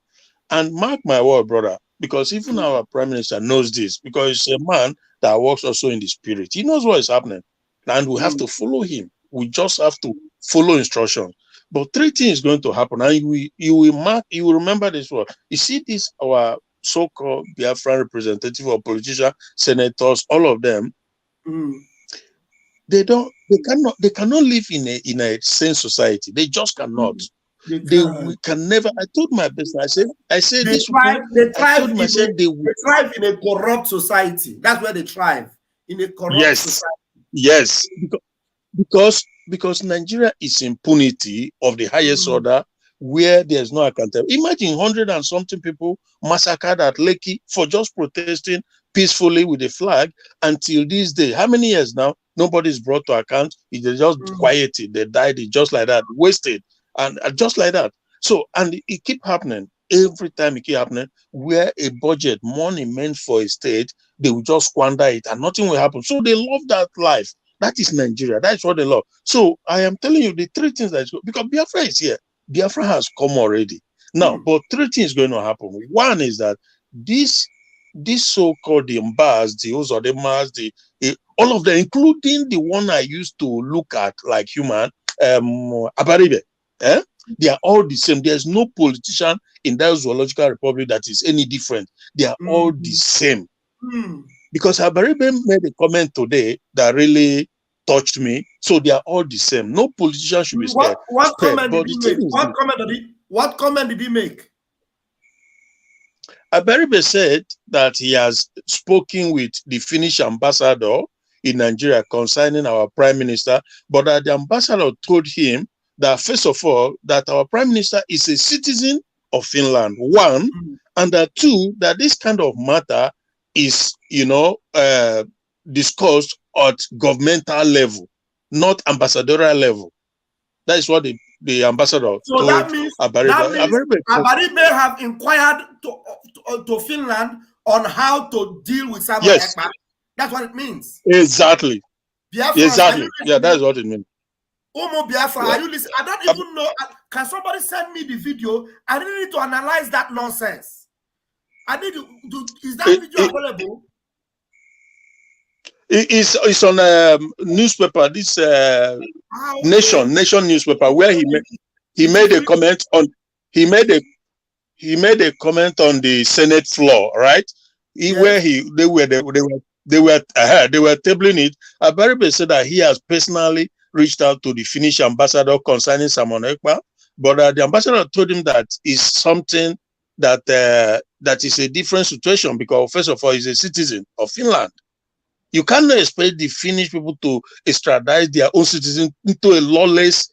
And mark my word, brother, because even our Prime Minister knows this, because he's a man that works also in the spirit. He knows what is happening. And we have to follow him. We just have to follow instructions. But three things is going to happen. And you will remember this one. You see this, our so-called Biafran representative or politician, senators, all of them, They cannot live in a sane society. They just cannot. We can never. I told my business. I said they this thrive. people. They thrive. I told myself They thrive in a corrupt society. That's where they thrive, in a corrupt society. Yes, because Nigeria is impunity of the highest order, where there's no accountability. Imagine 100 and something people massacred at Lekki for just protesting peacefully with the flag until this day. How many years now? Nobody's brought to account. They just quieted. They died just like that, wasted, and just like that. So, and it keep happening. Every time it keep happening, where a budget, money meant for a state, they will just squander it and nothing will happen. So they love that life. That is Nigeria. That's what they love. So I am telling you the three things that because Biafra is here. Biafra has come already. Now, but three things going to happen. One is that this so-called the Mbahs, the Uzodemas, all of them, including the one I used to look at like human, Abaribe, they are all the same. There's no politician in that zoological republic that is any different. They are all the same. Because Abaribe made a comment today that really touched me. So they are all the same. No politician should be scared. What comment did he make? What comment did he make? Abaribe said that he has spoken with the Finnish ambassador in Nigeria concerning our prime minister, but that the ambassador told him that, first of all, that our prime minister is a citizen of Finland, one, and that two, that this kind of matter is, discussed at governmental level, not ambassadorial level. That is what the ambassador told that means Abaribe have inquired to Finland on how to deal with Samuel Ekpa. That's what it means. Exactly. Biafran, exactly. Yeah, that's what it means. Umu Biafra, are you listening? I don't even know. Can somebody send me the video? I really need to analyze that nonsense. I need to. Is that video available? It's on a newspaper. This Nation newspaper, where he made a comment on he made a comment on the Senate floor, right? Where they were tabling it. Abaribe said that he has personally reached out to the Finnish ambassador concerning Samuel Ekpa, but the ambassador told him that is something that that is a different situation because, first of all, he's a citizen of Finland. You cannot expect the Finnish people to extradite their own citizens into a lawless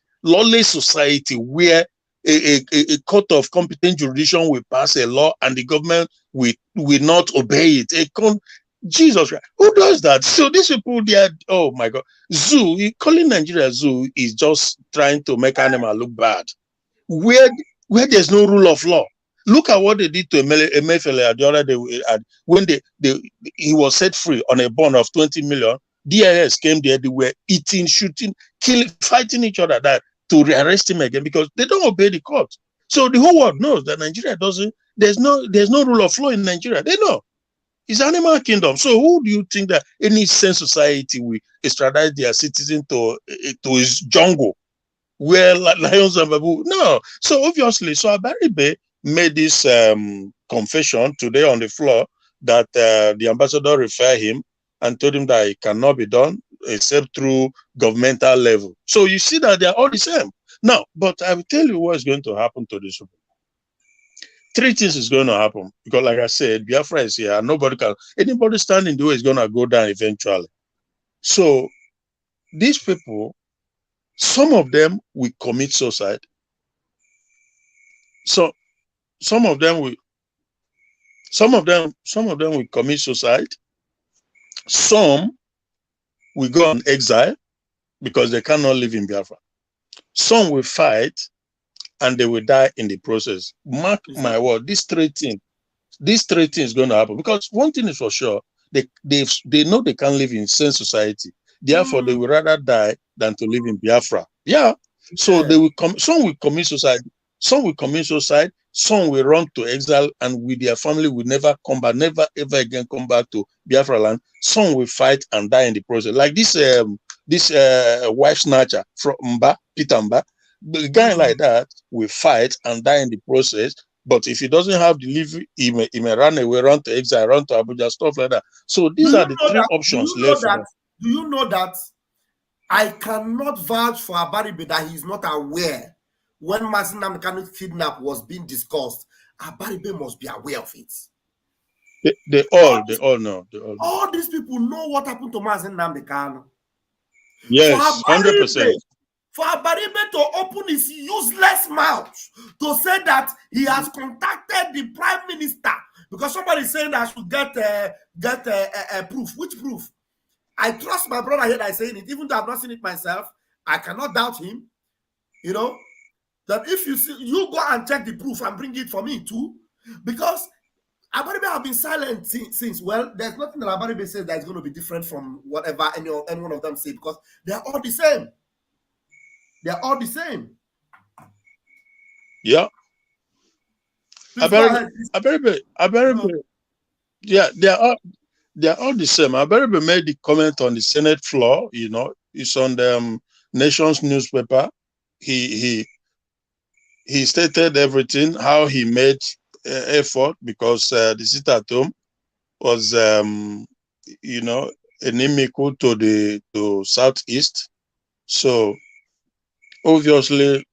society where a court of competent jurisdiction will pass a law and the government will not obey it. Jesus Christ, who does that? So these people, they are, oh my God, zoo, calling Nigeria zoo is just trying to make animal look bad. Where there's no rule of law. Look at what they did to Emefiele the other day when he was set free on a bond of 20 million. DIS came there, they were eating, shooting, killing, fighting each other to arrest him again because they don't obey the court. So the whole world knows that Nigeria doesn't, there's no rule of law in Nigeria. They know. It's animal kingdom. So who do you think that any sane society will extradite their citizen to his jungle where lions and baboon? No. So obviously, so Abaribe made this confession today on the floor that the ambassador referred him and told him that it cannot be done except through governmental level. So you see that they're all the same. Now, but I will tell you what's going to happen to this people. Three things is going to happen because, like I said, Biafra is here. Anybody standing in the way is going to go down eventually. So these people, some of them will commit suicide. So some of them will commit suicide. Some will go on exile because they cannot live in Biafra. Some will fight and they will die in the process. Mark my word, these three things is going to happen because one thing is for sure, they know they can't live in sane society. Therefore, they will rather die than to live in Biafra. Yeah. So they will some will commit suicide. Some will commit suicide. Some will run to exile and with their family will never come back, never ever again come back to Biafra land. Some will fight and die in the process. Like this wife snatcher from Mbah, Peter Mbah. The guy like that will fight and die in the process. But if he doesn't have delivery, he may run away, run to exile, run to Abuja, stuff like that. So these are the three options left for them. Do you know that I cannot vouch for Abaribe that he's not aware when Mazi Nnamdi Kanu's kidnap was being discussed. Abaribe must be aware of it. They all know. All these people know what happened to Mazi Nnamdi Kanu. Yes, 100%. For Abaribe to open his useless mouth to say that he has contacted the prime minister because somebody is saying that I should get a proof. Which proof? I trust my brother here that is saying it, even though I've not seen it myself. I cannot doubt him. You know that if you see, you go and check the proof and bring it for me too, because Abaribe have been silent since. Well, there's nothing that Abaribe says that is going to be different from whatever any one of them say because they are all the same. They are all the same. Yeah. Abaribe. Yeah, they are all the same. Abaribe made the comment on the Senate floor. You know, it's on the Nation's newspaper. He stated everything, how he made effort because the sit at home was you know, inimical to Southeast. So obviously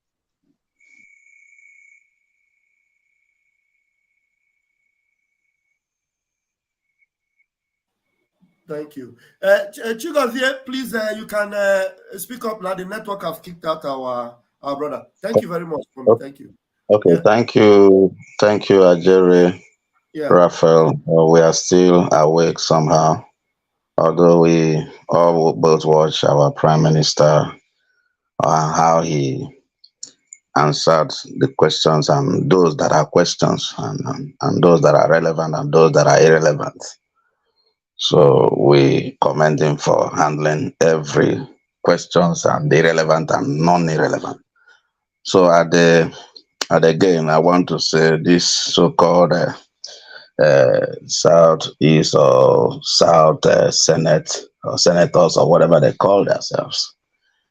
Thank you. Chigozie, please, you can speak up now. The network have kicked out our brother. Thank you very much. Thank you. Okay, yeah. Thank you, Ajere, Raphael. We are still awake somehow, although we all both watch our Prime Minister how he answered the questions and those that are questions and those that are relevant and those that are irrelevant. So we commend him for handling every questions and irrelevant and non-irrelevant. So at the game, I want to say this so-called Southeast or South Senate or senators or whatever they call themselves.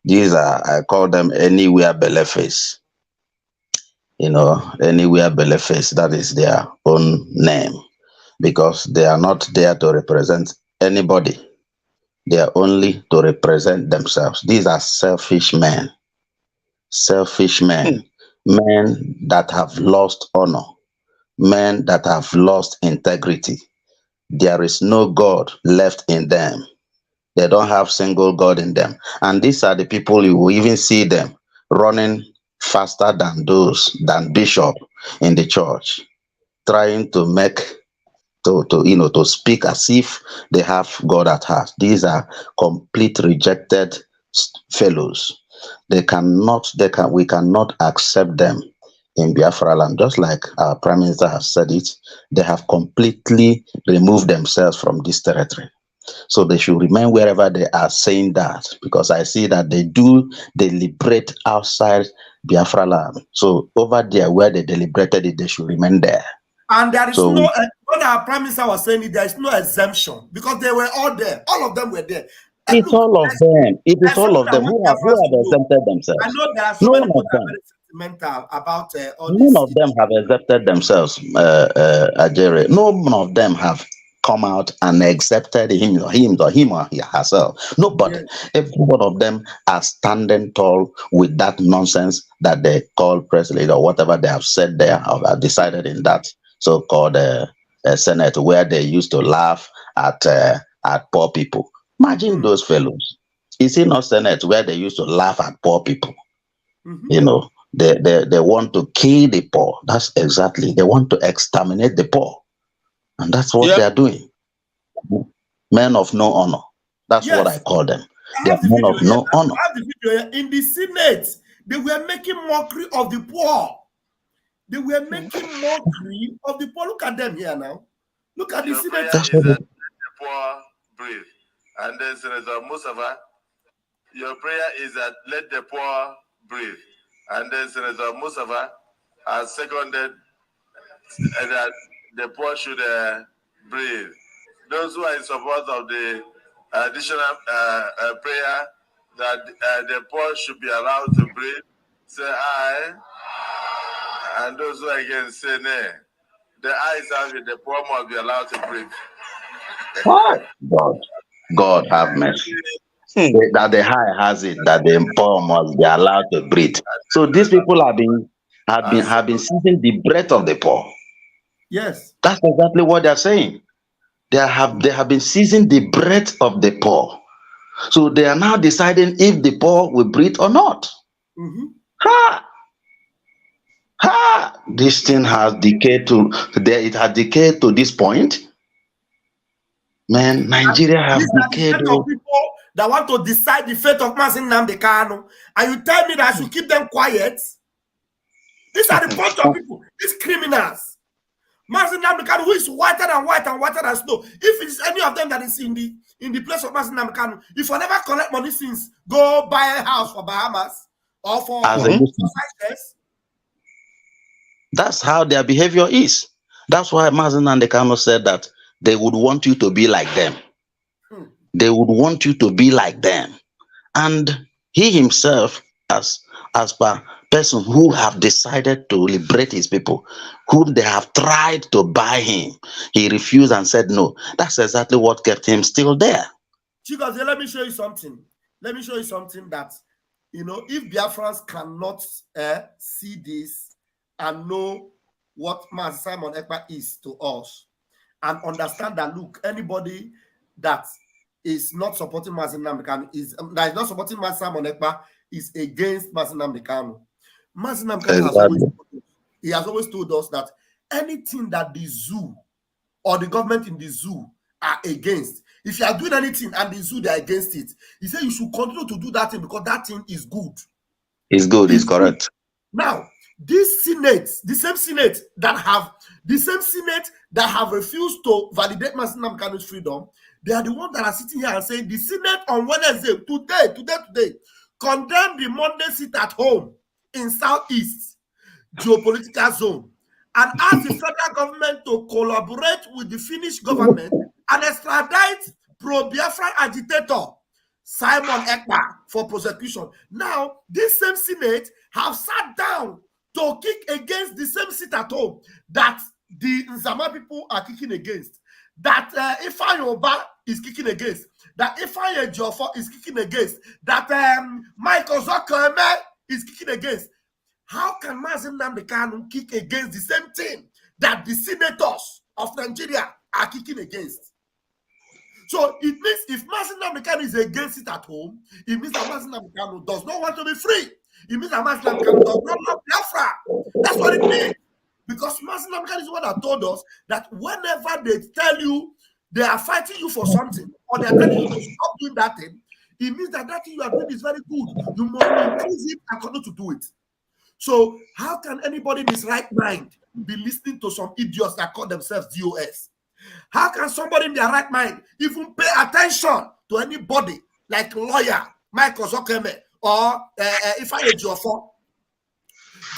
These are, I call them anywhere beleface. You know, anywhere beleface, that is their own name, because they are not there to represent anybody. They are only to represent themselves. These are selfish men. Selfish men. Men that have lost honor. Men that have lost integrity. There is no God left in them. They don't have single God in them. And these are the people you will even see them running faster than bishop in the church, trying to make to speak as if they have God at heart. These are complete rejected fellows. We cannot accept them in Biafra land. Just like our Prime Minister has said it, they have completely removed themselves from this territory. So they should remain wherever they are saying that, because I see that they deliberate outside Biafra land. So over there where they deliberated it, they should remain there. And there is when our Prime Minister was saying it, there is no exemption because they were all there. All of them were there. And it's all of them. It is all of them who have exempted themselves. I know there are so many people that are very sentimental about all this. None of them have exempted themselves, Ajere. None of them have come out and accepted him or herself. Nobody. Yes. Every one of them are standing tall with that nonsense that they call president or whatever they have said there or have decided in that so-called Senate, where they used to laugh at poor people. Imagine those fellows. Is it not Senate where they used to laugh at poor people? You know, they want to kill the poor. That's exactly. They want to exterminate the poor. And that's what they are doing. Men of no honor. That's what I call them. They are men of no honor. I have the video here. In the Senate, they were making mockery of the poor. They were making mockery of the poor. Look at them here now. Look at the Senate. The poor breathe. And then Senator Musafa, your prayer is that let the poor breathe. And then Senator Musafa has seconded that the poor should breathe. Those who are in support of the additional prayer that the poor should be allowed to breathe, say aye. And those who are against, say nay. The ayes have it, the poor must be allowed to breathe. God have mercy. that the high has it, that the poor must be allowed to breathe. So these people have been seizing the breath of the poor. Yes. That's exactly what they're saying. They have been seizing the breath of the poor. So they are now deciding if the poor will breathe or not. This thing has decayed it has decayed to this point. Man, Nigeria has decayed. These are the set of people that want to decide the fate of Mazi Nnamdi Kanu, and you tell me that I should keep them quiet? These are the bunch of people, these criminals. Mazi Nnamdi Kanu, who is whiter than white and whiter than snow. If it's any of them that is in the place of Mazi Nnamdi Kanu, if I never collect money since, go buy a house for Bahamas or for Cyprus. That's how their behavior is. That's why Mazi Nnamdi Kanu said that they would want you to be like them. They would want you to be like them. And he himself, as per person who have decided to liberate his people, whom they have tried to buy him, he refused and said no. That's exactly what kept him still there. Chicos, let me show you something. Let me show you something that, if Biafrans cannot see this and know what Mazi Simon Ekpa is to us, and understand that, look, anybody that is not supporting Mazi Nnamdi Kanu that is not supporting Mazi Simon Ekpa is against Mazi Nnamdi Kanu. Mazi Nnamdi Kanu has always told us that anything that the zoo or the government in the zoo are against, if you are doing anything and the zoo they are against it, he said you should continue to do that thing because that thing is good. It's good, it's correct. Now, this Senate, the same Senate that have refused to validate Mazi Nnamdi Kanu's freedom, they are the ones that are sitting here and saying the Senate on Wednesday, today, condemned the Monday sit at home in Southeast geopolitical zone and asked the federal government to collaborate with the Finnish government and extradite pro-Biafran agitator Simon Ekpa for prosecution. Now, this same Senate have sat down to kick against the same sit at home that the Nzama people are kicking against, that Ifeanyi Oba is kicking against, that Ifeanyi Ejiofor is kicking against, that Michael Zuckerman is kicking against. How can Mazi Nnamdi Kanu kick against the same thing that the senators of Nigeria are kicking against? So it means if Mazi Nnamdi Kanu is against it at home, it means that Mazi Nnamdi Kanu does not want to be free. It means that Mazi Nnamdi Kanu does not love Biafra. That's what it means. Because Mazi Nnamdi Kanu is the one that told us that whenever they tell you they are fighting you for something, or they are telling you to stop doing that thing, it means that that thing you are doing is very good. You must increase it and continue to do it. So how can anybody in his right mind be listening to some idiots that call themselves DOS? How can somebody in their right mind even pay attention to anybody like lawyer Michael Zuckerman or Ifeanyi Ejiofor?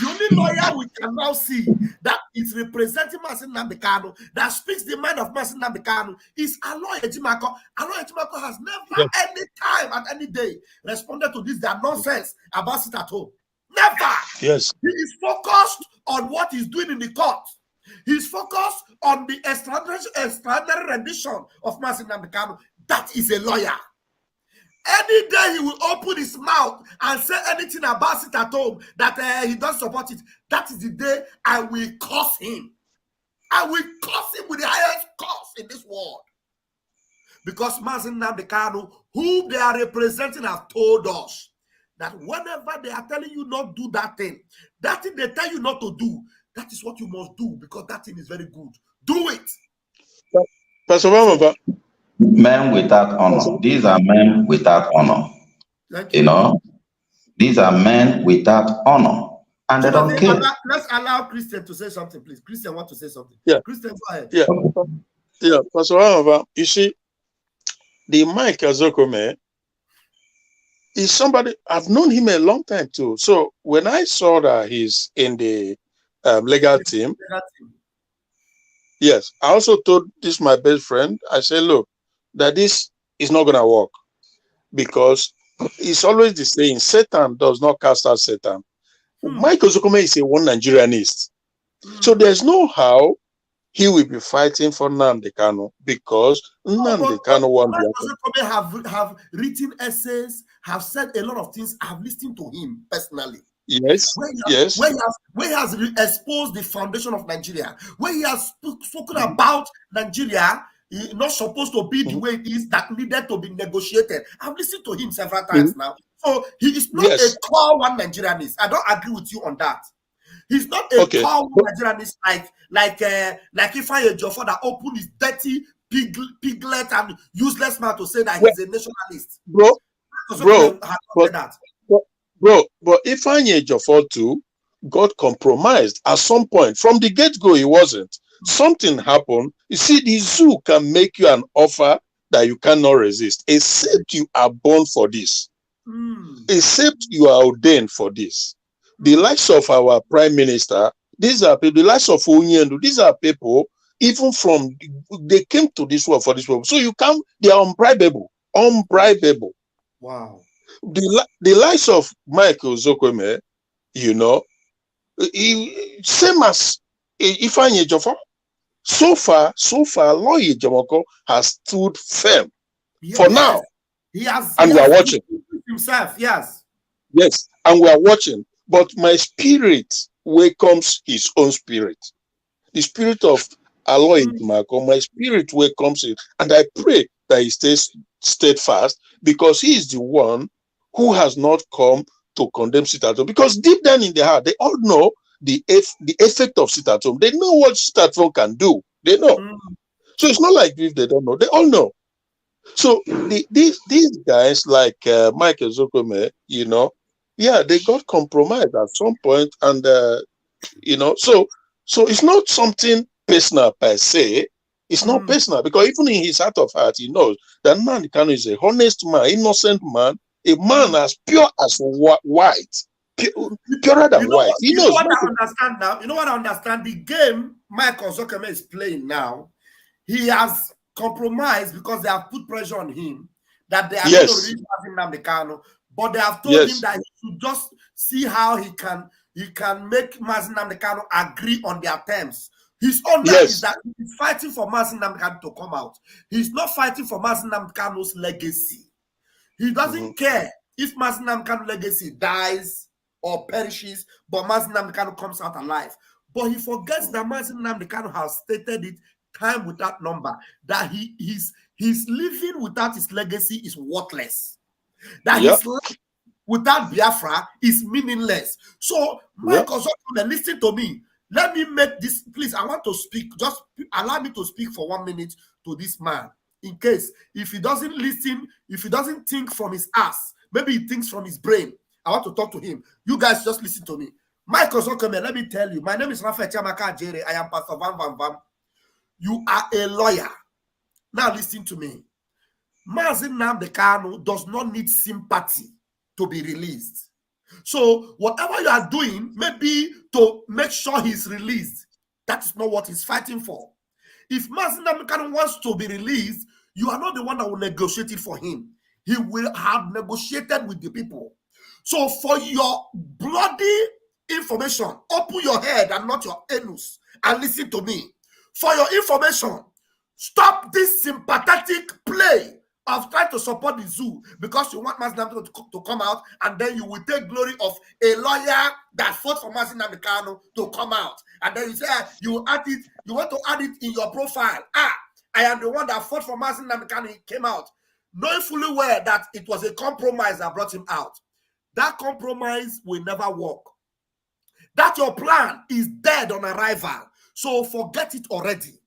The only lawyer we can now see that is representing Mazi Nnamdi Kanu, that speaks the mind of Mazi Nnamdi Kanu, is Aloy Ejimakor. Aloy Ejimakor has never any time and any day responded to this their nonsense about sit at home. Never. Yes. He is focused on what he's doing in the court. He's focused on the extraordinary rendition of Mazi Nnamdi Kanu. That is a lawyer. Any day he will open his mouth and say anything about it at home that he doesn't support it, that is the day I will curse him. I will curse him with the highest curse in this world. Because Mazi Nnamdi Kanu, who they are representing, have told us that whenever they are telling you not do that thing they tell you not to do, that is what you must do because that thing is very good. Do it. Pastor Mama. Men without honor. These are men without honor. These are men without honor. And they don't care. Let's allow Christian to say something, please. Christian want to say something. Yeah. Christian, go ahead. Yeah. Yeah. Pastor Mama, you see, the Michael Zuckerman is somebody, I've known him a long time too. So when I saw that he's in the legal team, yes, I also told this my best friend, I said, look, that this is not going to work because it's always the saying, Satan does not cast out Satan. Michael Zuckerman is a one Nigerianist. So there's no how he will be fighting for Nnamdi Kanu because Nnamdi Kanu won Biafra. Have written essays, have said a lot of things. I've listened to him personally. Yes, where he has exposed the foundation of Nigeria, where he has spoken about Nigeria not supposed to be the way it is, that needed to be negotiated. I've listened to him several times now. So he is not a core one Nigerianist. I don't agree with you on that. He's not a core one Nigerianist like Ifeanyi Ejiofor that opened his dirty piglet and useless mouth to say that he's a nationalist. But Ifeanyi Ejiofor too got compromised at some point. From the get-go, he wasn't. Something happened. You see, the zoo can make you an offer that you cannot resist, except you are born for this. Except you are ordained for this. The likes of our prime minister, these are people, the likes of Onyendu, these are people, even from, they came to this world for this world. So you come, they are unbribable. Wow. The likes of Michael Zokweme, you know, same as Ifeanyi Ejiofor. So far, Loyi Ejomoko has stood firm for now. He has, and we are watching himself. Yes, and we are watching. But my spirit welcomes his own spirit. The spirit of Aloy Ejomoko, my spirit welcomes it, and I pray that he stays steadfast, because he is the one who has not come to condemn sit-at-home. Because deep down in their heart, they all know the effect of sit-at-home. They know what sit-at-home can do. They know. So it's not like if they don't know. They all know. So these guys like Michael Zokweme, you know, they got compromised at some point, and you know, so it's not something personal per se. It's not personal, because even in his heart of heart, he knows that Nnamdi Kanu is a honest man, innocent man, a man as pure as white, purer than white. He knows. What I understand now. You know what I understand? The game Michael Zokweme is playing now, he has compromised because they have put pressure on him that they are going to release Nnamdi Kanu, but they have told him that he should just see how he can make Nnamdi Kanu agree on their terms. His own is that he's fighting for Nnamdi Kanu to come out. He's not fighting for Nnamdi Kanu's legacy. He doesn't care if Nnamdi Kanu's legacy dies or perishes, but Nnamdi Kanu comes out alive. But he forgets that Nnamdi Kanu has stated it time without number, that his living without his legacy is worthless. That his life without Biafra is meaningless. So, Michael, listen to me. Let me make this, please. I want to speak. Just allow me to speak for 1 minute to this man. In case, if he doesn't listen, if he doesn't think from his ass, maybe he thinks from his brain. I want to talk to him. You guys just listen to me. Michael Zokweme, let me tell you. My name is Raphael Chiamaka Ajere. I am Pastor Van Van Van. You are a lawyer. Now listen to me. Mazi Nnamdi Kanu does not need sympathy to be released. So whatever you are doing, maybe to make sure he's released, that is not what he's fighting for. If Mazi Nnamdi Kanu wants to be released, you are not the one that will negotiate it for him. He will have negotiated with the people. So for your bloody information, open your head and not your anus and listen to me. For your information, stop this sympathetic play of trying to support the zoo because you want Mazi Nnamdi to come out, and then you will take glory of a lawyer that fought for Mazi Nnamdi Kanu to come out. And then you say you add it, you want to add it in your profile. I am the one that fought for Mazi Nnamdi Kanu, he came out. Knowing fully well that it was a compromise that brought him out. That compromise will never work. That your plan is dead on arrival. So forget it already.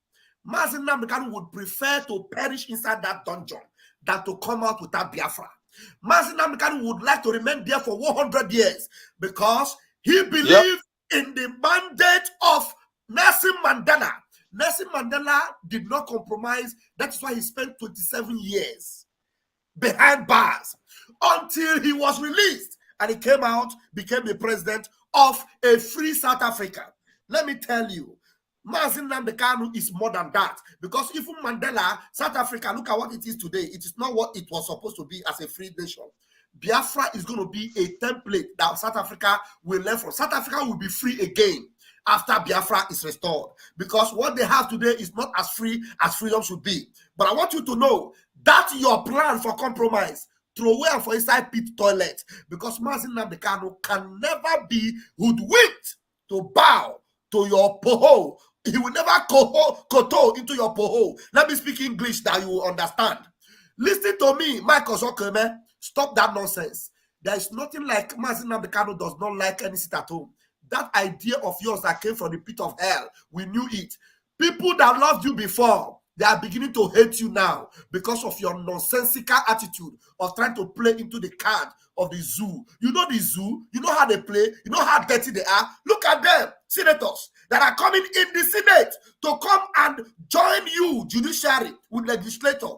Mazi Nnamdi Kanu would prefer to perish inside that dungeon than to come out without Biafra. Mazi Nnamdi Kanu would like to remain there for 100 years because he believed in the mandate of Nelson Mandela. Nelson Mandela did not compromise. That's why he spent 27 years behind bars until he was released and he came out, became the president of a free South Africa. Let me tell you, Mazi Nnamdi Kanu is more than that, because even Mandela, South Africa, look at what it is today. It is not what it was supposed to be as a free nation. Biafra is going to be a template that South Africa will learn from. South Africa will be free again. after Biafra is restored. Because what they have today is not as free as freedom should be. But I want you to know that your plan for compromise, throw away for inside pit toilet. Because Mazi Nnamdi Kanu can never be hoodwinked to bow to your poho. He will never koto into your poho. Let me speak English that you will understand. Listen to me, Michael Zokeme. Stop that nonsense. There is nothing like Mazi Nnamdi Kanu does not like any sit at home. That idea of yours that came from the pit of hell, we knew it. People that loved you before, they are beginning to hate you now because of your nonsensical attitude of trying to play into the card of the zoo. You know the zoo, you know how they play, you know how dirty they are. Look at them, senators that are coming in the Senate to come and join you, judiciary, with legislator.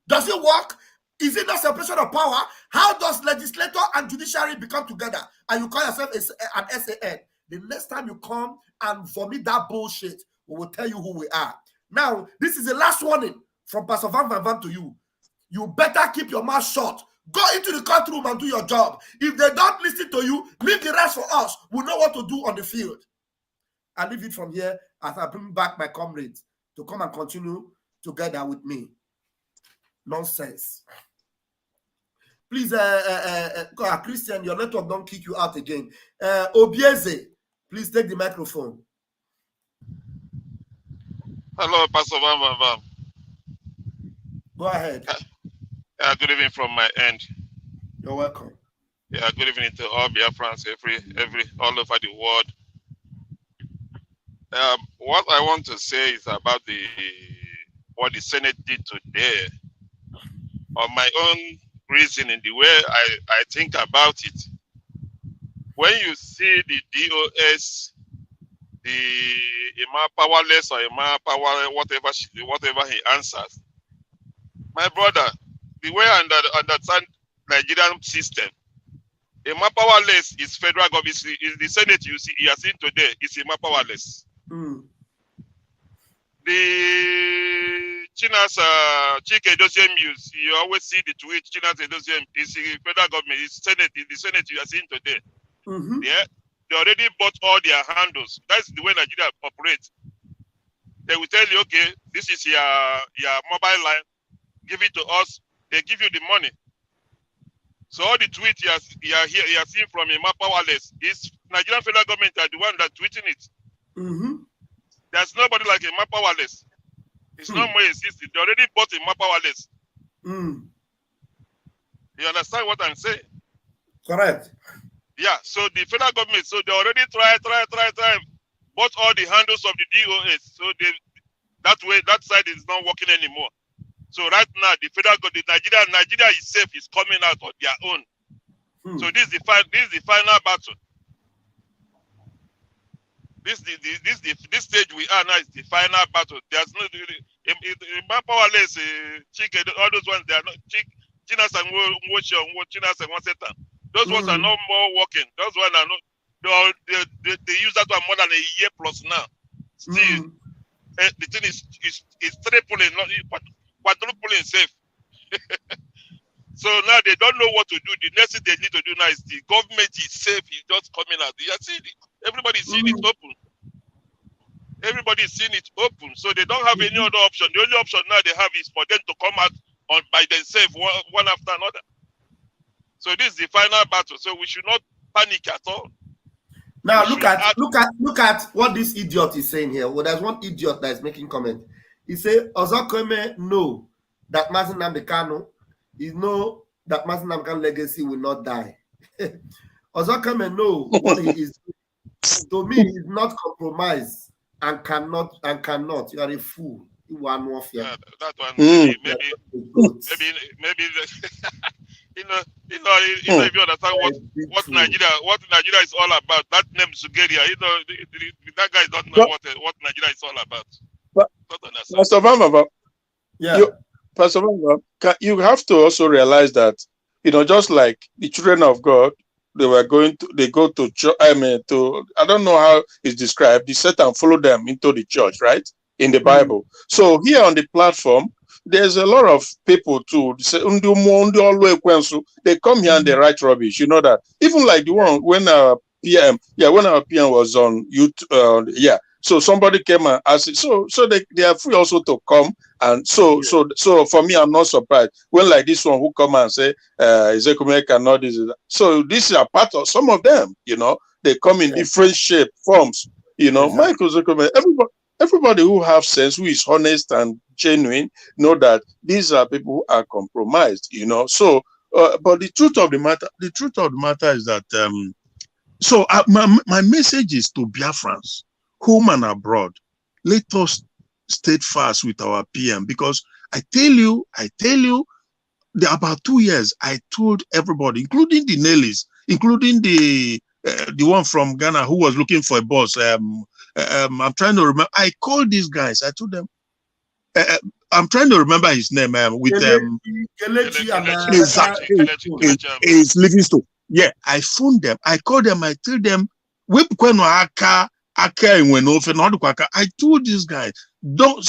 Does it work? Is it not separation of power? How does legislator and judiciary become together and you call yourself an SAN? The next time you come and vomit that bullshit, we will tell you who we are. Now, this is the last warning from Pastor Van Van Van to you. You better keep your mouth shut. Go into the courtroom and do your job. If they don't listen to you, leave the rest for us. We know what to do on the field. I leave it from here as I bring back my comrades to come and continue together with me. Nonsense. Please, Christian, your network don't kick you out again. Obieze, please take the microphone. Hello, Pastor Van Van Van. Go ahead. Good evening from my end. You're welcome. Yeah, good evening to all Biafrans, all over the world. What I want to say is about what the Senate did today. On my own reasoning, the way I think about it, when you see the DOS, the Emma powerless or Emma power, whatever he answers, my brother, the way I understand Nigerian system, Emma powerless is federal government. Is the Senate you are seeing today is Emma powerless. The China's Chike Dosiem you always see the tweet China's Dosiem is the federal government, is Senate, is the Senate you are seeing today. Yeah, they already bought all their handles. That's the way Nigeria operates. They will tell you, okay, this is your mobile line, give it to us, they give you the money. So all the tweets you are seeing from Emma Powerless is Nigerian federal government are the one that tweeting it. There's nobody like Emma Powerless. It's no more existing. They already bought Emma Powerless. You understand what I'm saying? Correct. Yeah, so the federal government, so they already try, bought all the handles of the DOS. So that side is not working anymore. So right now, the federal government, Nigeria itself is coming out on their own. So this is the final battle. This stage we are now is the final battle. There's no powerless chicken. All those ones they are not Chinas and Chinas and Waseta. Those ones are no more working. Those ones are not. They use that one more than a year plus now. Still, the thing is tripling, not quadrupling safe. So now they don't know what to do. The next thing they need to do now is the government itself is just coming out. You see, everybody's seeing it open. Everybody's seeing it open. So they don't have any other option. The only option now they have is for them to come out by themselves one after another. So this is the final battle. So we should not panic at all. Now look at what this idiot is saying here. Well, there's one idiot that is making comment. He said, Ozokome know that Mazi Nnamdi Kanu know that Mazi Nnamdi Kanu's legacy will not die. Ozokame know what he is. To me, he's not compromised and cannot. You are a fool. You are no fear. Yeah, that one. Maybe. If you understand what Nigeria is all about, that name Sugeria. That guy don't know what Nigeria is all about. Pastor Van, Pastor Van, you have to also realize that, just like the children of God, they go to church. I don't know how it's described. The Satan follow them into the church, right? In the Bible. So here on the platform, there's a lot of people too. They come here and they write rubbish. You know that. Even like the one when PM, when our PM was on YouTube, so somebody came and asked, so they are free also to come. And so for me, I'm not surprised when like this one who come and say, Ezekiel cannot this. So this is a part of some of them, they come in different shape, forms, Michael Ezekiel, everybody who have sense, who is honest and genuine, know that these are people who are compromised, So, but the truth of the matter is that, my message is to Biafrans, home and abroad. Let us stay fast with our PM, because I tell you, about 2 years, I told everybody, including the Nellies, including the one from Ghana who was looking for a boss. I'm trying to remember. I called these guys. I told them. I'm trying to remember his name. Is Livingstone. Yeah, I phoned them. I called them. I told them. I told these guys, don't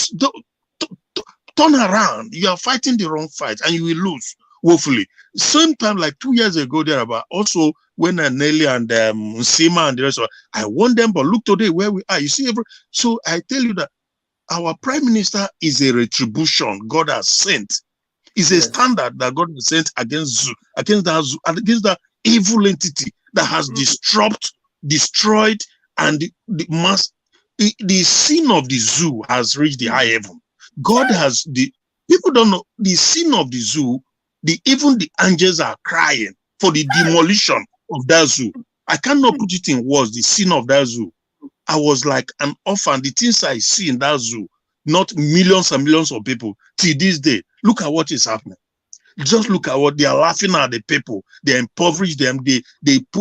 turn around. You are fighting the wrong fight, and you will lose. Woefully. Same time, like 2 years ago, there about also when Nelly and Sima and the rest of, I want them, but look today where we are. You see, so I tell you that our prime minister is a retribution God has sent. Is a standard that God has sent against that evil entity that has destroyed, and the sin of the zoo has reached the high heaven. God has people don't know the sin of the zoo. Even the angels are crying for the demolition of that zoo. I cannot put it in words. The sin of that zoo. I was like an orphan. The things I see in that zoo, not millions and millions of people till this day. Look at what is happening. Just look at what they are laughing at the people. They impoverish them. They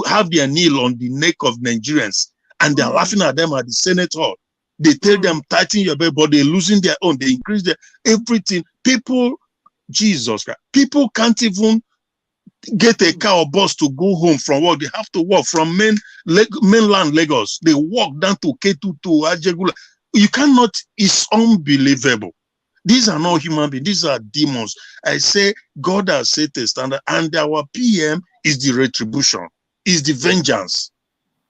have their nail on the neck of Nigerians, and they are laughing at them at the Senate hall. They tell them tighten your belt, but they're losing their own. They increase their everything. People, Jesus Christ, people can't even get a car or bus to go home from work. They have to walk from mainland Lagos. They walk down to Ketu to Ajegula. You cannot. It's unbelievable. These are not human beings. These are demons. I say God has set a standard, and our PM is the retribution, is the vengeance.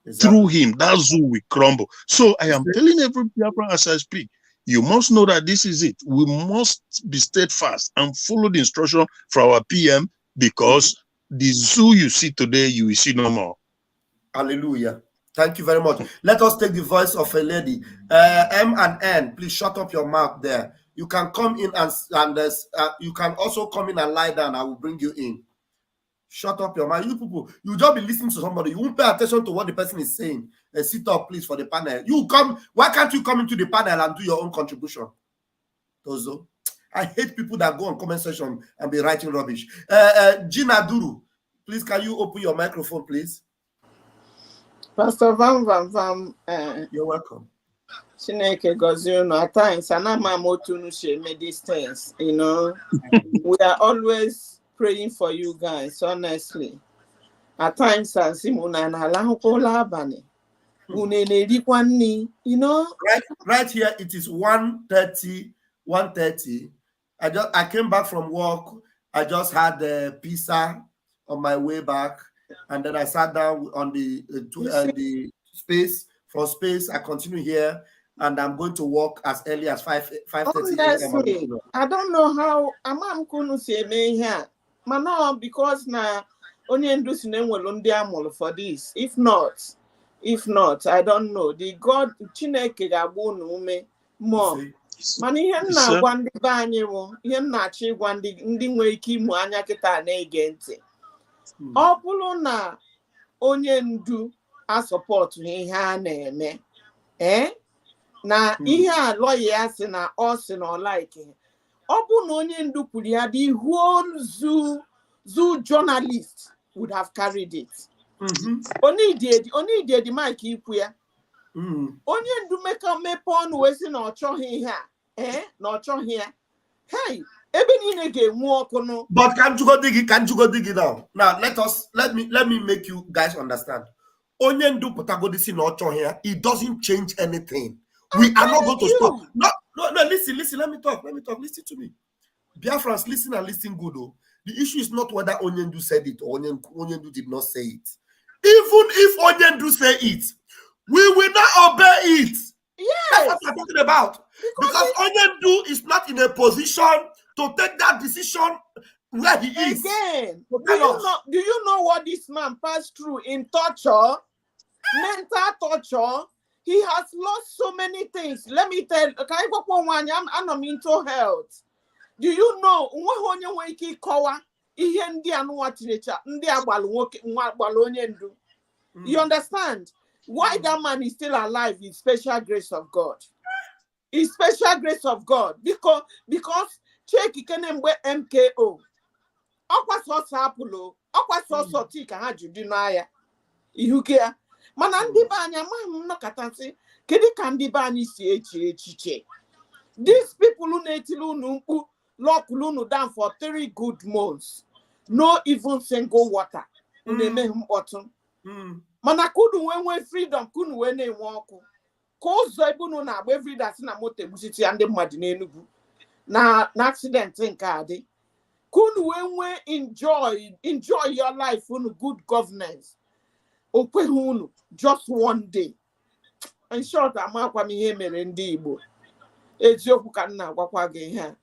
Exactly. Through him, that zoo will crumble. So I am telling every Biafran as I speak, you must know that this is it. We must be steadfast and follow the instruction for our PM, because the zoo you see today, you will see no more. Hallelujah. Thank you very much. Let us take the voice of a lady. M and N, please shut up your mouth there. You can come in and you can also come in and lie down. I will bring you in. Shut up your mouth. You people, you just be listening to somebody. You won't pay attention to what the person is saying. Sit up, please, for the panel. You come. Why can't you come into the panel and do your own contribution? Tozo. I hate people that go on comment section and be writing rubbish. Gina Duru, please, can you open your microphone, please? Pastor Van, you're welcome. Chineke gozi at times, distance, we are always praying for you guys, honestly. At times, right here, it is 1:30. I came back from work. I just had the pizza on my way back, and then I sat down on the space. From space, I continue here, and I'm going to work as early as 5:30 a.m. I don't know how I'm going to say me here, man, because now only for this. If not, I don't know. The God Chineke ga more. Mani na gwandi banyewo ihe nnachi gwandi ndị nwere ike imu anya kita na-ege ntị. Ọ bụrụ na onye ndu a support ihe a na-eme na ihe a lawyer ya sị na ọ sị na ọ like ọ bụ na onye ndu kwuru ya, the whole zoo journalist would have carried it. Only did the mic ikwu ya. Onye ndu mepe ọnụ wee sị na ọ chọghị ihe a na ọ chọghị ya. Hey, ebe niile ga-enwu ọkụ nụ. But can't you go dig it now? Now let me make you guys understand. Onye ndu pụtagodi si na ọ chọghị ya, it doesn't change anything. We are not going to stop. No, listen, let me talk, listen to me. Biafrans, listen and listen good. The issue is not whether Onyendu said it or Onyendu did not say it. Even if Onyendu say it, we will not obey it. That's what I'm talking about. Because Onyendu is not in a position to take that decision where he is. Again, do you know what this man passed through in torture, mental torture? He has lost so many things. Let me tell you, I'm mental health. Do you know you understand? Why that man is still alive is special grace of God. It's special grace of God. Because check MKO. Ọkwa sọsọ apụlo, ọkwa sọsọ tika ha judi n'aya. Ihukia. Mana ndị be anyị amaghị m nnọkọtasị, kedu ka ndị be anyị si eche echiche? These people who na-etili unu mkpu lock unu down for 3 good months. No even single water. Na-eme mkpọtụ. Mana kunu nwe freedom, kunu we na-enwe ọkụ. Ka ụzọ ebe unu na-agba everyday asị na moto egbusiti ya ndị mmadụ n'Enugu. Na accident nke a dị. Kunu we enjoy your life unu good governance. Okwe unu just one day. In short, amakwa m ihe mere ndị Igbo. Eziokwu ka nna agwakwa gị ihe.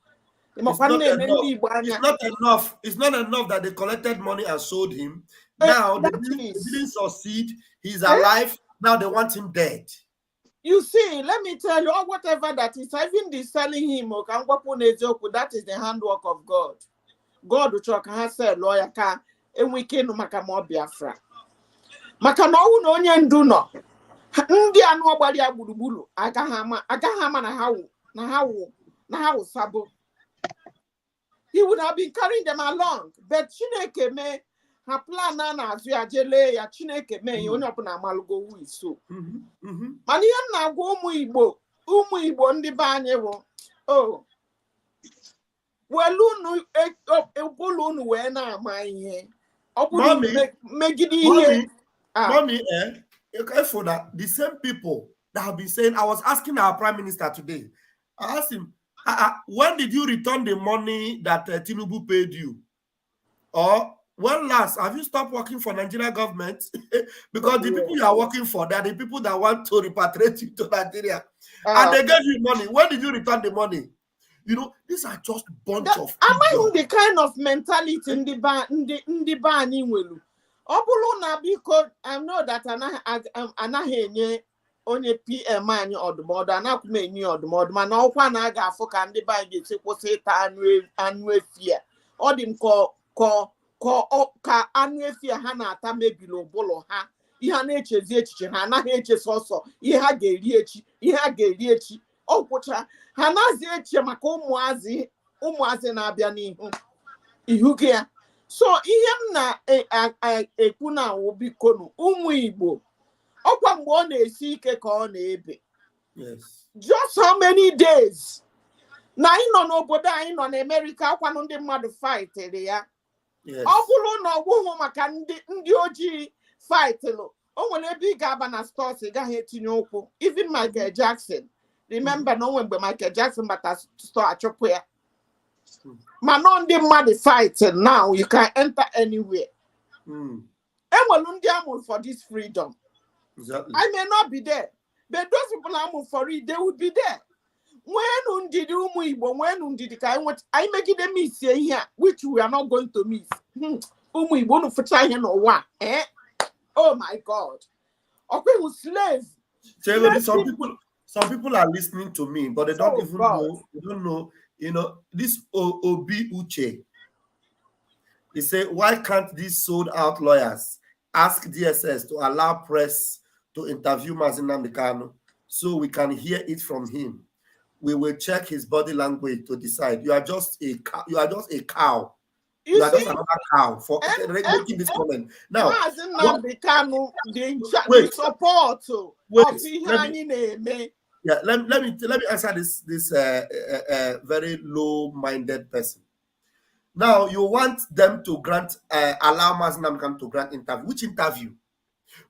It's not enough that they collected money and sold him. Now they didn't succeed. He's alive. Now they want him dead. You see, let me tell you, or whatever that is, even the selling him, that is the handwork of God. God will talk and say, lawyer, and we came to Makamo Biafra. Makano no ndu no. Ndi anu obali abulubulu. Agahama na how sabo. He would have been carrying them along, but Chineke me her plan na azuajele ya Chineke me onye opuna amalugo wu iso. Mani ya na go umu Igbo ndị be anyị wo. Oh. Welunu unu we na ama ihe. Mommy, for that, the same people that have been saying, I was asking our Prime Minister today, I asked him, when did you return the money that Tinubu paid you? Or when last, have you stopped working for Nigerian government? Because the people you are working for, they are the people that want to repatriate you to Nigeria. And they gave you money. When did you return the money? You know, these are just bunch of am I the kind of mentality in the ban in Welu? I know that anahenye onye PM anyị ọdụmọdụ anakwume enyi ọdụmọdụ mana ọkwa na aga afọ ka ndị ba ga-esi kwụsị ịta anụ efi a ọ dị ka anụ efi a ha na-ata mebiri ụbụlụ ha ihe a na-echezi echiche ha anaghị eche sọsọ ihe ha ga-eri echi ọ kwụcha ha na-azị eche maka ụmụazị na-abịa n'ihu ihu gị ya. So ihe m na-ekwu na bikonu ụmụ Igbo ọkwa mgbe ọ na-esi ike ka ọ na-ebe. Just how many days na anyị nọ n'obodo anyị nọ n'Amerika akwanụ ndị mmadụ fight ya. Ọ bụrụ na ọ bụghị maka ndị ojii fightlụ o nwere ebe ị ga-aba na stores ị gaghị etinye ụkwụ. Even Michael Jackson, remember na onwe mgbe Michael Jackson bata store achụpụ ya. Man on the mad fight now you can enter anywhere. Enwelu ndị amụ for this freedom. Exactly. I may not be there, but those people amụ for it, they would be there. When undidi ụmụ Igbo, when undidi ka I make them miss here, which we are not going to miss. Ụmụ Igbo no fucha ihe n'ụwa. Oh my God. Okay, who slave. Some people are listening to me, but they don't even know. They don't know. You know, this Obi Uche, he said, why can't these sold out lawyers ask DSS to allow press to interview Mazi Nnamdi Kanu so we can hear it from him? We will check his body language to decide. You are just a cow. You are just a cow. You are just another cow for making this comment. Now, Mazi Nnamdi Kanu, the support of yeah, let me answer this very low-minded person. Now you want them to grant allow Mazi Nnamdi Kanu to grant interview. Which interview?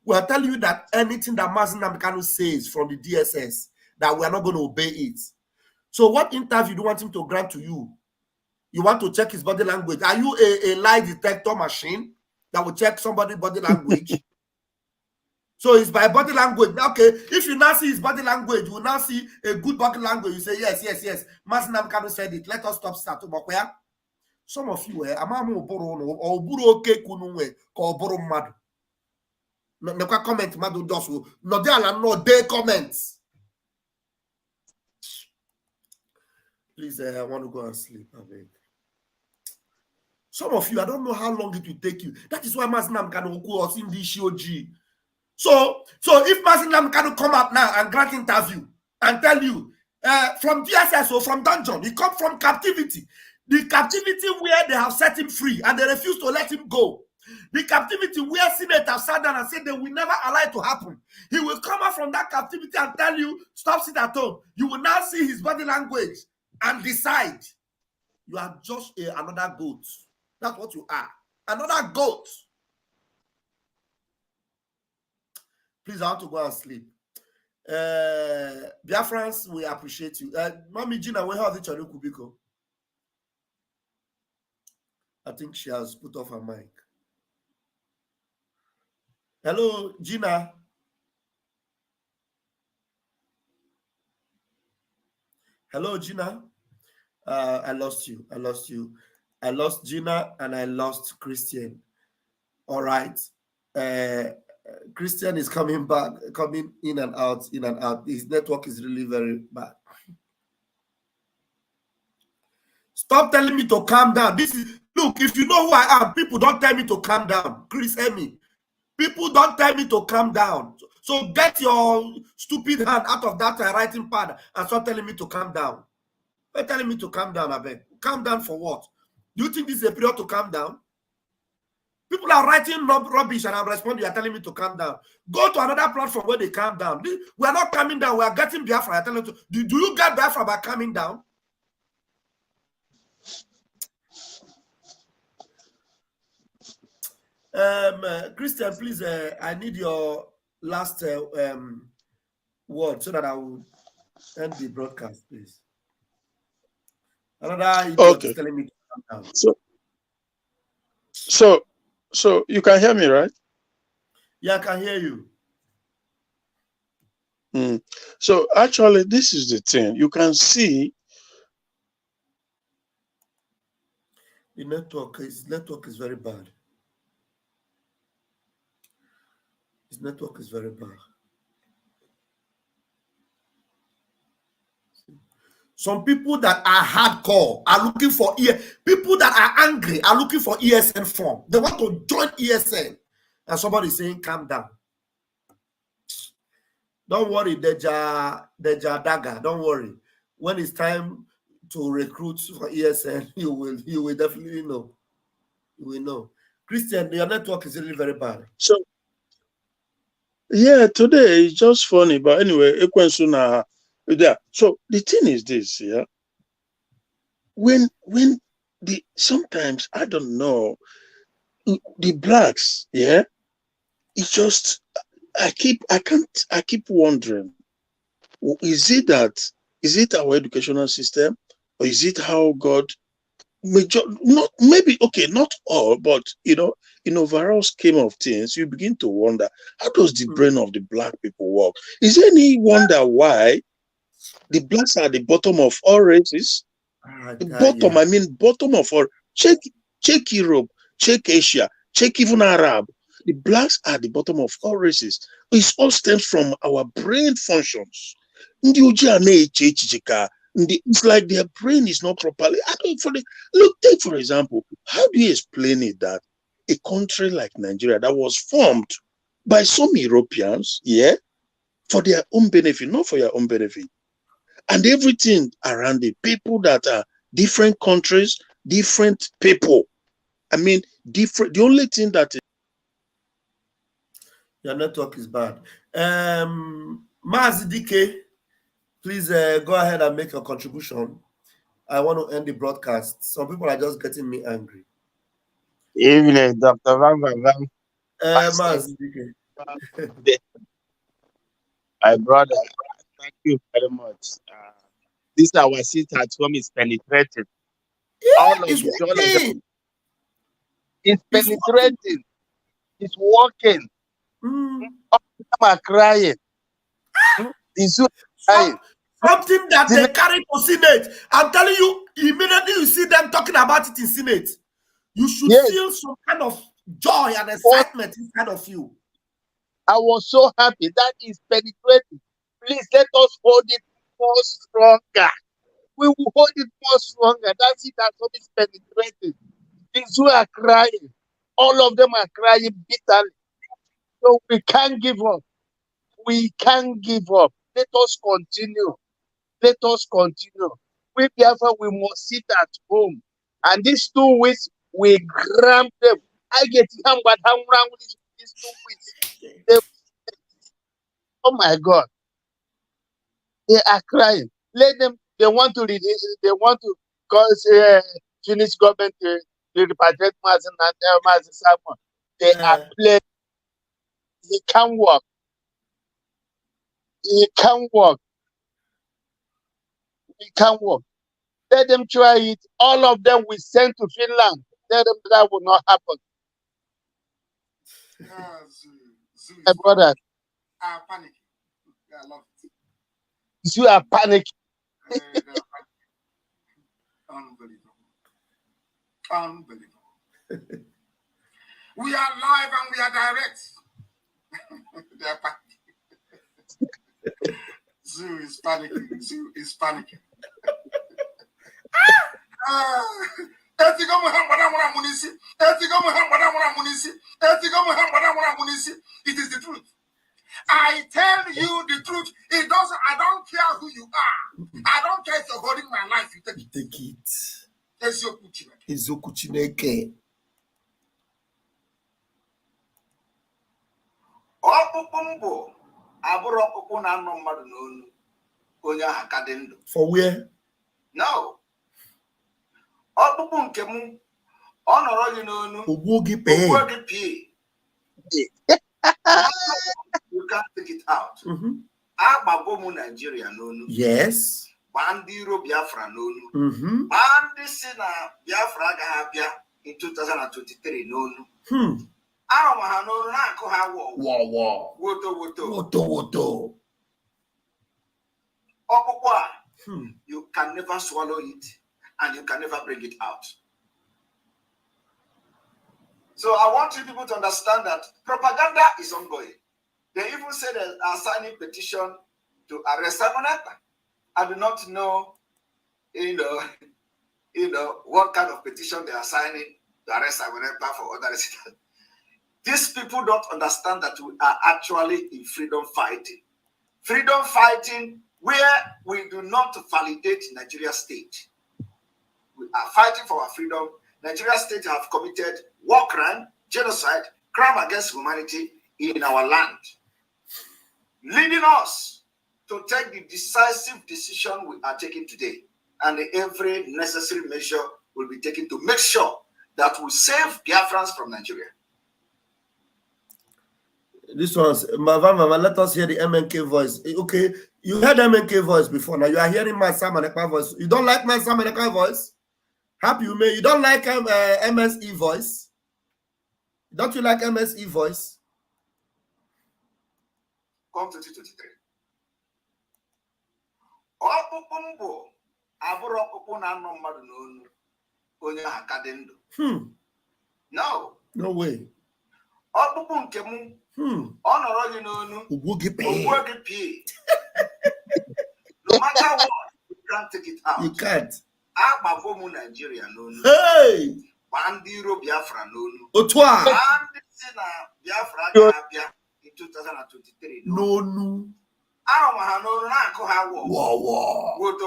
We are telling you that anything that Mazi Nnamdi Kanu says from the DSS that we are not going to obey it. So what interview do you want him to grant to you? You want to check his body language? Are you a lie detector machine that will check somebody's body language? So it's by body language. Okay, if you now see his body language, you will now see a good body language. You say, yes, yes, yes. Masinam Kanu said it. Let us stop start. Some of you, amamu buru or buru okay kunwe ko buru madu. No comment madu dosu. No de ala no de comments. Please, I want to go and sleep. I beg. Some of you, I don't know how long it will take you. That is why Masinam Kanu go or in the SHOG. So if Masinam Kanu come up now and grant interview and tell you from DSS or from dungeon, he come from captivity. The captivity where they have set him free and they refuse to let him go. The captivity where senators sat down and said they will never allow it to happen. He will come out from that captivity and tell you, stop, sit at home. You will now see his body language and decide. You are just another goat. That's what you are. Another goat. Please, I want to go and sleep. Biafrans, we appreciate you. Mommy Gina, where have the Chanu Kubiko? I think she has put off her mic. Hello, Gina. Hello, Gina. I lost you. I lost you. I lost Gina and I lost Christian. All right. Christian is coming back, coming in and out, in and out. His network is really very bad. Stop telling me to calm down. This is, look, if you know who I am, people don't tell me to calm down. Chris, hear me. People don't tell me to calm down. So get your stupid hand out of that writing pad and start telling me to calm down. You're telling me to calm down, I beg. Calm down for what? Do you think this is a period to calm down? People are writing rubbish and I'm responding. You are telling me to calm down. Go to another platform where they calm down. We are not calming down. We are getting Biafra. I tell you to, do you get Biafra by calming down? Christian, please, I need your last word so that I will end the broadcast, please. Another idiot is telling me to calm down. So you can hear me, right? Yeah, I can hear you. So actually, this is the thing. You can see the network is very bad. His network is very bad. Some people that are hardcore are looking for people that are angry are looking for ESN form. They want to join ESN. And somebody is saying, calm down. Don't worry, Deja Daga. Don't worry. When it's time to recruit for ESN, you will definitely know. You will know. Christian, your network is really very bad. So yeah, today is just funny, but anyway, yeah. So the thing is this, yeah. When sometimes I don't know the blacks, yeah, it's just I keep wondering, is it our educational system, or is it how God not all, but in overall scheme of things, you begin to wonder, how does the brain of the black people work? Is there any wonder why the blacks are the bottom of all races? Bottom of all. Check Europe, check Asia, check even Arab. The blacks are the bottom of all races. It all stems from our brain functions. It's like their brain is not properly. Take for example, how do you explain it that a country like Nigeria that was formed by some Europeans, yeah, for their own benefit, not for your own benefit, and everything around it, people that are different countries, different people. I mean, different. The only thing that your network is bad. Mazidike, please go ahead and make your contribution. I want to end the broadcast. Some people are just getting me angry. Evening, Dr. Van Van Van. Mazidike. My brother, thank you very much. This our seat at home is penetrating. It's working. It's penetrating. It's working. them are crying. The zoo are crying. Something that they carry to Senate. I'm telling you, immediately you see them talking about it in Senate, you should feel some kind of joy and excitement inside of you. I was so happy that is penetrating. Please let us hold it more stronger. We will hold it more stronger. That's it. That's what is penetrating. These who are crying, all of them are crying bitterly. So we can't give up. We can't give up. Let us continue. Let us continue. We Biafra, we must sit at home. And these 2 weeks, we grant them. I get him, but I'm wrong with these 2 weeks. Oh my God. They are crying. Let them, they want to cause finish government the repatriate mass and mass Simon. They are playing. He can't work. He can't work. He can't work. Let them try it. All of them we send to Finland. Tell them that will not happen. My brother. Panic. I love it. You are panicking. Unbelievable. Unbelievable. We are live and we are direct. They are panicking. Zoo is panicking. Zoo is panicking. It is the truth. I tell you the truth. It doesn't. I don't care who you are. I don't care if you're holding my life. You take it. Take it. Eziokwu Chineke. Ọkpụkpụ mbụ abụrụ ọkpụkpụ na anụ mmadụ n'onu onye ahụ ka dị ndụ. For where? No. Ọkpụkpụ nke m ọ nọrọ gị n'onu. Ogbuo gị pee. You can't take it out. Agbago mu Nigeria n'onu. Yes. Gbaa iro Biafra n'onu. Gbaa ndị si na Biafra agaghị abịa in 2023 n'onu. Arọ ha n'onu na-akụ ha wọ. Woto. Ọkpụkpụ a, you can never swallow it and you can never bring it out. So I want you people to understand that propaganda is ongoing. They even say they are signing petition to arrest Simon Ekpa. I do not know, what kind of petition they are signing to arrest Simon Ekpa for other reasons. These people don't understand that we are actually in freedom fighting. Freedom fighting where we do not validate Nigeria state. We are fighting for our freedom. Nigeria state have committed war crime, genocide, crime against humanity in our land, leading us to take the decisive decision we are taking today. And every necessary measure will be taken to make sure that we save Biafrans from Nigeria. This one's Mama, let us hear the MNK voice. Okay, you heard MNK voice before. Now you are hearing my Simon Ekpa voice. You don't like my Simon Ekpa voice? Happy you may. You don't like MSE voice? Don't you like MSE voice? Come to 2023. Ọkpụkpụ mbụ abụrụ ọkpụkpụ na anụ mmadụ n'onu onye ahụ ka dị ndụ. No. No way. Ọkpụkpụ nke m ọ nọrọ gị n'onu. Ogbuo gị pee. No matter what, you can't take it out. You can't. Agbago mu Nigeria n'onu. Hey! Gbaa ndị iro Biafra n'onu. Otu a. Gbaa ndị si na Biafra ga-abịa in 2023 n'onu. Arọ ha n'onu na-akụ ha wọ. Woto.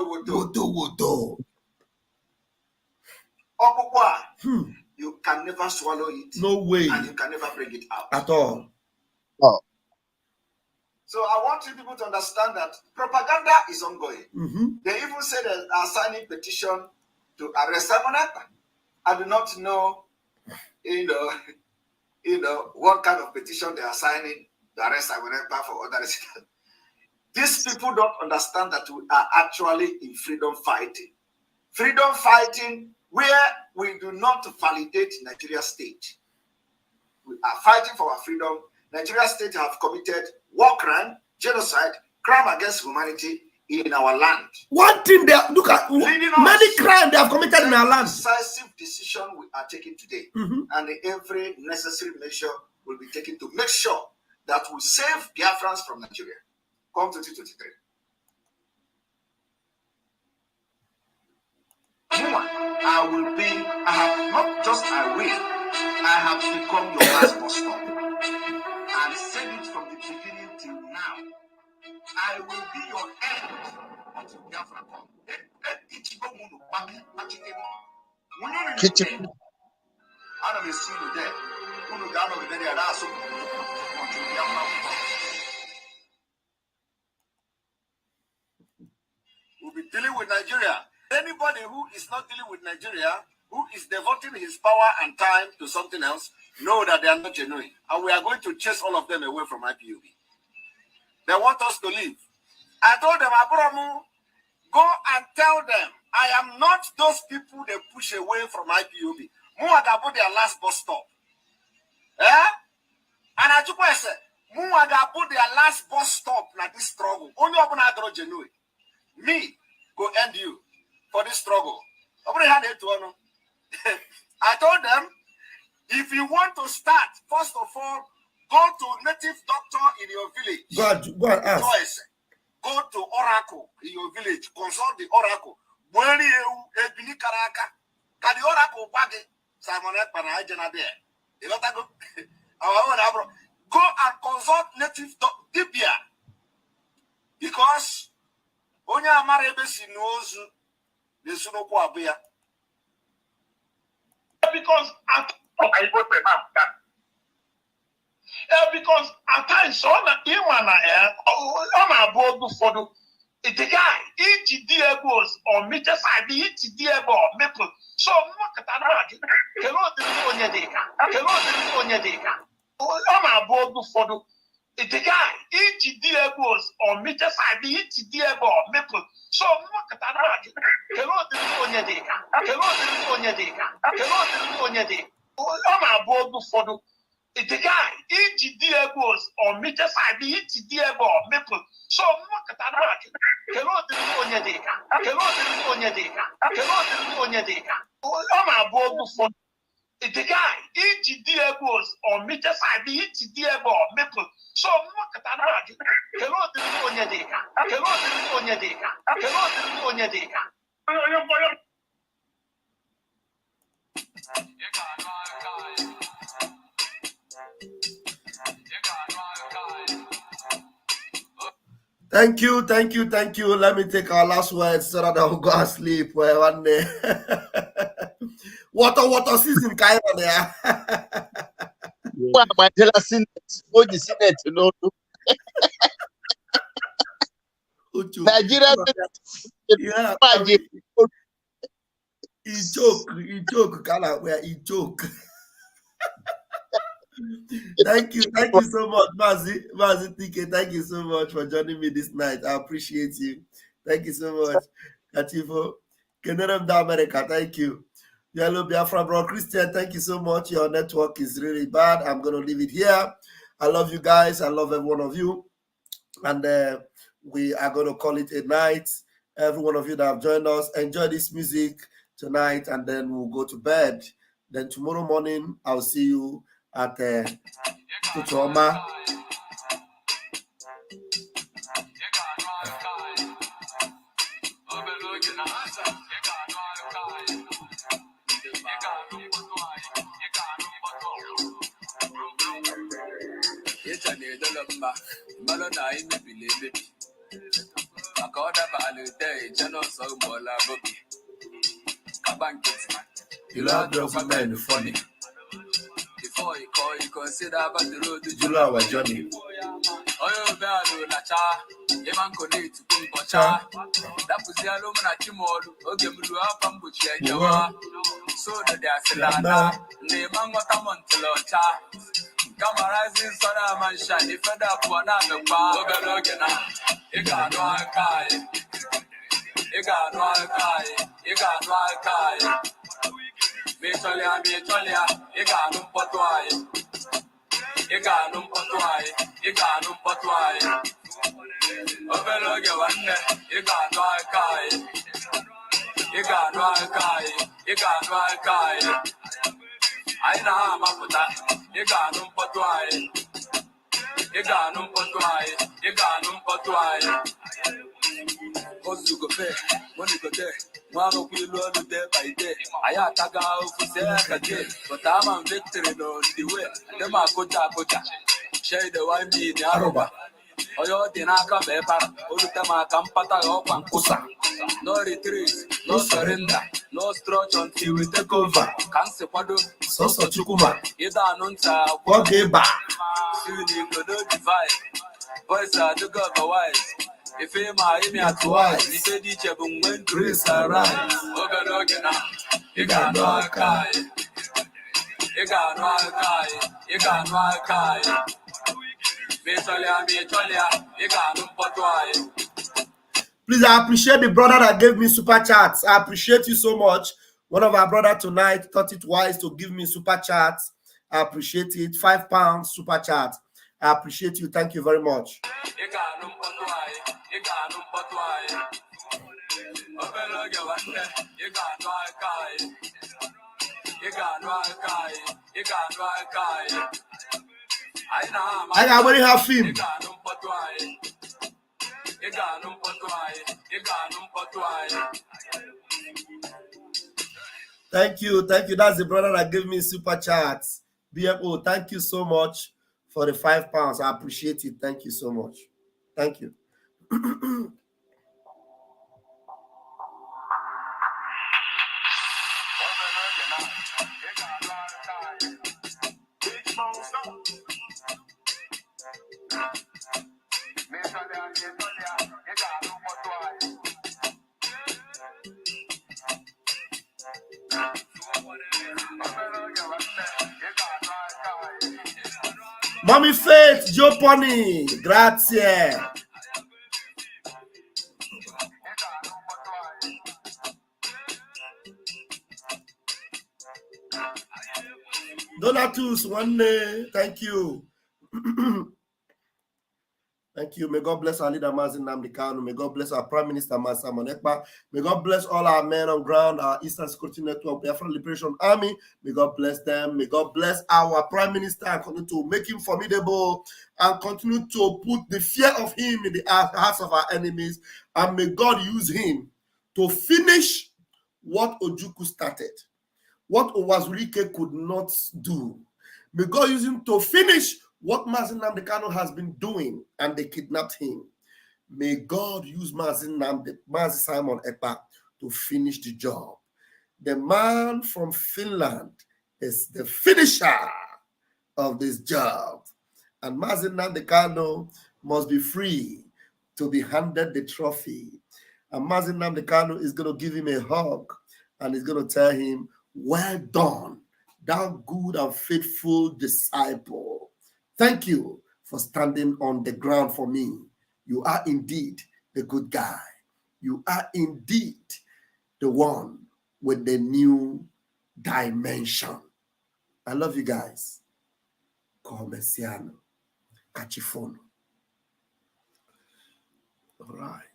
Ọkpụkpụ a, you can never swallow it. No way. And you can never bring it out. At all. Oh. So I want you people to understand that propaganda is ongoing. They even say they are signing petition to arrest Simon Ekpa. I do not know, what kind of petition they are signing to arrest Simon Ekpa for other reasons. These people don't understand that we are actually in freedom fighting. Freedom fighting where we do not validate Nigeria state. We are fighting for our freedom. Nigeria state have committed war crime, genocide, crime against humanity in our land. One thing they look at, many crimes they have committed in our land. Decisive decision we are taking today, and every necessary measure will be taken to make sure that we save Biafrans from Nigeria. Come 2023. I have become your last bus stop. I've said it from the beginning till now. I will be your end until Biafra comes. I don't see you there. We'll be dealing with Nigeria. Anybody who is not dealing with Nigeria, who is devoting his power and time to something else, know that they are not genuine. And we are going to chase all of them away from IPOB. They want us to leave. I told them, Abramu, go and tell them, I am not those people they push away from IPOB. Muagabu their last bus stop. Eh? And I just said, Muagabu their last bus stop na this struggle. Only open adro genuine. Me go end you for this struggle. I told them, if you want to start, first of all, go to native doctor in your village. Go and ask. Go to Oracle in your village. Consult the Oracle. Go and consult native doctor because onye amara ebe si n'ozu n'esunokwu abụya. Because at times on a board for the guy each diabos or meter side each diabo maple. So look at that. Hello, on a board for the guy each diabos or meter side each diabo maple. So look at that. Hello, on a board for the guy each diabos or meter side each diabo maple. So look at that. Hello, on a board for the guy each diabos or meter side each diabo maple. So look at that. Hello, Thank you. Let me take our last words so that I'll go and sleep. Well, one day. Water season, Cairo there. Nigeria. Yeah, he joke, Kala, where he joke. Thank you so much, Mazi TK. Thank you so much for joining me this night. I appreciate you. Thank you so much, Katifo. Kenerem da America. Thank you. Hello, Biafra, bro. Christian, thank you so much. Your network is really bad. I'm gonna leave it here. I love you guys. I love every one of you, and we are gonna call it a night. Every one of you that have joined us, enjoy this music tonight, and then we'll go to bed. Then tomorrow morning, I'll see you at Tuchoma. You love those men funny. Before you call, you consider about the road to July our journey. Oyo Bello Lacha, Emanco need to come Pocha. That was the alumna Chimolu, Ogemulu up and Butcher Jawa. So that there's a lada, Neman what I'm on to Locha. Come rising, Sada Mansion, if I up one other bar, Ogalogana. You got no Kai. You got no Kai. You got no Kai. Betolia, you got no potway. You got no potway. Potwai, Igano Potwai, Obeloga one, Igano Kai, Igano Kai, Igano Kai, Aina Maputa, Igano Potwai, Igano Potwai, Igano Potwai. Ozu go pay, money go there. One of you learn day by day. I attack out for day, but I'm on victory on the way. The Makota Kota, share the wine in the Aroba. Oyo Dinaka Bepa, Ulutama Kampata Opan Kusa. No retreat, no surrender, no stretch until we take over. Can't Pado, Soso Chukuma, Ida Nunta, Wageba. Soon you go no divide. Boys are the governor wise. If I'm twice, he said each of them when grace arise. Oganogena, you got no Kai. You got no Kai. You got no Kai. Metalia, you got no Potwai. Please, I appreciate the brother that gave me super chats. I appreciate you so much. One of our brother tonight thought it wise to give me super chats. I appreciate it. £5 super chat. I appreciate you. Thank you very much. I already have him. Thank you. That's the brother that gave me super chats. BFO, thank you so much for the £5. I appreciate it. Thank you so much. Thank you. Mommy Faith, Joe Pony, grazie. Donatus, one day, thank you. Thank you. May God bless our leader, Mazin Nnamdi Kanu. May God bless our Prime Minister, Simon Ekpa. May God bless all our men on ground, our Eastern Security Network, Biafran Liberation Army. May God bless them. May God bless our Prime Minister and continue to make him formidable and continue to put the fear of him in the hearts of our enemies. And may God use him to finish what Ojukwu started, what Owazulike could not do. May God use him to finish what Mazin Nnamdi Kanu has been doing, and they kidnapped him. May God use Mazin Simon Ekpa to finish the job. The man from Finland is the finisher of this job. And Mazin Nnamdi Kanu must be free to be handed the trophy. And Mazin Nnamdi Kanu is going to give him a hug and he's going to tell him, well done, thou good and faithful disciple. Thank you for standing on the ground for me. You are indeed the good guy. You are indeed the one with the new dimension. I love you guys. Come Siano. Cachifono. All right.